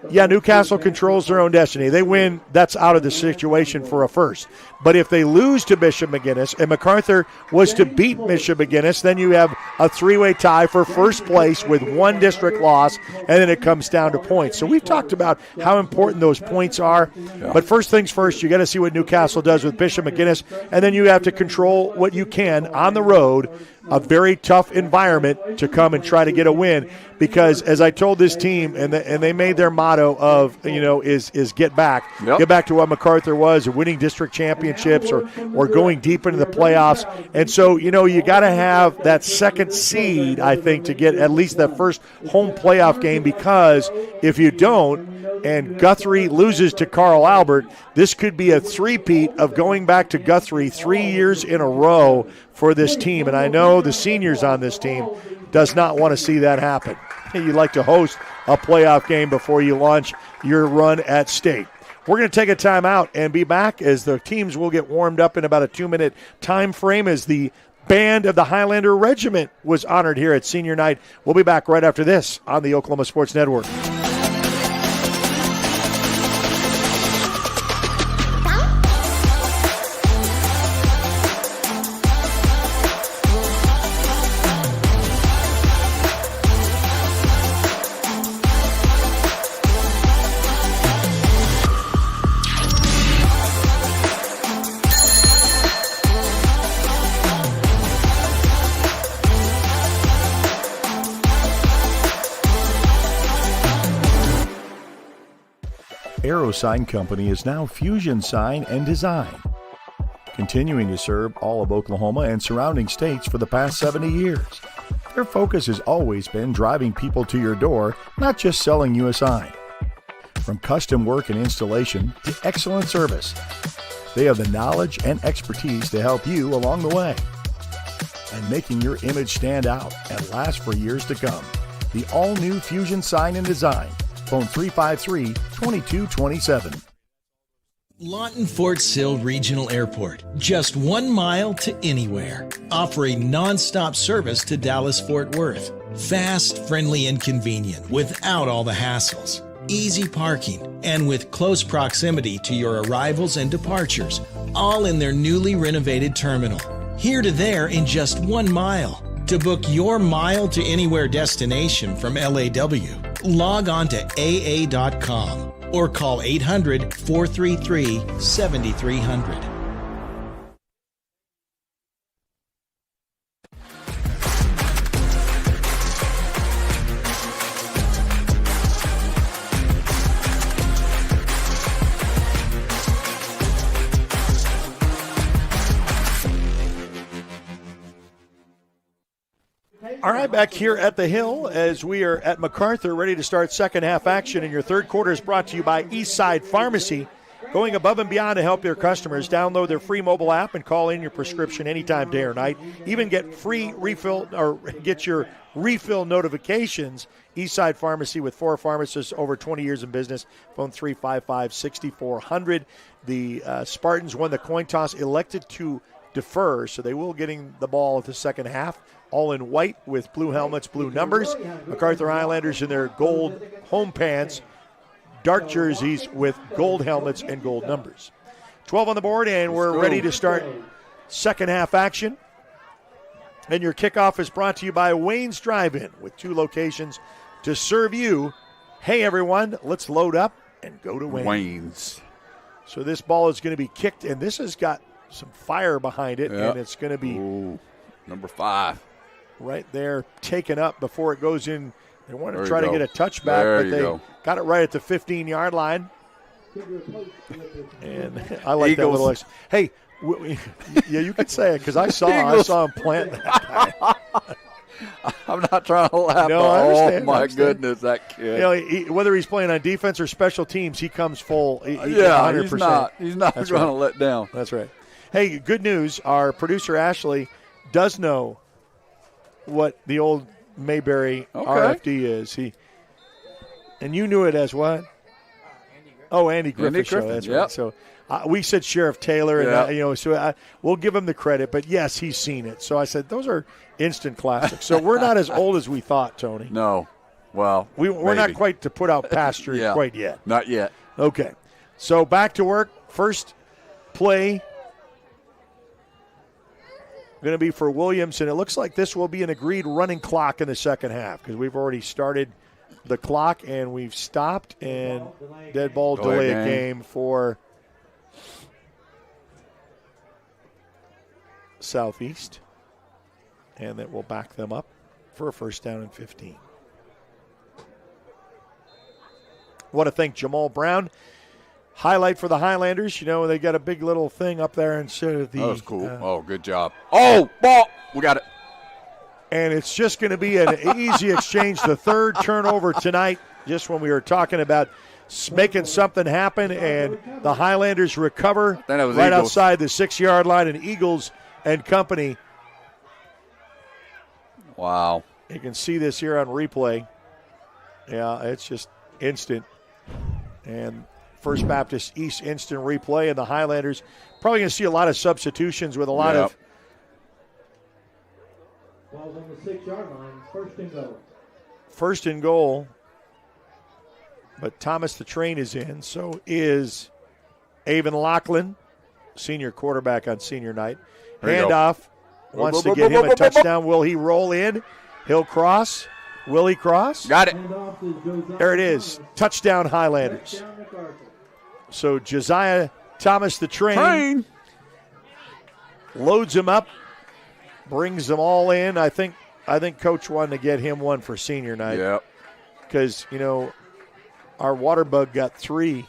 C: Newcastle controls their own destiny. They win, that's out of the situation for a first. But if they lose to Bishop McGuinness and Macarthur was to beat Bishop McGuinness, then you have a 3-way tie for first place with one district loss, and then it comes down to points. So we've talked about how important those points are. But first things first, you got to see what Newcastle does with Bishop McGuinness, and then you have to control what you can on the road, a very tough environment, to come and try to get a win. Because as I told this team, and they made their motto of, is get back.
D: Yep.
C: Get back to what Macarthur was, winning district championships or going deep into the playoffs. And so, you got to have that second seed, I think, to get at least that first home playoff game, because if you don't, and Guthrie loses to Carl Albert, this could be a three-peat of going back to Guthrie 3 years in a row for this team. And I know the seniors on this team does not want to see that happen. You'd like to host a playoff game before you launch your run at state. We're going to take a timeout and be back as the teams will get warmed up in about a 2-minute time frame, as the band of the Highlander Regiment was honored here at senior night. We'll be back right after this on the Oklahoma Sports Network. Aero Sign Company is now Fusion Sign and Design, continuing to serve all of Oklahoma and surrounding states for the past 70 years. Their focus has always been driving people to your door, not just selling you a sign. From custom work and installation to excellent service, they have the knowledge and expertise to help you along the way, and making your image stand out and last for years to come. The all-new Fusion Sign and Design. Phone 353-2227.
W: Lawton Fort Sill Regional Airport, just 1 mile to anywhere, offering non-stop service to Dallas-Fort Worth. Fast, friendly, and convenient without all the hassles. Easy parking, and with close proximity to your arrivals and departures, all in their newly renovated terminal. Here to there in just 1 mile. To book your mile to anywhere destination from LAW, log on to AA.com or call 800-433-7300.
C: All right, back here at the Hill as we are at Macarthur, ready to start second half action. And your third quarter is brought to you by Eastside Pharmacy, going above and beyond to help their customers. Download their free mobile app and call in your prescription anytime, day or night. Even get free refill or get your refill notifications. Eastside Pharmacy with 4 pharmacists, over 20 years in business. Phone 355-6400. The Spartans won the coin toss, elected to defer, so they will getting the ball at the second half. All in white with blue helmets, blue numbers. Macarthur Highlanders in their gold home pants, dark jerseys with gold helmets and gold numbers. 12 on the board, and we're ready to start second half action. And your kickoff is brought to you by Wayne's Drive-In, with 2 locations to serve you. Hey, everyone, let's load up and go to Wayne's. So this ball is going to be kicked, and this has got some fire behind it, and it's going to be
D: number 5.
C: Right there, taken up before it goes in. They want to try to get a touchback, but they got it right at the 15-yard line. And I like
D: Eagles.
C: that little. Hey, yeah, you could say it because I saw him plant that guy.
D: I'm not trying to laugh.
C: No, I understand.
D: Oh, my goodness, that kid.
C: You know, whether he's playing on defense or special teams, he comes full.
D: 100%. He's not going to let down.
C: That's right. Hey, good news. Our producer, Ashley, does know what the old Mayberry RFD is. And you knew it as what? Oh, Andy Griffin Show. That's right. So we said Sheriff Taylor, and we'll give him the credit. But yes, he's seen it. So I said those are instant classics. So we're not as old as we thought, Tony.
D: No. Well,
C: we're not quite to put out pasture quite yet.
D: Not yet.
C: Okay. So back to work. First play going to be for Williamson. It looks like this will be an agreed running clock in the second half because we've already started the clock and we've stopped, and dead ball delay a game for Southeast, and that will back them up for a first down and 15. Want to thank Jamal Brown. Highlight for the Highlanders. You know, they got a big little thing up there instead of the.
D: That was cool. Good job. Oh, ball. We got it.
C: And it's just going to be an easy exchange. The third turnover tonight, just when we were talking about making something happen, and the Highlanders recover right outside the 6-yard line, and Eagles and company.
D: Wow.
C: You can see this here on replay. Yeah, it's just instant. And First Baptist East instant replay, and the Highlanders probably going to see a lot of substitutions with a lot of.
A: Ball's on the 6-yard line, first and goal.
C: First and goal. But Thomas the Train is in, so is Avon Lachlan, senior quarterback on senior night. Handoff, wants to get him a touchdown. Will he roll in? He'll cross. Will he cross?
D: Got it.
C: There it is. Touchdown Highlanders. So Josiah Thomas the Train loads him up, brings them all in. I think Coach wanted to get him one for senior night.
D: Yep.
C: Because, you know, our water bug got 3.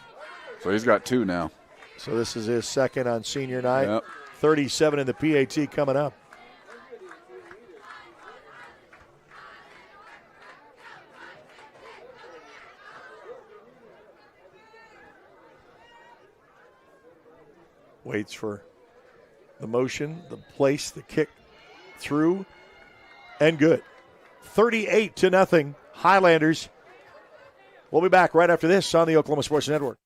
D: So he's got 2 now.
C: So this is his second on senior night.
D: Yep.
C: 37 in the PAT coming up. Waits for the motion, the place, the kick through, and good. 38-0, Highlanders. We'll be back right after this on the Oklahoma Sports Network.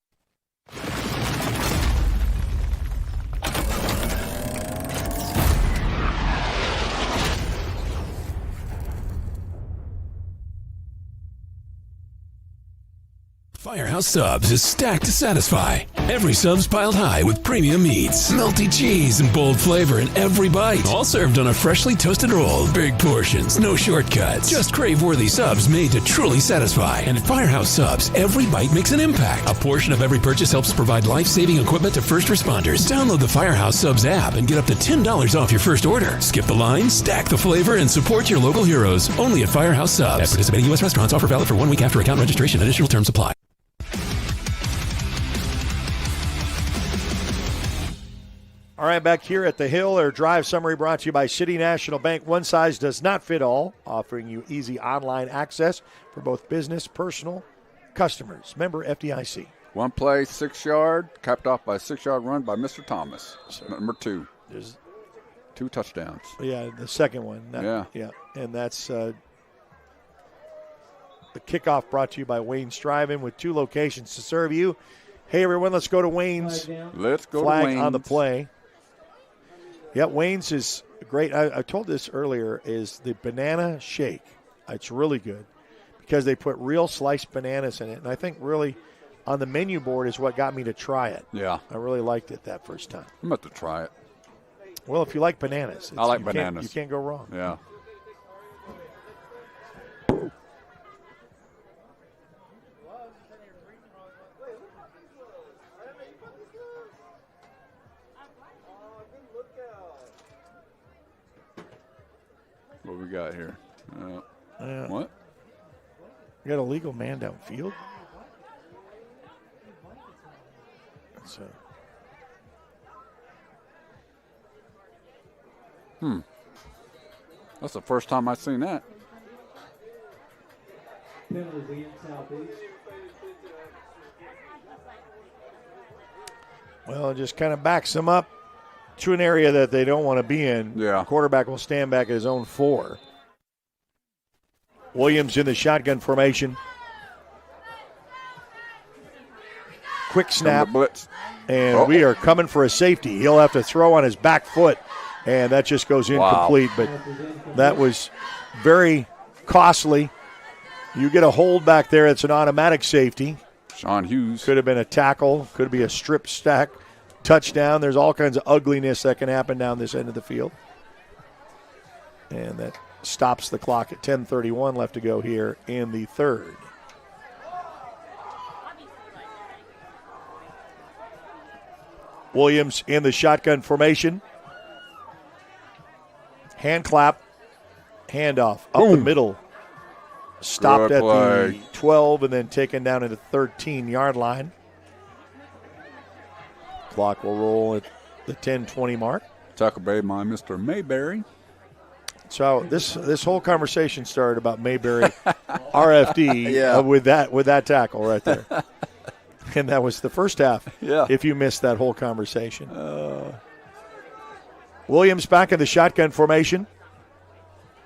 V: Firehouse Subs is stacked to satisfy. Every sub's piled high with premium meats, melty cheese, and bold flavor in every bite. All served on a freshly toasted roll. Big portions, no shortcuts. Just crave-worthy subs made to truly satisfy. And at Firehouse Subs, every bite makes an impact. A portion of every purchase helps provide life-saving equipment to first responders. Download the Firehouse Subs app and get up to $10 off your first order. Skip the line, stack the flavor, and support your local heroes. Only at Firehouse Subs. At participating U.S. restaurants. Offer valid for 1 week after account registration. Additional terms apply.
C: All right, back here at the Hill, our drive summary brought to you by City National Bank. One size does not fit all, offering you easy online access for both business, personal customers. Member FDIC.
D: One play, 6-yard, capped off by a 6-yard run by Mr. Thomas. Number 2.
C: There's
D: 2 touchdowns.
C: Yeah, the second one. Yeah. And that's the kickoff brought to you by Wayne's Drive-In with 2 locations to serve you. Hey, everyone, let's go to Wayne's.
D: Let's go
C: Flag
D: to Wayne's.
C: on the play. Yeah, Wayne's is great. I told this earlier, is the banana shake. It's really good because they put real sliced bananas in it. And I think really on the menu board is what got me to try it.
D: Yeah.
C: I really liked it that first time.
D: I'm about to try it.
C: Well, if you like bananas.
D: I like bananas.
C: You can't go wrong.
D: Yeah. What we got here? What?
C: You got a legal man downfield? So.
D: That's the first time I've seen that.
A: Penalties against Southeast.
C: Well, it just kind of backs them up to an area that they don't want to be in.
D: Yeah.
C: Quarterback will stand back at his own 4. Williams in the shotgun formation. Quick snap.
D: Blitz.
C: And we are coming for a safety. He'll have to throw on his back foot, and that just goes incomplete. But that was very costly. You get a hold back there, it's an automatic safety.
D: Sean Hughes.
C: Could have been a tackle, could be a strip stack, touchdown. There's all kinds of ugliness that can happen down this end of the field. And that stops the clock at 10:31 left to go here in the third. Williams in the shotgun formation. Hand clap, handoff up the middle. Stopped
D: Good
C: at
D: play.
C: the 12 and then taken down at the 13-yard line. Clock will roll at the 10:20 mark.
D: Tackle made by Mr. Mayberry.
C: So this whole conversation started about Mayberry RFD with that tackle right there. And that was the first half.
D: Yeah.
C: If you missed that whole conversation. Williams back in the shotgun formation.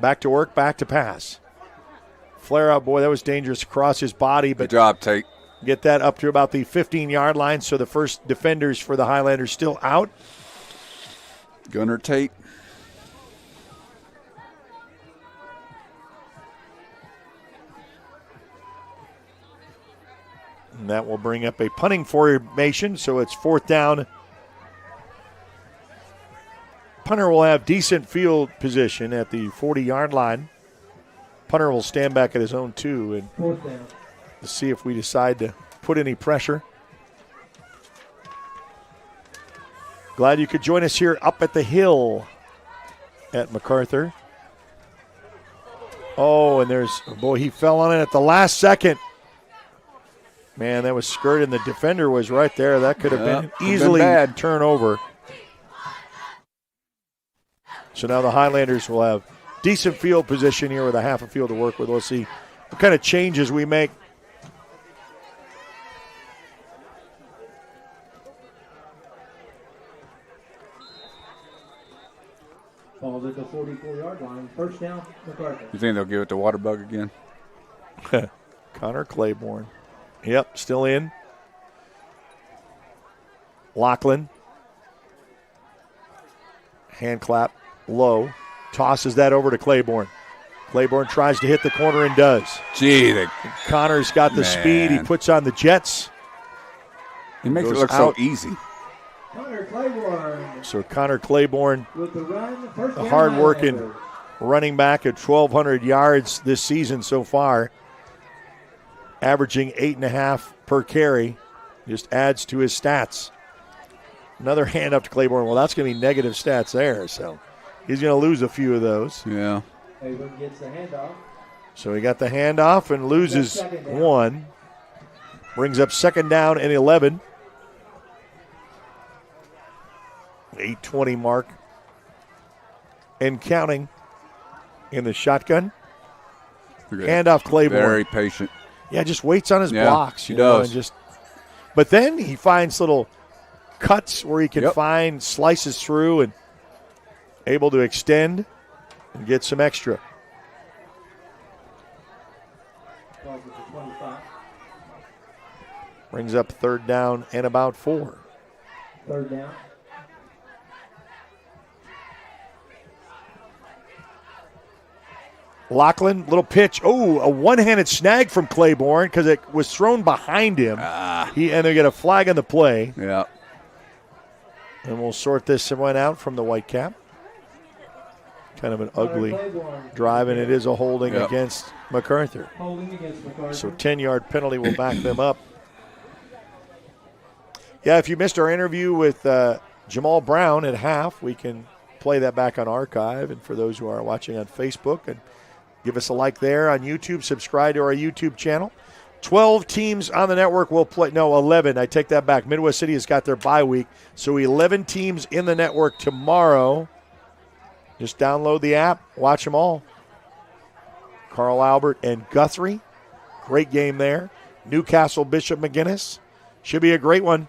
C: Back to work, back to pass. Flare out, boy, that was dangerous across his body. But
D: good job, Tate.
C: Get that up to about the 15-yard line, so the first defenders for the Highlanders still out.
D: Gunner Tate.
C: And that will bring up a punting formation, so it's 4th down. Punter will have decent field position at the 40-yard line. Punter will stand back at his own 2 and
A: 4th down.
C: to see if we decide to put any pressure. Glad you could join us here up at the hill at Macarthur. Oh, and he fell on it at the last second. Man, that was skirted, and the defender was right there. That could have been easily turnover. So now the Highlanders will have decent field position here with a half a field to work with. We'll see what kind of changes we make.
A: Falls at the 44-yard line. First down, MacArthur.
D: You think they'll give it to Waterbug again?
C: Connor Claiborne. Yep, still in. Lachlan. Hand clap, low. Tosses that over to Claiborne. Claiborne tries to hit the corner and does.
D: Gee,
C: Connor's got the speed. He puts on the jets.
D: He makes it look so easy.
A: Connor Claiborne.
C: So Connor Claiborne,
A: With the run, first
C: the
A: down,
C: hard-working
A: Highlander.
C: running back at 1,200 yards this season so far, averaging 8.5 per carry, just adds to his stats. Another hand up to Claiborne. Well, that's going to be negative stats there, so he's going to lose a few of those.
D: Yeah.
A: Claiborne gets the handoff.
C: So he got the handoff and loses one. Brings up 2nd down and 11. 8:20 mark and counting in the shotgun. Handoff Claiborne.
D: Very patient.
C: Yeah, just waits on his blocks.
D: He does.
C: But then he finds little cuts where he can find slices through and able to extend and get some extra.
A: Falls at the 25.
C: Brings up 3rd down and about 4.
A: 3rd down.
C: Lachlan, little pitch. Oh, a one-handed snag from Claiborne because it was thrown behind him. And they get a flag on the play.
D: Yeah.
C: And we'll sort this one out from the Whitecap. Kind of an ugly drive, and it is a holding against MacArthur.
A: Holding against MacArthur.
C: So 10-yard penalty will back them up. Yeah, if you missed our interview with Jamal Brown at half, we can play that back on archive. And for those who are watching on Facebook, and give us a like there on YouTube. Subscribe to our YouTube channel. 12 teams on the network will play. No, 11. I take that back. Midwest City has got their bye week. So 11 teams in the network tomorrow. Just download the app, watch them all. Carl Albert and Guthrie, great game there. Newcastle Bishop McGuinness, should be a great one.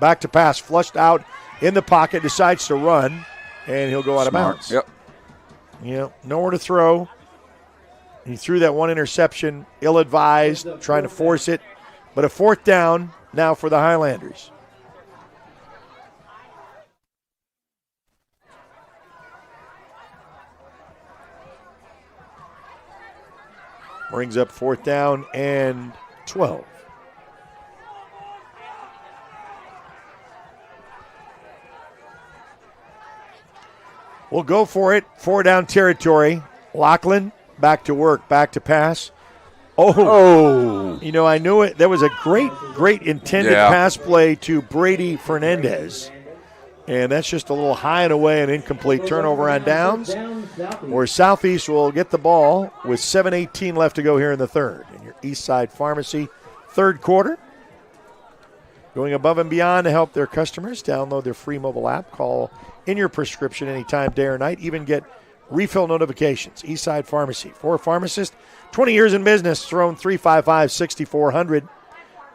C: Back to pass, flushed out in the pocket, decides to run, and he'll go out of bounds.
D: Yep.
C: Nowhere to throw. He threw that one interception, ill-advised, trying to force it. But a fourth down now for the Highlanders. Brings up fourth down and 12. We'll go for it. 4-down territory. Lachlan back to work, back to pass. Oh. I knew it. That was a great intended pass play to Brady Fernandez. And that's just a little high and away, an incomplete turnover on downs, where Southeast will get the ball with 7:18 left to go here in the third. In your Eastside Pharmacy third quarter. Going above and beyond to help their customers. Download their free mobile app. Call in your prescription anytime, day or night. Even get refill notifications. Eastside Pharmacy. For pharmacists, 20 years in business. Throne 355-6400.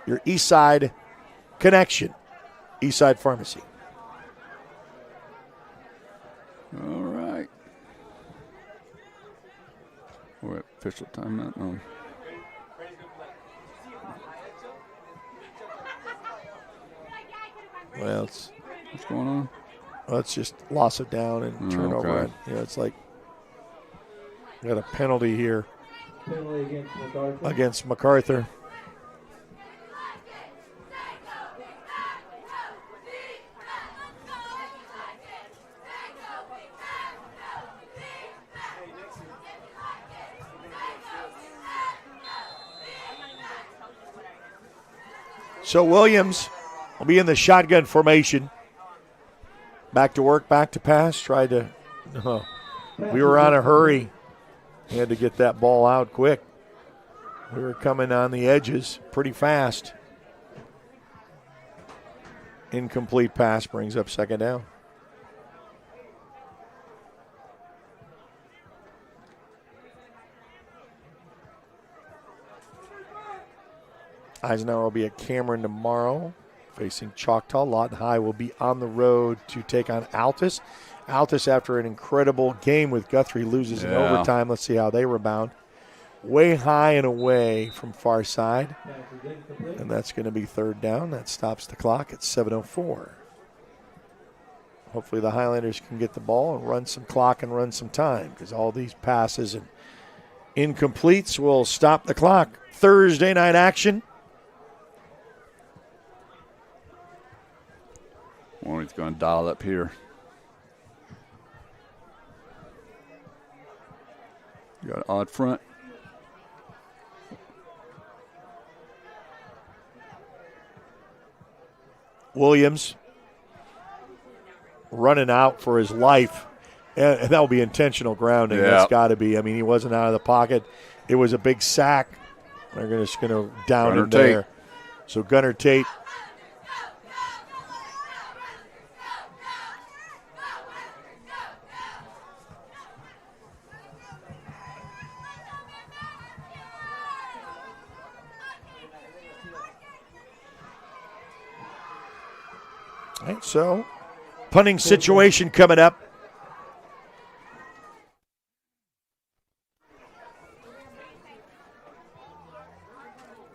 C: Your Eastside connection. Eastside Pharmacy.
D: All right. We're at official timeout. No.
C: Well,
D: what's going on?
C: Well, it's just loss of down and turnover.
D: Okay.
C: And, it's like we got a penalty here against MacArthur. So Williams will be in the shotgun formation. Back to work, back to pass. We were on a hurry. We had to get that ball out quick. We were coming on the edges pretty fast. Incomplete pass brings up second down. Eisenhower will be at Cameron tomorrow, facing Choctaw. Lawton High will be on the road to take on Altus. Altus, after an incredible game with Guthrie, loses in overtime. Let's see how they rebound. Way high and away from far side. And that's going to be third down. That stops the clock at 7:04. Hopefully the Highlanders can get the ball and run some clock and run some time, because all these passes and incompletes will stop the clock. Thursday night action.
D: Warren's going to dial up here. You got an odd front.
C: Williams running out for his life. And that will be intentional grounding.
D: Yeah.
C: That's got to be. I mean, he wasn't out of the pocket. It was a big sack. They're just going to down him there. So Gunnar Tate. All right, so punting situation coming up.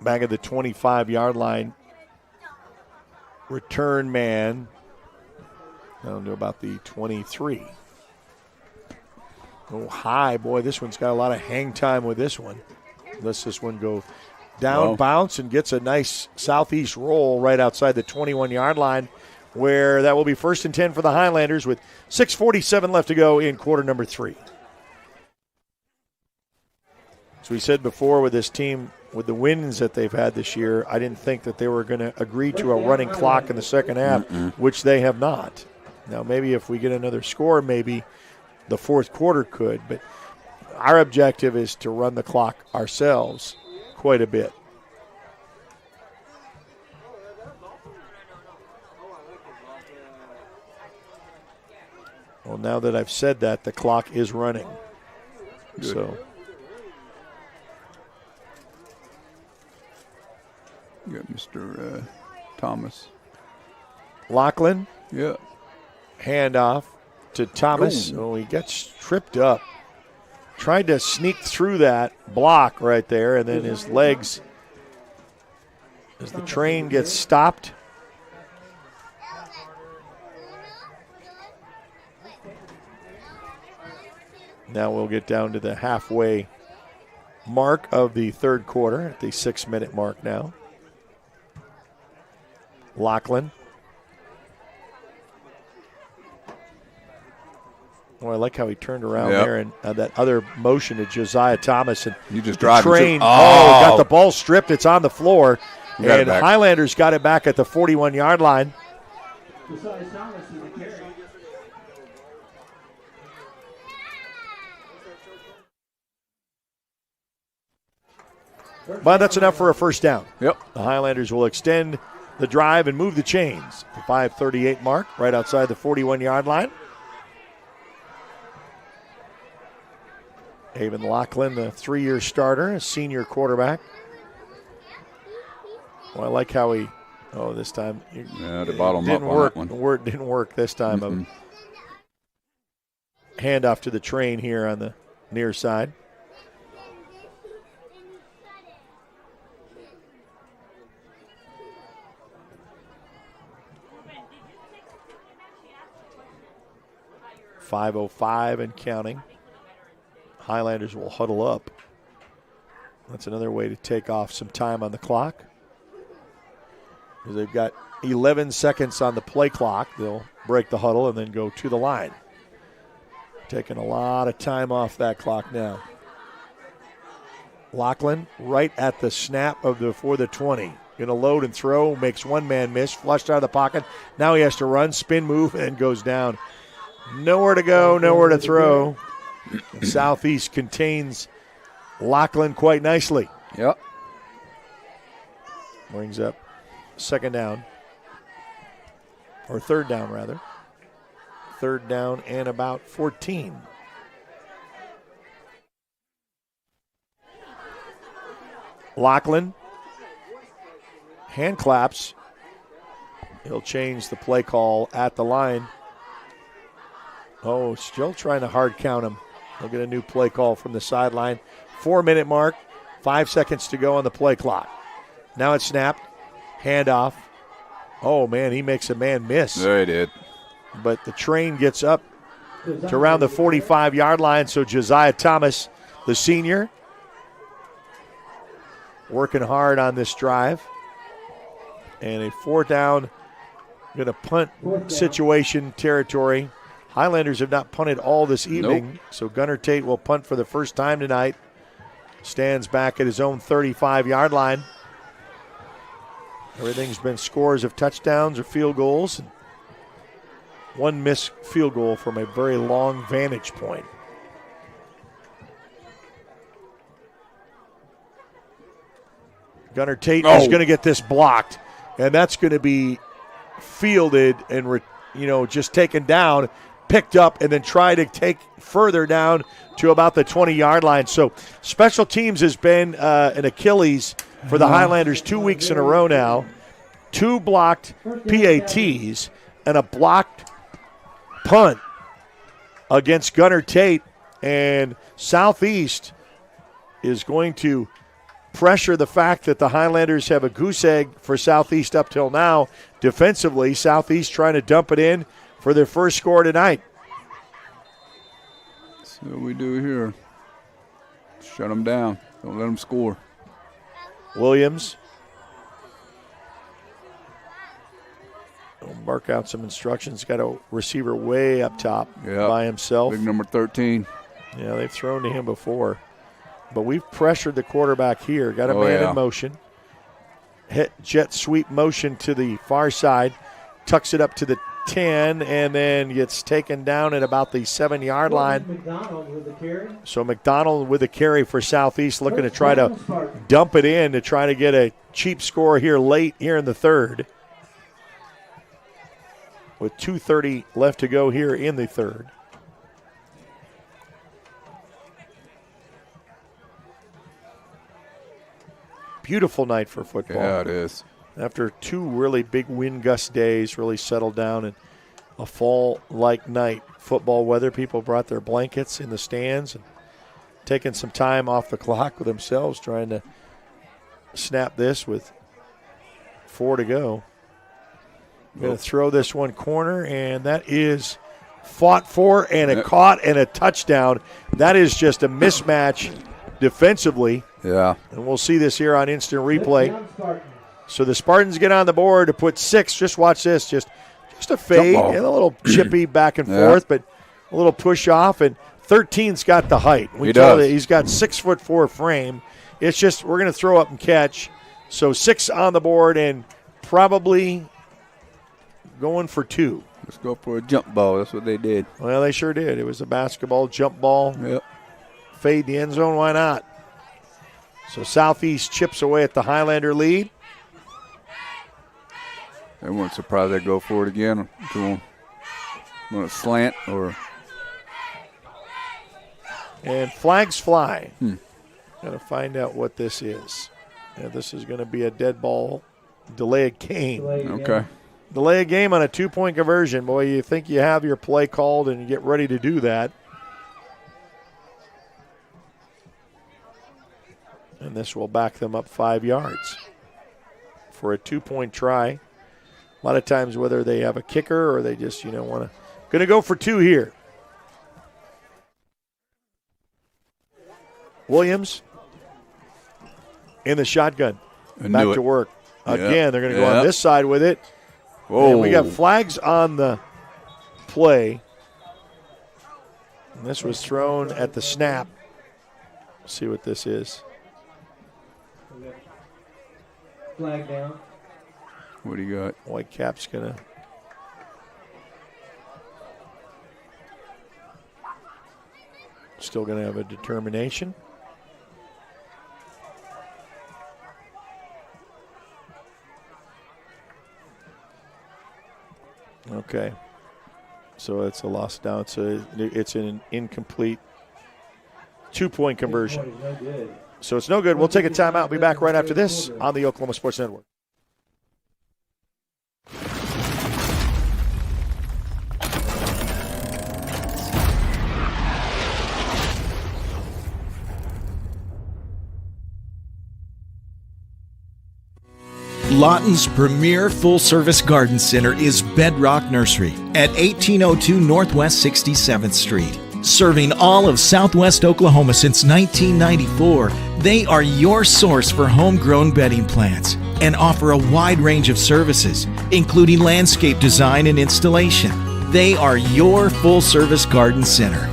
C: Back at the 25-yard line. Return man. I don't know about the 23. Oh, high. Boy, this one's got a lot of hang time with this one. Let's this one go down, bounce, and gets a nice southeast roll right outside the 21-yard line, where that will be 1st and 10 for the Highlanders with 6:47 left to go in quarter number 3. As we said before, with this team, with the wins that they've had this year, I didn't think that they were going to agree to a running clock in the second half, which they have not. Now, maybe if we get another score, maybe the fourth quarter could, but our objective is to run the clock ourselves quite a bit. Well, Well, now that I've said that, the clock is running.
D: Good.
C: So
D: you got Mr. Thomas.
C: Lachlan.
D: Yeah.
C: Handoff to Thomas.
D: Ooh.
C: Oh, he gets tripped up. Tried to sneak through that block right there, and then his legs, as the train gets stopped. Now we'll get down to the halfway mark of the third quarter at the 6-minute mark now. Lachlan. Oh, I like how he turned around there and that other motion to Josiah Thomas. And
D: you just
C: the
D: drive
C: train. Got the ball stripped. It's on the floor. And Highlanders got it back at the 41-yard line.
A: Josiah Thomas is the carry.
C: But that's enough for a first down.
D: Yep.
C: The Highlanders will extend the drive and move the chains. The 5:38 mark, right outside the 41-yard line. Haven Lachlan, the 3-year starter, a senior quarterback. Well, I like how he, this time.
D: The bottom
C: didn't
D: up
C: work.
D: on that one.
C: The word didn't work this time.
D: Mm-hmm.
C: Handoff to the train here on the near side. .505 and counting. Highlanders will huddle up. That's another way to take off some time on the clock. Because they've got 11 seconds on the play clock. They'll break the huddle and then go to the line. Taking a lot of time off that clock now. Lachlan right at the snap for the 20. Going to load and throw, makes one man miss, flushed out of the pocket. Now he has to run, spin move, and goes down. Nowhere to go, nowhere to throw. Southeast contains Lachlan quite nicely.
D: Yep.
C: Brings up second down. Or third down, rather. Third down and about 14. Lachlan. Hand claps. He'll change the play call at the line. Oh, still trying to hard count him. They'll get a new play call from the sideline. 4-minute mark, 5 seconds to go on the play clock. Now it's snapped. Handoff. Oh, man, he makes a man miss.
D: There he did.
C: But the train gets up to around the 45-yard line, so Josiah Thomas, the senior, working hard on this drive. And a 4th down, going to punt situation territory. Highlanders have not punted all this evening, so Gunnar Tate will punt for the first time tonight. Stands back at his own 35-yard line. Everything's been scores of touchdowns or field goals. One missed field goal from a very long vantage point. Gunnar Tate is going to get this blocked, and that's going to be fielded and just taken down, picked up, and then try to take further down to about the 20-yard line. So special teams has been an Achilles for the Highlanders 2 weeks in a row now. 2 blocked PATs and a blocked punt against Gunnar Tate. And Southeast is going to pressure the fact that the Highlanders have a goose egg for Southeast up till now. Defensively, Southeast trying to dump it in for their first score tonight.
D: So what we do here, shut them down. Don't let them score.
C: Williams will mark out some instructions. Got a receiver way up top by himself.
D: Big number 13.
C: Yeah, they've thrown to him before. But we've pressured the quarterback here. Got a man in motion. Hit jet sweep motion to the far side. Tucks it up to the 10 and then gets taken down at about the 7-yard line.
A: McDonald with the carry.
C: So McDonald with the carry for Southeast, looking to try to dump it in to try to get a cheap score here late here in the third. With 2:30 left to go here in the third. beautiful night for football.
D: Yeah, it is.
C: After 2 really big wind gust days, really settled down, and a fall-like night. Football weather, people brought their blankets in the stands and taking some time off the clock with themselves, trying to snap this with 4 to go. I'm going to throw this one corner, and that is fought for and a caught and a touchdown. That is just a mismatch defensively.
D: Yeah.
C: And we'll see this here on instant replay. So the Spartans get on the board to put 6. Just watch this. Just a fade and a little chippy back and forth, but a little push off. And 13's got the height. We tell you he's got 6'4" frame. It's just we're going to throw up and catch. So 6 on the board and probably going for 2.
D: Let's go for a jump ball. That's what they did.
C: Well, they sure did. It was a basketball jump ball.
D: Yep.
C: Fade the end zone. Why not? So Southeast chips away at the Highlander lead.
D: They weren't surprised they'd go for it again. To want a slant or.
C: And flags fly. Got to find out what this is. Yeah, this is going to be a dead ball delay of game.
D: Okay.
C: Delay a game on a 2-point conversion. Boy, you think you have your play called and you get ready to do that. And this will back them up 5 yards for a 2-point try. A lot of times whether they have a kicker or they just, want to. Going to go for 2 here. Williams in the shotgun. Back to work. Again, they're going to go on this side with it.
D: Whoa.
C: And we got flags on the play. And this was thrown at the snap. Let's see what this is.
A: Flag down.
D: What do you got?
C: Whitecap's going to. Still going to have a determination. Okay. So it's a loss down. So it's an incomplete 2-point conversion. So it's no good. We'll take a timeout. We'll be back right after this on the Oklahoma Sports Network.
W: Lawton's premier full-service garden center is Bedrock Nursery at 1802 Northwest 67th Street. Serving all of Southwest Oklahoma since 1994, they are your source for homegrown bedding plants and offer a wide range of services, including landscape design and installation. They are your full-service garden center.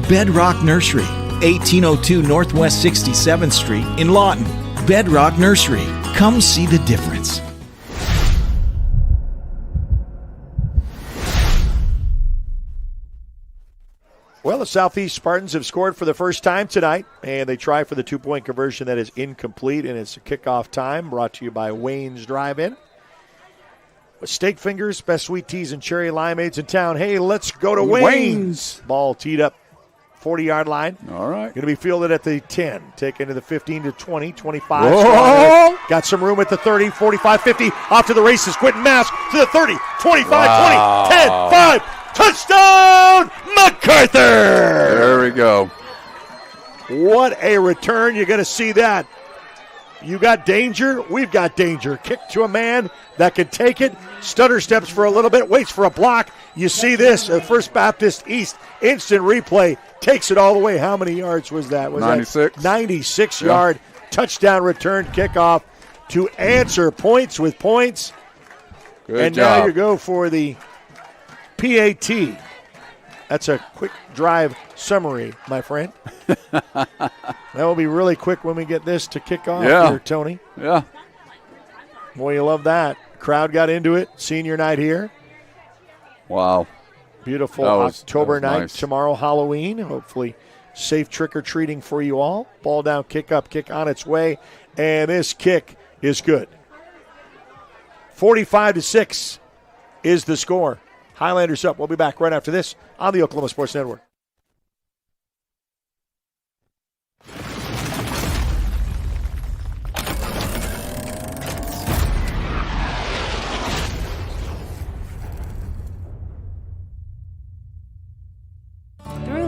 W: Bedrock Nursery, 1802 Northwest 67th Street in Lawton. Bedrock Nursery. Come see the difference.
C: Well, the Southeast Spartans have scored for the first time tonight, and they try for the 2-point conversion that is incomplete, and it's a kickoff time brought to you by Wayne's Drive-In. With steak fingers, best sweet teas, and cherry limeades in town. Hey, let's go to Wayne's. Ball teed up 40-yard line.
D: All right.
C: Going to be fielded at the 10, taken to the 15 to 20, 25.
D: Whoa.
C: Got some room at the 30, 45, 50. Off to the races. Quentin Mask to the 30, 25, 20, 10, 5. Touchdown, Macarthur!
D: There we go.
C: What a return. You're going to see that. You got danger. We've got danger. Kick to a man that can take it. Stutter steps for a little bit. Waits for a block. You see this. First Baptist East. Instant replay. Takes it all the way. How many yards was that?
D: 96.
C: 96-yard touchdown return kickoff to answer points with points.
D: Good
C: and
D: job.
C: Now you go for the PAT. That's a quick drive summary, my friend. That will be really quick when we get this to kick off here, Tony.
D: Yeah.
C: Boy, you love that. Crowd got into it. Senior night here.
D: Wow.
C: Beautiful
D: that
C: October
D: was
C: night.
D: nice.
C: Tomorrow, Halloween. Hopefully safe trick-or-treating for you all. Ball down, kick up, kick on its way. And this kick is good. 45-6 is the score. Highlanders up. We'll be back right after this on the Oklahoma Sports Network.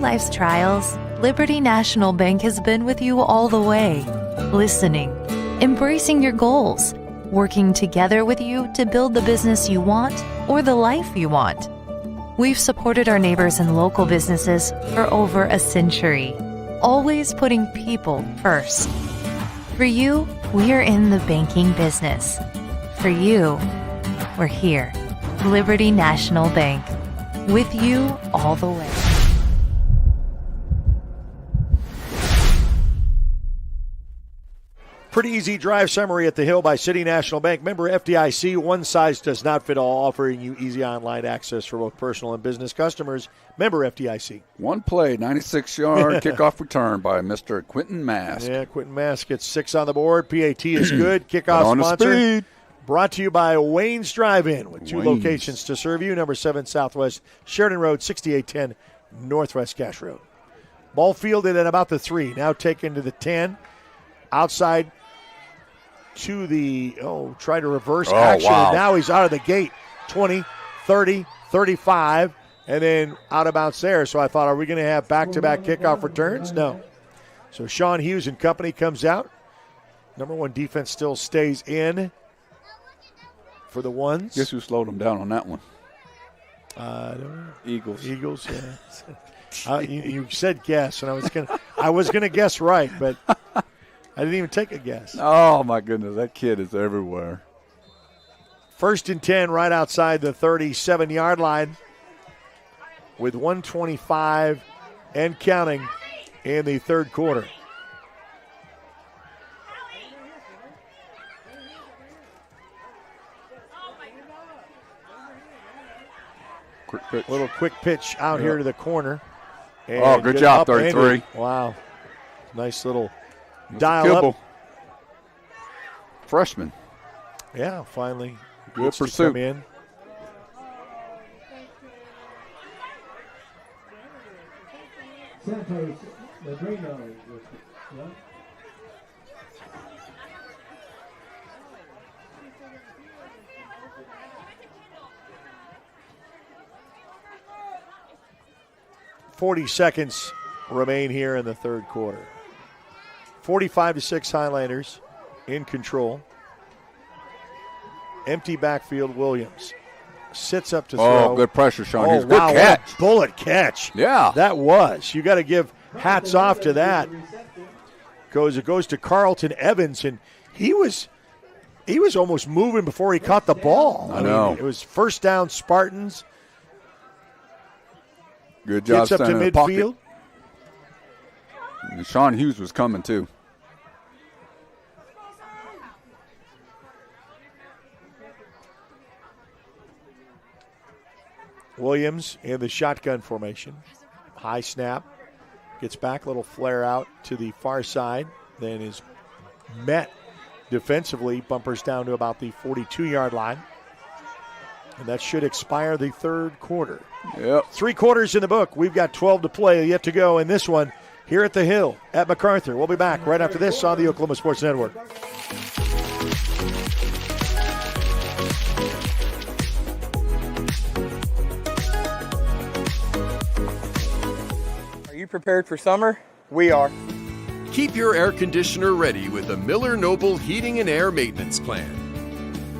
G: life's trials, Liberty National Bank has been with you all the way, listening, embracing your goals, working together with you to build the business you want or the life you want. We've supported our neighbors and local businesses for over a century, always putting people first. For you, we're in the banking business. For you, we're here. Liberty National Bank. With you all the way.
C: Pretty easy drive summary at the Hill by City National Bank. Member FDIC, one size does not fit all, offering you easy online access for both personal and business customers. Member FDIC.
D: One play, 96-yard kickoff return by Mr. Quentin Mask.
C: Yeah, Quentin Mask gets 6 on the board. PAT is good. Kickoff
D: on
C: sponsor.
D: the speed.
C: Brought to you by Wayne's Drive-In with 2 locations to serve you. Number 7 Southwest Sheridan Road, 6810 Northwest Cash Road. Ball fielded at about the 3. Now taken to the 10. Outside to the, try to reverse action.
D: Wow.
C: And now he's out of the gate. 20, 30, 35, and then out of bounds there. So I thought, are we going to have back-to-back kickoff returns? No. So Sean Hughes and company comes out. Number 1 defense still stays in for the ones.
D: Guess who slowed him down on that one?
C: Eagles, yeah. You said guess, and I was gonna guess right, but I didn't even take a guess.
D: Oh my goodness, that kid is everywhere.
C: 1st and 10, right outside the 37-yard line, with 1:25 and counting in the third quarter. Little quick pitch out here to the corner. And
D: good job, 33.
C: Wow. Nice little dial up.
D: Freshman.
C: Yeah, finally.
D: Good pursuit.
C: Come in.
A: Santos, Negrino. Yeah.
C: 40 seconds remain here in the third quarter. 45-6 Highlanders in control. Empty backfield, Williams sits up to throw.
D: Oh, good pressure, Sean.
C: Oh,
D: Good
C: wow,
D: catch.
C: what a bullet catch.
D: Yeah.
C: That was. You got to give hats off to that. It goes to Carlton Evans, and he was almost moving before he caught the ball.
D: I know.
C: It was first down Spartans.
D: Good job
C: gets up to
D: staying in the
C: midfield.
D: pocket. And Sean Hughes was coming too.
C: Williams in the shotgun formation. High snap. Gets back, little flare out to the far side. Then is met defensively. Bumpers down to about the 42-yard line. And that should expire the third quarter.
D: Yep.
C: 3 quarters in the book. We've got 12 to play yet to go in this one here at the Hill at Macarthur. We'll be back right after this on the Oklahoma Sports Network.
I: Are you prepared for summer? We are.
K: Keep your air conditioner ready with the Miller Noble Heating and Air Maintenance Plan.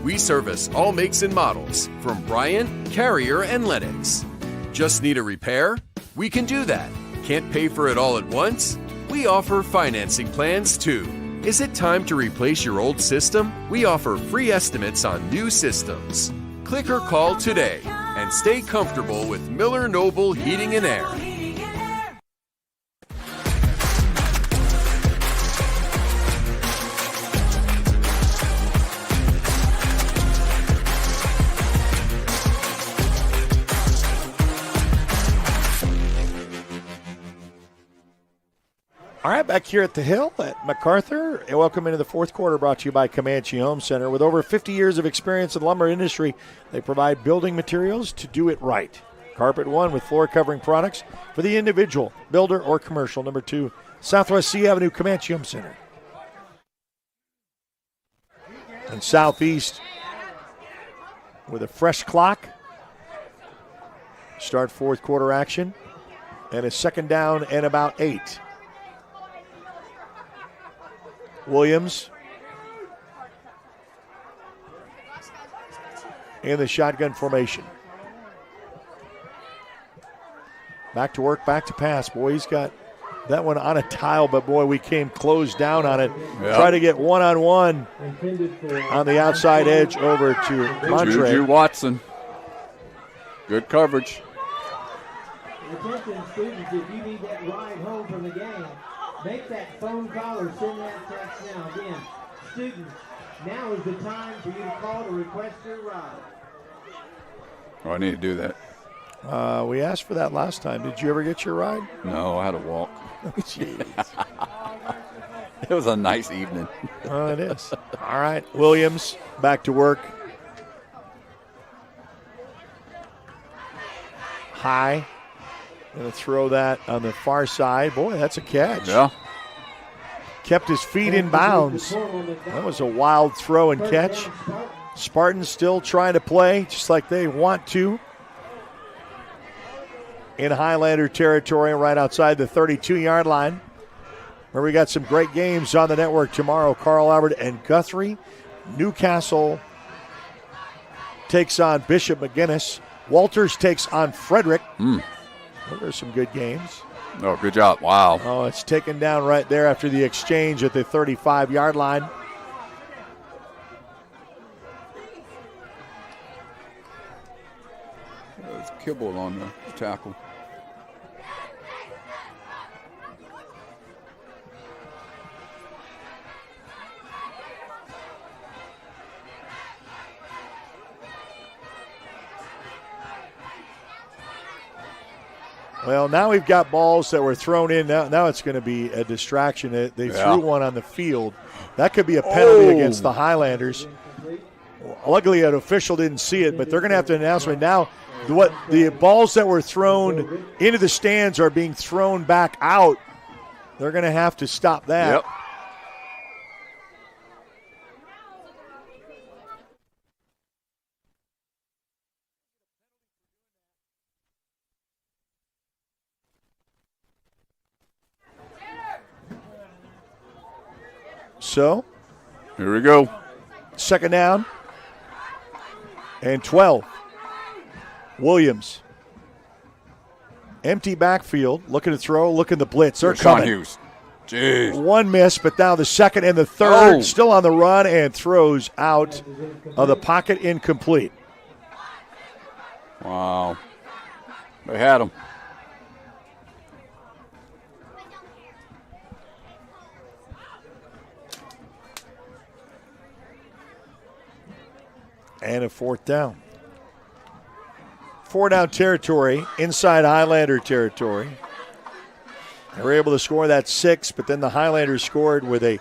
K: We service all makes and models from Bryant, Carrier, and Lennox. Just need a repair? We can do that. Can't pay for it all at once? We offer financing plans too. Is it time to replace your old system? We offer free estimates on new systems. Click or call today and stay comfortable with Miller Noble Heating and Air.
C: All right, back here at the Hill at Macarthur. And welcome into the fourth quarter, brought to you by Comanche Home Center. With over 50 years of experience in the lumber industry, they provide building materials to do it right. Carpet One with floor covering products for the individual, builder, or commercial. Number 2, Southwest C Avenue, Comanche Home Center. And Southeast with a fresh clock. Start fourth quarter action. And a second down and about 8. Williams in the shotgun formation. Back to work, back to pass. Boy, he's got that one on a tile, but boy, we came closed down on it.
D: Yep.
C: Try to get one-on-one on the outside edge over to Montre.
D: Juju Watson. Good coverage.
A: Attention students, if you need that ride home from the game, make that phone call or send that text now. Again, students, now is the time for you to call to request your ride.
D: Oh, I need to do that.
C: We asked for that last time. Did you ever get your ride?
D: No, I had to walk.
C: Jeez.
D: It was a nice evening.
C: Oh, it is. All right, Williams back to work. High. Going to throw that on the far side. Boy, that's a catch.
D: Yeah.
C: Kept his feet in bounds. That was a wild throw and catch. Spartans still trying to play just like they want to. In Highlander territory, right outside the 32-yard line, where we got some great games on the network tomorrow. Carl Albert and Guthrie. Newcastle takes on Bishop McGuinness. Walters takes on Frederick. Those are some good games.
D: Oh, good job. Wow.
C: Oh, it's taken down right there after the exchange at the 35-yard line.
D: There's Kibble on the tackle.
C: Well, now we've got balls that were thrown in. Now it's going to be a distraction. They threw one on the field. That could be a penalty against the Highlanders. Luckily, an official didn't see it, but they're going to have to announce right now what the balls that were thrown into the stands are being thrown back out. They're going to have to stop that.
D: Yep.
C: So,
D: here we go.
C: Second down and 12. Williams. Empty backfield. Looking to throw, looking to blitz. They're
D: Sean
C: coming.
D: Hughes. Jeez.
C: One miss, but now the second and the third. Still on the run and throws out of the pocket, incomplete.
D: Wow. They had him.
C: And a fourth down. 4-down territory, inside Highlander territory. They were able to score that 6, but then the Highlanders scored with a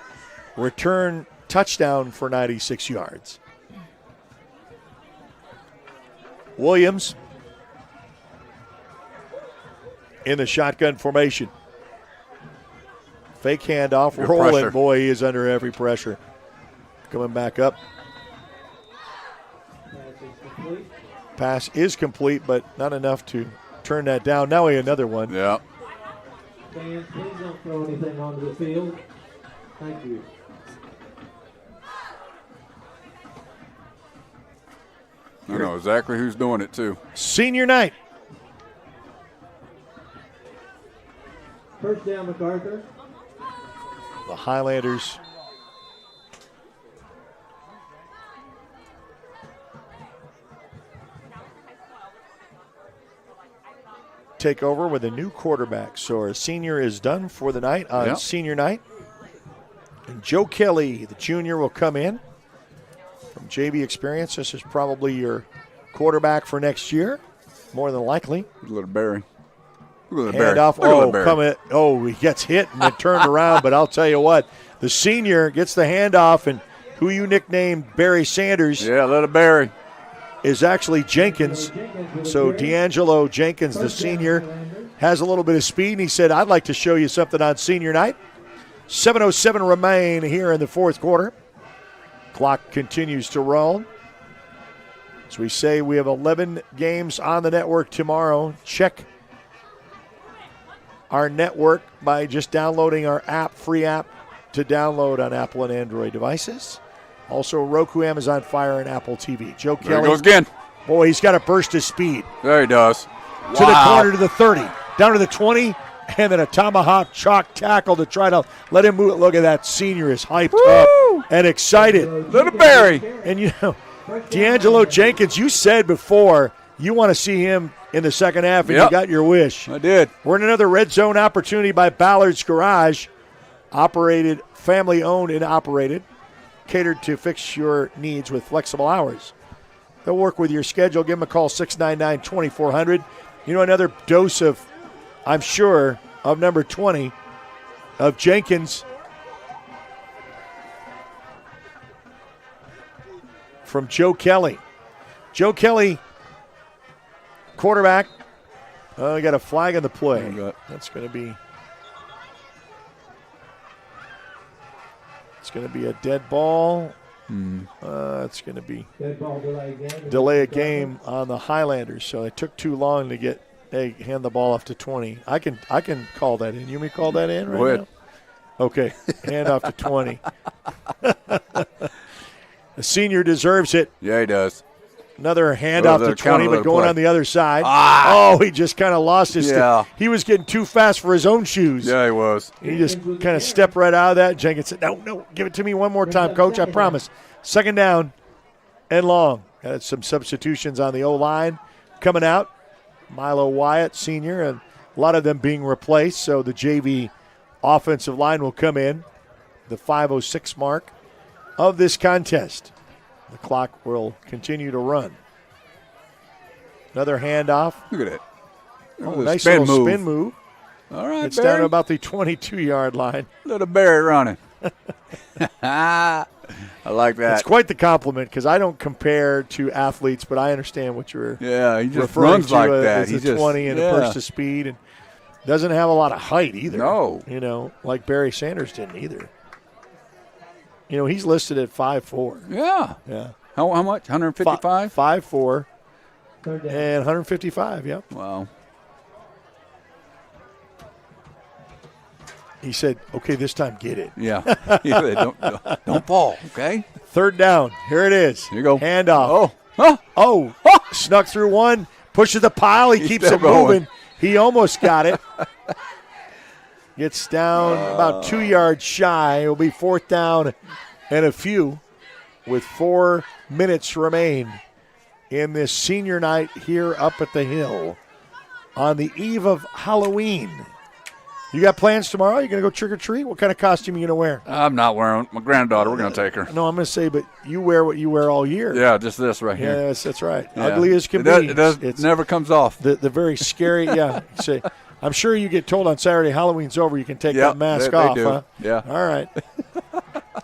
C: return touchdown for 96 yards. Williams in the shotgun formation. Fake handoff,
D: Good
C: rolling.
D: pressure.
C: Boy, he is under heavy pressure. Coming back up. Pass is complete, but not enough to turn that down. Now we have another one.
D: Yeah.
A: Fans, please don't throw anything onto the field. Thank you.
D: I know exactly who's doing it, too.
C: Senior night.
A: First down, Macarthur.
C: The Highlanders take over with a new quarterback. So our senior is done for the night on senior night. And Joe Kelly, the junior, will come in from JV experience. This is probably your quarterback for next year, more than likely.
D: Little Barry.
C: Handoff. He gets hit and then turned around. But I'll tell you what, the senior gets the handoff, and who you nicknamed Barry Sanders.
D: Yeah, Little Barry.
C: Is actually Jenkins. So D'Angelo Jenkins, the senior, has a little bit of speed, and he said, I'd like to show you something on senior night. 7:07 remain here in the fourth quarter. Clock continues to roll. As we say, we have 11 games on the network tomorrow. Check our network by just downloading our app, free app to download on Apple and Android devices. Also, Roku, Amazon Fire, and Apple TV. Joe Kelly.
D: There he goes again.
C: Boy, he's got to burst his speed.
D: There he does.
C: To the corner, to the 30, down to the 20, and then a tomahawk chalk tackle to try to let him move. Look at that. Senior is hyped up and excited.
D: Little Barry.
C: And, you know, D'Angelo Jenkins, you said before you want to see him in the second half, and you got your wish.
D: I did.
C: We're in another red zone opportunity by Ballard's Garage. Operated, family-owned and operated, catered to fix your needs with flexible hours. They'll work with your schedule. Give them a call, 699-2400. You know, another dose of, I'm sure, of number 20, of Jenkins. From Joe Kelly. Joe Kelly, quarterback. We got a flag on the play. That's going to be... It's going to be a dead ball. It's going to be delay a game on the Highlanders. So it took too long to hand the ball off to 20. I can call that in. You may call that in right
D: Go ahead.
C: now? Okay, hand off to 20. The senior deserves it.
D: Yeah, he does.
C: Another handoff to 20, but going on the other side. Oh, he just kind of lost his he was getting too fast for his own shoes.
D: Yeah, he was.
C: He just kind of stepped right out of that. Jenkins said, no, give it to me one more time, Coach, I promise. Second down and long. Got some substitutions on the O-line coming out. Milo Wyatt, senior, and a lot of them being replaced, so the JV offensive line will come in. The 5:06 mark of this contest. The clock will continue to run. Another handoff.
D: Look at it.
C: Nice little spin move.
D: All right,
C: it's
D: Barry.
C: down to about the 22-yard line.
D: Little Barry running. I like that.
C: It's quite the compliment because I don't compare to athletes, but I understand what you're
D: he just
C: referring
D: runs
C: to
D: like that.
C: He's a 20 and a burst of speed and doesn't have a lot of height either.
D: No.
C: You know, like Barry Sanders didn't either. You know, he's listed at 5'4".
D: Yeah. How much? 155?
C: 5'4", and 155, yep.
D: Wow.
C: He said, okay, this time get it.
D: Yeah. Don't fall, okay?
C: Third down. Here it is.
D: Here you go.
C: Handoff. Oh. Snuck through one. Pushes the pile. He keeps it moving. He almost got it. Gets down about 2 yards shy. It'll be fourth down and a few with 4 minutes remain in this senior night here up at the Hill on the eve of Halloween. You got plans tomorrow? You going to go trick-or-treat? What kind of costume are you going to wear?
D: I'm not wearing my granddaughter. We're going to take her.
C: No, I'm going to say, but you wear what you wear all year.
D: Yeah, just this right here.
C: Yes, that's right.
D: Yeah.
C: Ugly as can be.
D: It never comes off.
C: The very scary, Say, I'm sure you get told on Saturday, Halloween's over, you can take that mask off.
D: They do.
C: Huh?
D: Yeah.
C: All right.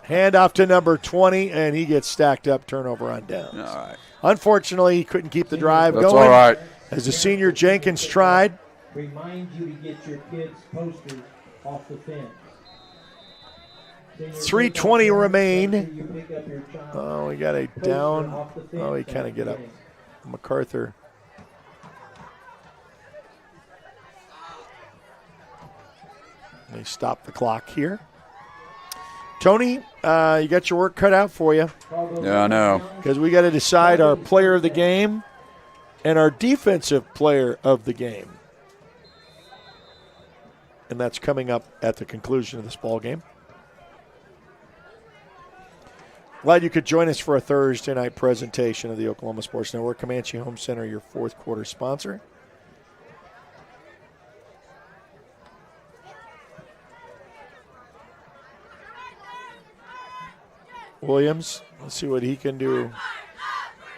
C: Hand off to number 20, and he gets stacked up, turnover on downs.
D: All right.
C: Unfortunately, he couldn't keep the drive
D: That's
C: going.
D: all right.
C: As the senior Jenkins tried.
A: Remind you to get your kids' posters off the fence.
C: 3:20 remain. Oh, we got a down. Oh, he kind of get up. Macarthur. They stop the clock here. Tony, you got your work cut out for you.
D: Yeah, I know.
C: Because we got to decide our player of the game and our defensive player of the game. And that's coming up at the conclusion of this ball game. Glad you could join us for a Thursday night presentation of the Oklahoma Sports Network. Comanche Home Center, your fourth quarter sponsor. Williams, let's see what he can do.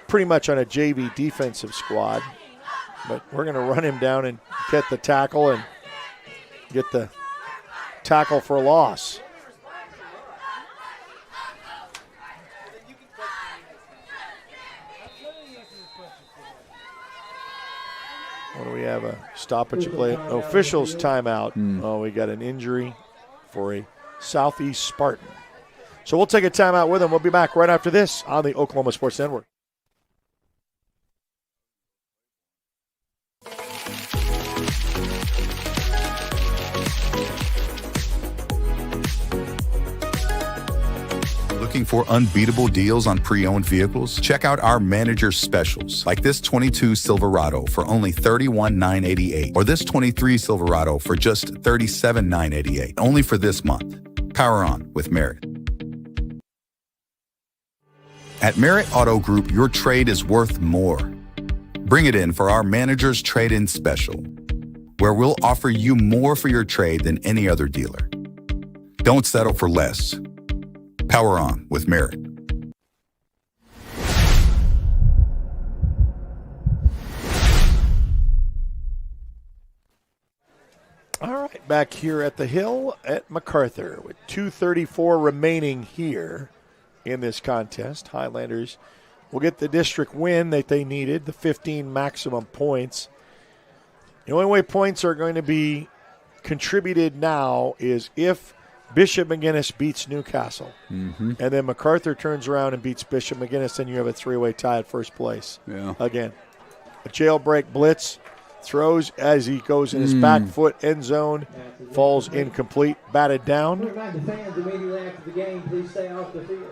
C: Pretty much on a JV defensive squad. But we're going to run him down and get the tackle and get the tackle for a loss. What do we have? A stoppage play. Officials timeout. Oh, we got an injury for a Southeast Spartan. So we'll take a timeout with him. We'll be back right after this on the Oklahoma Sports Network.
L: Looking for unbeatable deals on pre-owned vehicles? Check out our manager specials, like this 22 Silverado for only $31,988, or this 23 Silverado for just $37,988, only for this month. Power on with Merit. At Merit Auto Group, your trade is worth more. Bring it in for our manager's trade-in special, where we'll offer you more for your trade than any other dealer. Don't settle for less. Power on with Merit.
C: All right, back here at the Hill at Macarthur with 2:34 remaining here in this contest. Highlanders will get the district win that they needed, the 15 maximum points. The only way points are going to be contributed now is if Bishop McGuinness beats Newcastle.
D: Mm-hmm.
C: And then Macarthur turns around and beats Bishop McGuinness, then you have a three-way tie at first place.
D: Yeah.
C: Again, a jailbreak blitz, throws as he goes in his back foot, end zone, falls incomplete, batted down.
A: Remind the fans immediately after the game, please stay off the field.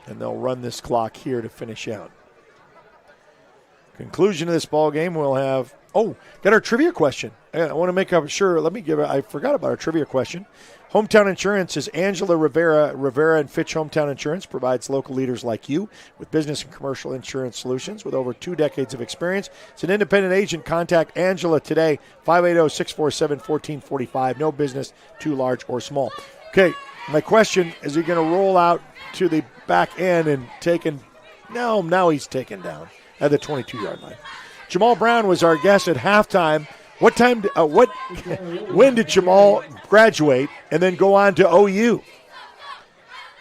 C: And they'll run this clock here to finish out. Conclusion of this ball game, we'll have, got our trivia question. I want to make sure, I forgot about our trivia question. Hometown Insurance is Angela Rivera. Rivera and Fitch Hometown Insurance provides local leaders like you with business and commercial insurance solutions with over 2 decades of experience. It's an independent agent. Contact Angela today, 580-647-1445. No business too large or small. Okay, my question, is he going to roll out to the back end and now he's taken down at the 22-yard line. Jamal Brown was our guest at halftime. When did Jamal graduate and then go on to OU?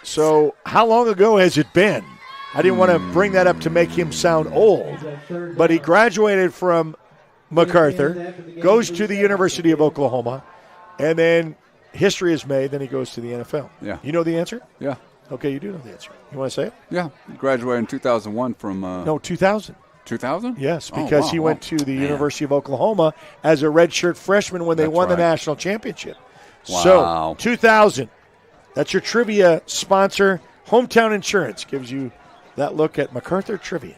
C: So how long ago has it been? I didn't want to bring that up to make him sound old, but he graduated from Macarthur, goes to the University of Oklahoma, and then history is made, then he goes to the NFL.
D: Yeah.
C: You know the answer?
D: Yeah.
C: Okay, you do know the answer. You want to say it?
D: Yeah. He graduated in 2001 from...
C: No, 2000.
D: 2000?
C: Yes, because he went to the University of Oklahoma as a redshirt freshman when they won the national championship.
D: Wow.
C: So, 2000. That's your trivia sponsor. Hometown Insurance gives you that look at Macarthur trivia.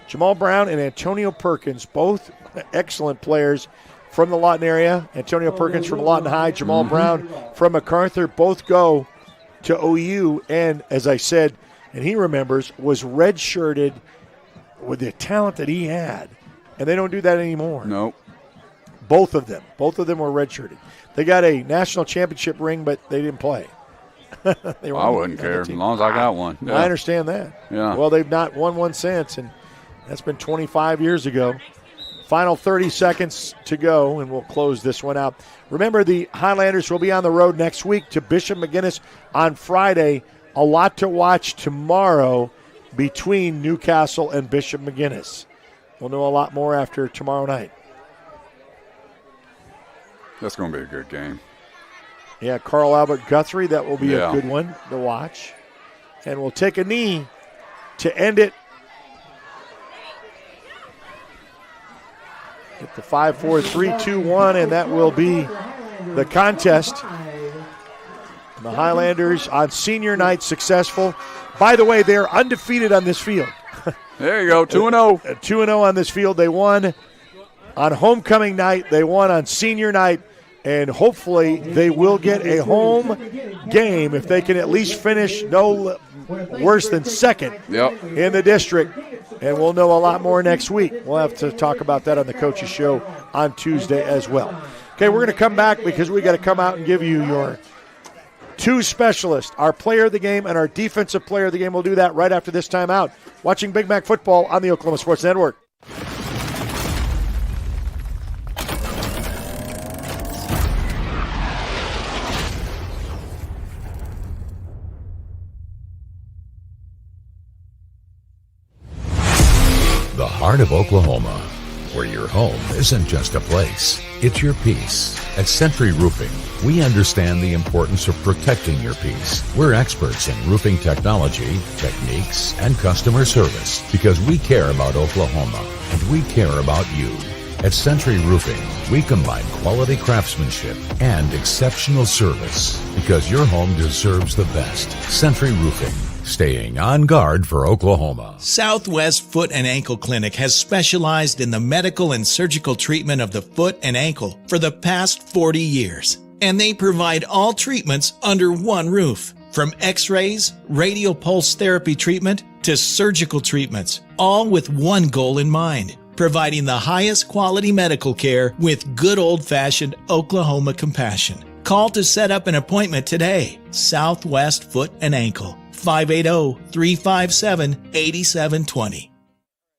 C: Jamal Brown and Antonio Perkins, both excellent players from the Lawton area. Antonio Perkins from Lawton High, Jamal Brown from Macarthur, both go to OU. And as I said, and he remembers, was redshirted with the talent that he had. And they don't do that anymore.
D: Nope.
C: Both of them were redshirted. They got a national championship ring, but they didn't play.
D: I wouldn't care as long as I got one. Yeah.
C: I understand that.
D: Yeah.
C: Well, they've not won one since, and that's been 25 years ago. Final 30 seconds to go, and we'll close this one out. Remember, the Highlanders will be on the road next week to Bishop McGuinness on Friday. A lot to watch tomorrow between Newcastle and Bishop McGuinness. We'll know a lot more after tomorrow night.
D: That's going to be a good game.
C: Yeah, Carl Albert Guthrie, that will be a good one to watch. And we'll take a knee to end it. At the 5-4-3-2-1, and that will be the contest. And the Highlanders on senior night successful. By the way, they're undefeated on this field.
D: There you go, 2-0.
C: 2-0 on this field. They won on homecoming night. They won on senior night. And hopefully they will get a home game if they can at least finish no worse than second in the district. And we'll know a lot more next week. We'll have to talk about that on the Coaches Show on Tuesday as well. Okay, we're going to come back because we got to come out and give you your two specialists, our player of the game and our defensive player of the game. We'll do that right after this timeout. Watching Big Mac football on the Oklahoma Sports Network.
N: The heart of Oklahoma, where your home isn't just a place, it's your peace. At Century Roofing, we understand the importance of protecting your peace. We're experts in roofing technology, techniques, and customer service because we care about Oklahoma and we care about you. At Century Roofing, we combine quality craftsmanship and exceptional service because your home deserves the best. Century Roofing, staying on guard for Oklahoma.
W: Southwest Foot and Ankle Clinic has specialized in the medical and surgical treatment of the foot and ankle for the past 40 years. And they provide all treatments under one roof. From x-rays, radial pulse therapy treatment, to surgical treatments, all with one goal in mind, providing the highest quality medical care with good old-fashioned Oklahoma compassion. Call to set up an appointment today. Southwest Foot and Ankle, 580-357-8720.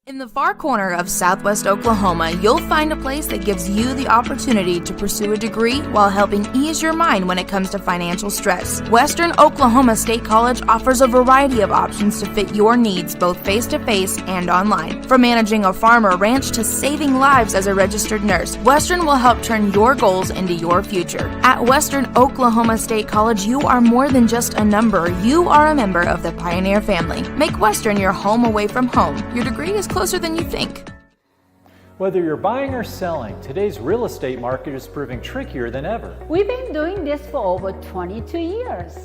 O: In the far corner of Southwest Oklahoma, you'll find a place that gives you the opportunity to pursue a degree while helping ease your mind when it comes to financial stress. Western Oklahoma State College offers a variety of options to fit your needs, both face-to-face and online. From managing a farm or ranch to saving lives as a registered nurse, Western will help turn your goals into your future. At Western Oklahoma State College, you are more than just a number. You are a member of the Pioneer family. Make Western your home away from home. Your degree is closer than you think.
P: Whether you're buying or selling, today's real estate market is proving trickier than ever.
Q: We've been doing this for over 22 years.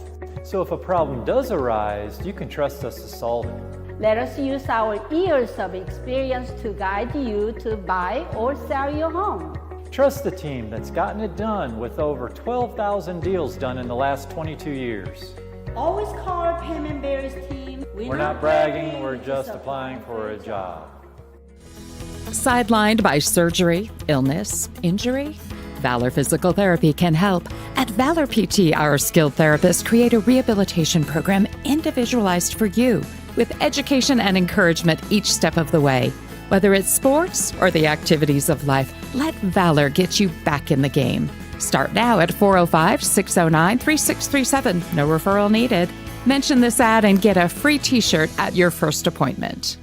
P: So if a problem does arise, you can trust us to solve it.
Q: Let us use our years of experience to guide you to buy or sell your home.
P: Trust the team that's gotten it done with over 12,000 deals done in the last 22 years.
Q: Always call our Payment Berries team.
P: We're not bragging, we're just applying for a job.
R: Sidelined by surgery, illness, injury? Valor Physical Therapy can help. At Valor PT, our skilled therapists create a rehabilitation program individualized for you, with education and encouragement each step of the way. Whether it's sports or the activities of life, let Valor get you back in the game. Start now at 405-609-3637. No referral needed. Mention this ad and get a free t-shirt at your first appointment.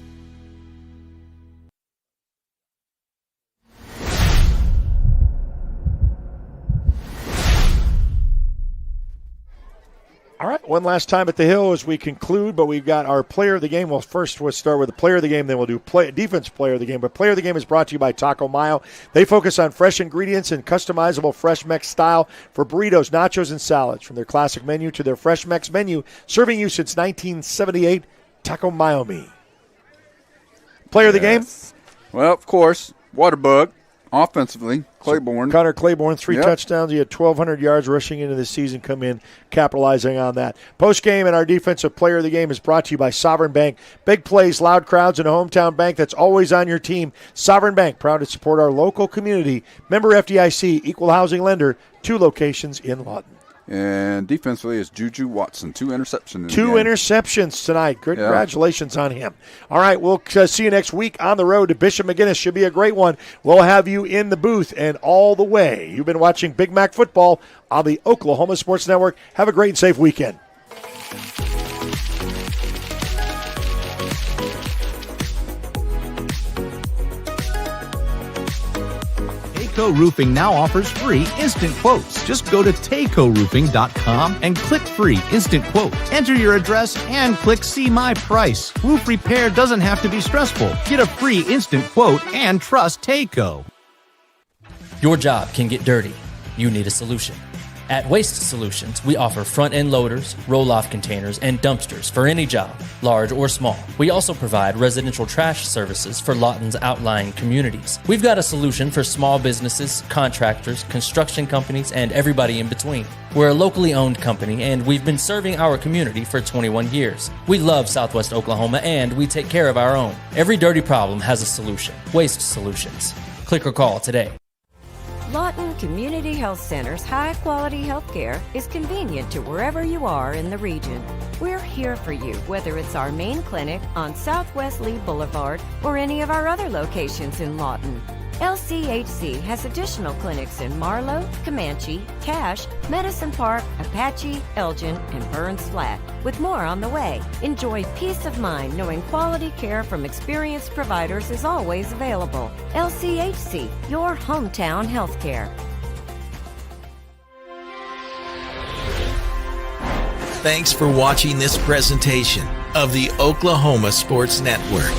C: All right, one last time at the Hill as we conclude, but we've got our player of the game. Well, first we'll start with the player of the game, then we'll do defense player of the game. But player of the game is brought to you by Taco Mayo. They focus on fresh ingredients and customizable fresh Mex style for burritos, nachos, and salads. From their classic menu to their fresh Mex menu, serving you since 1978, Taco Mayo me. Player of the game?
D: Well, of course, Waterbug. Offensively, Claiborne.
C: Connor Claiborne, 3 touchdowns. He had 1,200 yards rushing into the season, come in, capitalizing on that. Post-game and our defensive player of the game is brought to you by Sovereign Bank. Big plays, loud crowds, and a hometown bank that's always on your team. Sovereign Bank, proud to support our local community. Member FDIC, equal housing lender, 2 locations in Lawton.
D: And defensively is Juju Watson. 2 interceptions.
C: 2 interceptions tonight. Congratulations on him. All right, we'll see you next week on the road to Bishop McGuinness. Should be a great one. We'll have you in the booth and all the way. You've been watching Big Mac Football on the Oklahoma Sports Network. Have a great and safe weekend.
W: Tayco Roofing now offers free instant quotes. Just go to TaycoRoofing.com and click free instant quote. Enter your address and click see my price. Roof repair doesn't have to be stressful. Get a free instant quote and trust Tayco.
X: Your job can get dirty. You need a solution. At Waste Solutions, we offer front-end loaders, roll-off containers, and dumpsters for any job, large or small. We also provide residential trash services for Lawton's outlying communities. We've got a solution for small businesses, contractors, construction companies, and everybody in between. We're a locally owned company, and we've been serving our community for 21 years. We love Southwest Oklahoma, and we take care of our own. Every dirty problem has a solution. Waste Solutions. Click or call today.
Y: Lawton Community Health Center's high-quality health care is convenient to wherever you are in the region. We're here for you, whether it's our main clinic on Southwest Lee Boulevard or any of our other locations in Lawton. LCHC has additional clinics in Marlow, Comanche, Cache, Medicine Park, Apache, Elgin, and Burns Flat, with more on the way. Enjoy peace of mind knowing quality care from experienced providers is always available. LCHC, your hometown healthcare.
W: Thanks for watching this presentation of the Oklahoma Sports Network.